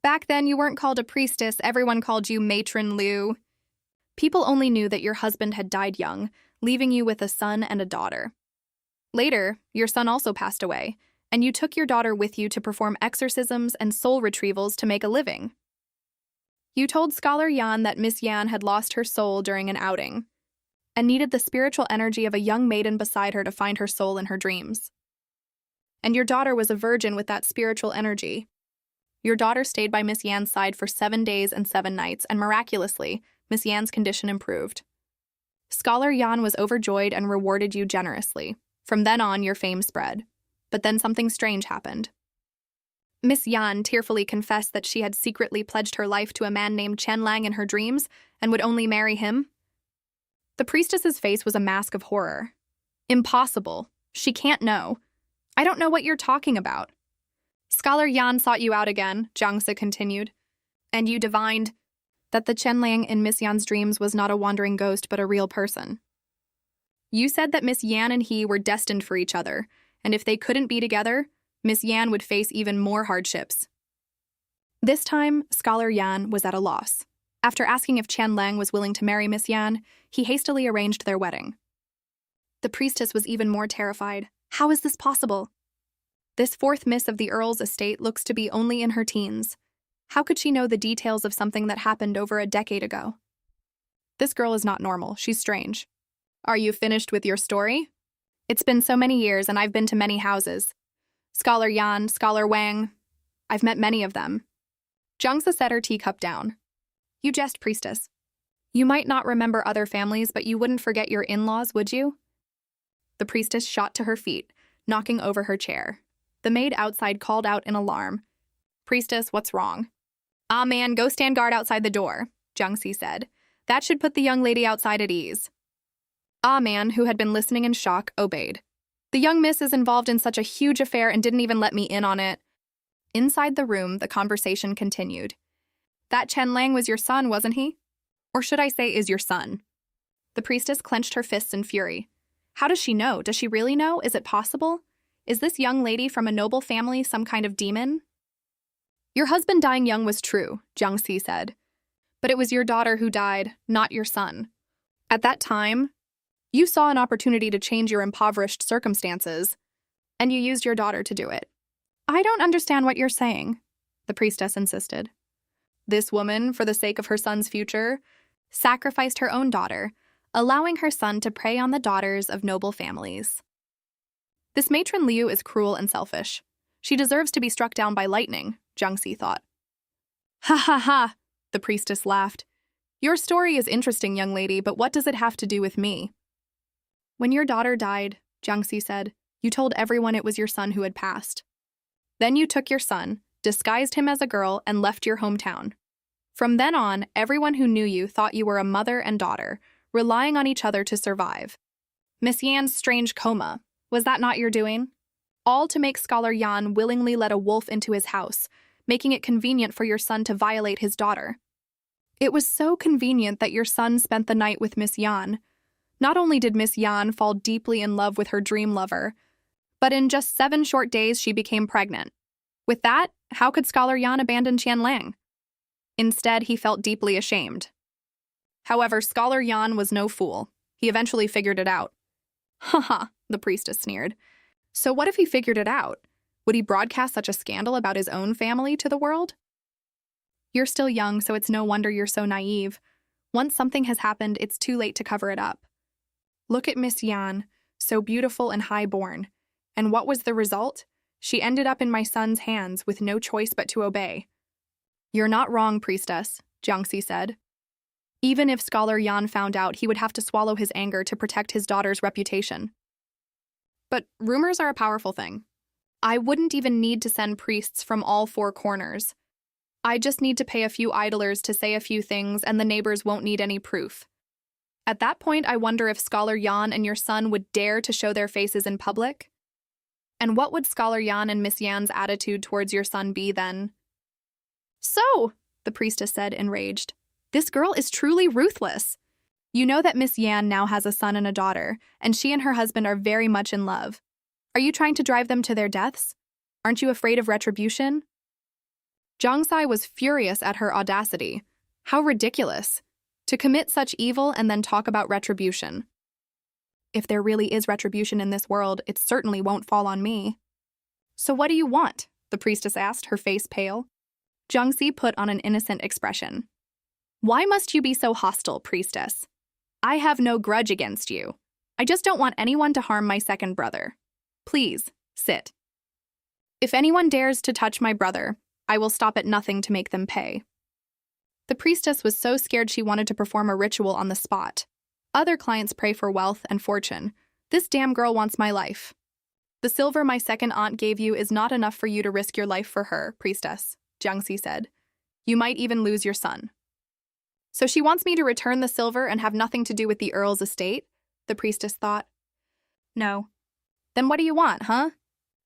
Speaker 1: Back then, you weren't called a priestess, everyone called you Matron Liu. People only knew that your husband had died young, leaving you with a son and a daughter. Later, your son also passed away, and you took your daughter with you to perform exorcisms and soul retrievals to make a living. You told Scholar Yan that Miss Yan had lost her soul during an outing, and needed the spiritual energy of a young maiden beside her to find her soul in her dreams. And your daughter was a virgin with that spiritual energy. Your daughter stayed by Miss Yan's side for 7 days and 7 nights, and miraculously, Miss Yan's condition improved. Scholar Yan was overjoyed and rewarded you generously. From then on, your fame spread. But then something strange happened. Miss Yan tearfully confessed that she had secretly pledged her life to a man named Chen Lang in her dreams and would only marry him. The priestess's face was a mask of horror. Impossible. She can't know. I don't know what you're talking about. Scholar Yan sought you out again, Jiangsi continued, and you divined that the Chen Lang in Miss Yan's dreams was not a wandering ghost but a real person. You said that Miss Yan and he were destined for each other, and if they couldn't be together, Miss Yan would face even more hardships. This time, Scholar Yan was at a loss. After asking if Chen Lang was willing to marry Miss Yan, he hastily arranged their wedding. The priestess was even more terrified. How is this possible? This fourth miss of the Earl's estate looks to be only in her teens. How could she know the details of something that happened over a decade ago? This girl is not normal. She's strange. Are you finished with your story? It's been so many years, and I've been to many houses. Scholar Yan, Scholar Wang. I've met many of them. Jiangsi set her teacup down. You jest, priestess. You might not remember other families, but you wouldn't forget your in-laws, would you? The priestess shot to her feet, knocking over her chair. The maid outside called out in alarm. Priestess, what's wrong? Ah, man, go stand guard outside the door, Jiangsi said. That should put the young lady outside at ease. Ah, man, who had been listening in shock, obeyed. The young miss is involved in such a huge affair and didn't even let me in on it. Inside the room, the conversation continued. That Chen Lang was your son, wasn't he? Or should I say, is your son? The priestess clenched her fists in fury. How does she know? Does she really know? Is it possible? Is this young lady from a noble family some kind of demon? Your husband dying young was true, Jiangsi said. But it was your daughter who died, not your son. At that time, you saw an opportunity to change your impoverished circumstances, and you used your daughter to do it. I don't understand what you're saying, the priestess insisted. This woman, for the sake of her son's future, sacrificed her own daughter, allowing her son to prey on the daughters of noble families. This matron Liu is cruel and selfish. She deserves to be struck down by lightning, Jiangsi thought. Ha ha ha, the priestess laughed. Your story is interesting, young lady, but what does it have to do with me? When your daughter died, Jiangsi said, you told everyone it was your son who had passed. Then you took your son, disguised him as a girl, and left your hometown. From then on, everyone who knew you thought you were a mother and daughter, relying on each other to survive. Miss Yan's strange coma, was that not your doing? All to make Scholar Yan willingly let a wolf into his house, making it convenient for your son to violate his daughter. It was so convenient that your son spent the night with Miss Yan. Not only did Miss Yan fall deeply in love with her dream lover, but in just 7 short days she became pregnant. With that, how could Scholar Yan abandon Chen Lang? Instead, he felt deeply ashamed. However, Scholar Yan was no fool. He eventually figured it out. Haha, the priestess sneered. So what if he figured it out? Would he broadcast such a scandal about his own family to the world? You're still young, so it's no wonder you're so naive. Once something has happened, it's too late to cover it up. Look at Miss Yan, so beautiful and high-born. And what was the result? She ended up in my son's hands with no choice but to obey. You're not wrong, priestess, Jiangsi said. Even if Scholar Yan found out, he would have to swallow his anger to protect his daughter's reputation. But rumors are a powerful thing. I wouldn't even need to send priests from all 4 corners. I just need to pay a few idlers to say a few things, and the neighbors won't need any proof. At that point, I wonder if Scholar Yan and your son would dare to show their faces in public? And what would Scholar Yan and Miss Yan's attitude towards your son be then? So, the priestess said, enraged, this girl is truly ruthless. You know that Miss Yan now has a son and a daughter, and she and her husband are very much in love. Are you trying to drive them to their deaths? Aren't you afraid of retribution? Jiangsi was furious at her audacity. How ridiculous. To commit such evil and then talk about retribution. If there really is retribution in this world, it certainly won't fall on me. So what do you want? The priestess asked, her face pale. Jiangsi put on an innocent expression. Why must you be so hostile, priestess? I have no grudge against you. I just don't want anyone to harm my second brother. Please, sit. If anyone dares to touch my brother, I will stop at nothing to make them pay. The priestess was so scared she wanted to perform a ritual on the spot. Other clients pray for wealth and fortune. This damn girl wants my life. The silver my second aunt gave you is not enough for you to risk your life for her, priestess, Jiangxi said. You might even lose your son. So she wants me to return the silver and have nothing to do with the earl's estate? The priestess thought. No. Then what do you want, huh?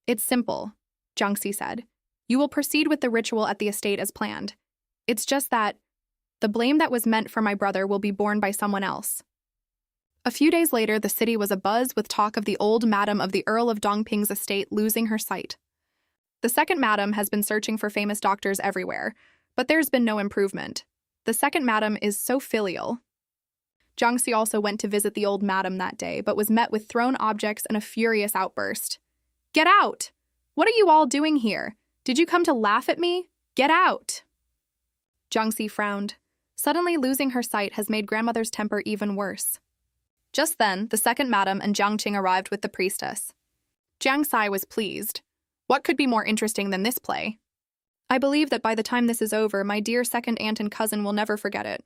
Speaker 1: It's simple, Jiangxi said. You will proceed with the ritual at the estate as planned. It's just that the blame that was meant for my brother will be borne by someone else. A few days later, the city was abuzz with talk of the old madam of the Earl of Dongping's estate losing her sight. The second madam has been searching for famous doctors everywhere, but there's been no improvement. The second madam is so filial. Jiangxi also went to visit the old madam that day, but was met with thrown objects and a furious outburst. Get out! What are you all doing here? Did you come to laugh at me? Get out! Jiangxi frowned. Suddenly losing her sight has made grandmother's temper even worse. Just then, the second madam and Jiang Qing arrived with the priestess. Jiang Sai was pleased. What could be more interesting than this play? I believe that by the time this is over, my dear second aunt and cousin will never forget it.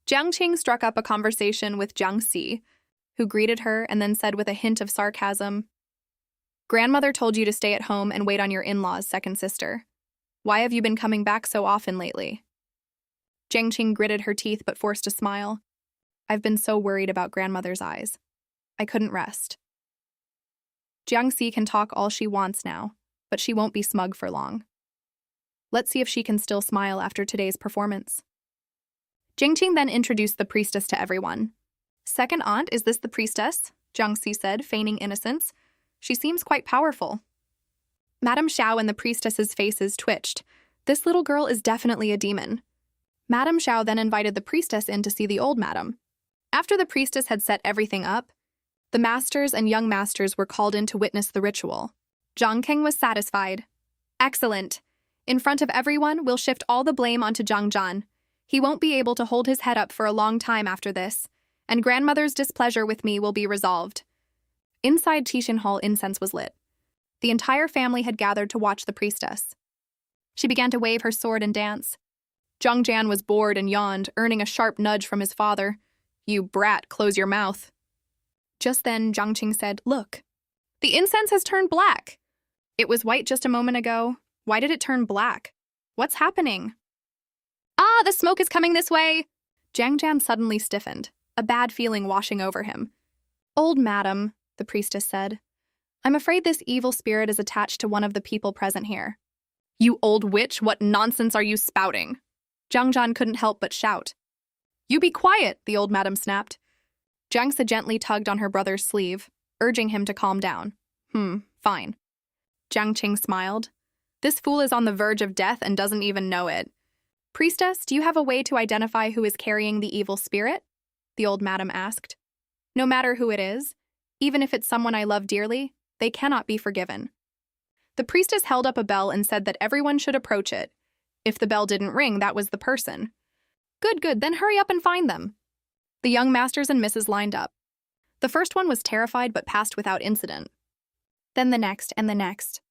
Speaker 1: Jiang Qing struck up a conversation with Jiang Si, who greeted her and then said with a hint of sarcasm, Grandmother told you to stay at home and wait on your in-laws, second sister. Why have you been coming back so often lately? Jiang Qing gritted her teeth but forced a smile. I've been so worried about grandmother's eyes. I couldn't rest. Jiang Si can talk all she wants now, but she won't be smug for long. Let's see if she can still smile after today's performance. Jiang Qing then introduced the priestess to everyone. Second aunt, is this the priestess? Jiang Si said, feigning innocence. She seems quite powerful. Madame Xiao and the priestess's faces twitched. This little girl is definitely a demon. Madame Xiao then invited the priestess in to see the old madam. After the priestess had set everything up, the masters and young masters were called in to witness the ritual. Zhang Keng was satisfied. Excellent. In front of everyone, we'll shift all the blame onto Zhang Zhan. He won't be able to hold his head up for a long time after this, and grandmother's displeasure with me will be resolved. Inside Tishin Hall, incense was lit. The entire family had gathered to watch the priestess. She began to wave her sword and dance. Zhang Jian was bored and yawned, earning a sharp nudge from his father. You brat, close your mouth. Just then, Jiang Qing said, Look, the incense has turned black. It was white just a moment ago. Why did it turn black? What's happening? Ah, the smoke is coming this way! Jiang Jian suddenly stiffened, a bad feeling washing over him. Old madam, the priestess said, I'm afraid this evil spirit is attached to one of the people present here. You old witch, what nonsense are you spouting? Zhang Zhan couldn't help but shout. You be quiet, the old madam snapped. Jiang Si gently tugged on her brother's sleeve, urging him to calm down. Fine. Jiang Qing smiled. This fool is on the verge of death and doesn't even know it. Priestess, do you have a way to identify who is carrying the evil spirit? The old madam asked. No matter who it is, even if it's someone I love dearly, they cannot be forgiven. The priestess held up a bell and said that everyone should approach it. If the bell didn't ring, that was the person. Good, then hurry up and find them. The young masters and misses lined up. The first one was terrified but passed without incident. Then the next and the next.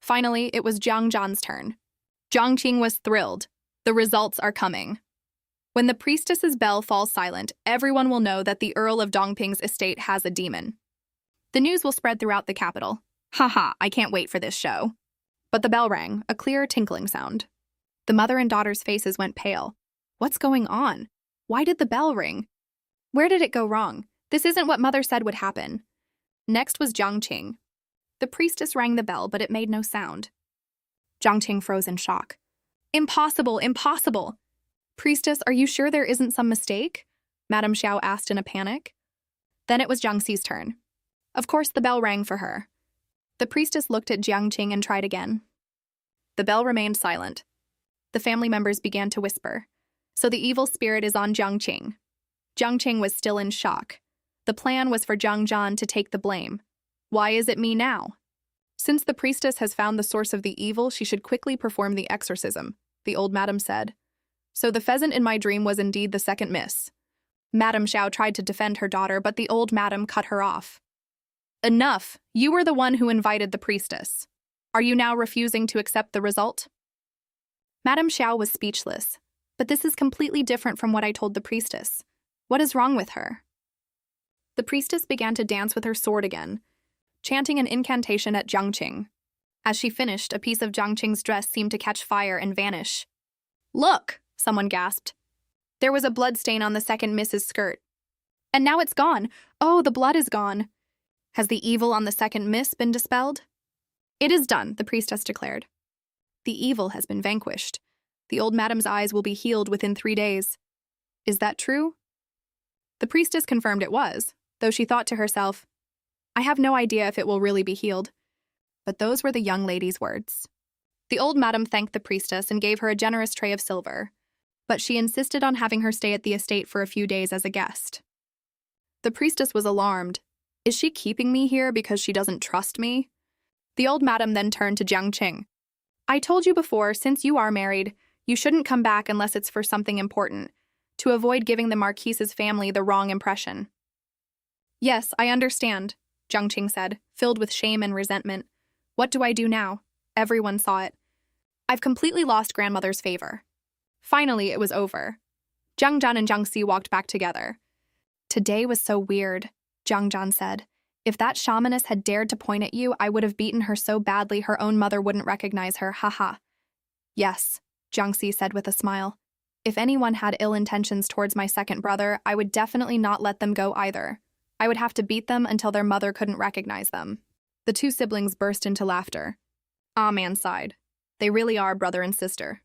Speaker 1: Finally, it was Jiang Zhan's turn. Jiang Qing was thrilled. The results are coming. When the priestess's bell falls silent, everyone will know that the Earl of Dongping's estate has a demon. The news will spread throughout the capital. Haha, I can't wait for this show. But the bell rang, a clear tinkling sound. The mother and daughter's faces went pale. What's going on? Why did the bell ring? Where did it go wrong? This isn't what mother said would happen. Next was Jiang Qing. The priestess rang the bell, but it made no sound. Jiang Qing froze in shock. Impossible, impossible! Priestess, are you sure there isn't some mistake? Madame Xiao asked in a panic. Then it was Jiang Si's turn. Of course, the bell rang for her. The priestess looked at Jiang Qing and tried again. The bell remained silent. The family members began to whisper. So the evil spirit is on Jiang Qing. Jiang Qing was still in shock. The plan was for Zhang Zhan to take the blame. Why is it me now? Since the priestess has found the source of the evil, she should quickly perform the exorcism, the old madam said. So the pheasant in my dream was indeed the second miss. Madame Xiao tried to defend her daughter, but the old madam cut her off. Enough! You were the one who invited the priestess. Are you now refusing to accept the result? Madame Xiao was speechless. But this is completely different from what I told the priestess. What is wrong with her? The priestess began to dance with her sword again, chanting an incantation at Jiangqing. As she finished, a piece of Jiangqing's dress seemed to catch fire and vanish. Look, someone gasped. There was a blood stain on the second Miss's skirt. And now it's gone. Oh, the blood is gone. Has the evil on the second Miss been dispelled? It is done, the priestess declared. The evil has been vanquished. The old madam's eyes will be healed within 3 days. Is that true? The priestess confirmed it was, though she thought to herself, I have no idea if it will really be healed. But those were the young lady's words. The old madam thanked the priestess and gave her a generous tray of silver, but she insisted on having her stay at the estate for a few days as a guest. The priestess was alarmed. Is she keeping me here because she doesn't trust me? The old madam then turned to Jiangqing. I told you before, since you are married, you shouldn't come back unless it's for something important, to avoid giving the Marquise's family the wrong impression. Yes, I understand, Jiangqing said, filled with shame and resentment. What do I do now? Everyone saw it. I've completely lost grandmother's favor. Finally, it was over. Jiang Zhan and Jiang Si walked back together. Today was so weird, Jiang Zhan said. If that shamaness had dared to point at you, I would have beaten her so badly her own mother wouldn't recognize her, haha. Yes, Jiang Si said with a smile. If anyone had ill intentions towards my second brother, I would definitely not let them go either. I would have to beat them until their mother couldn't recognize them. The two siblings burst into laughter. Ah Man sighed. They really are brother and sister.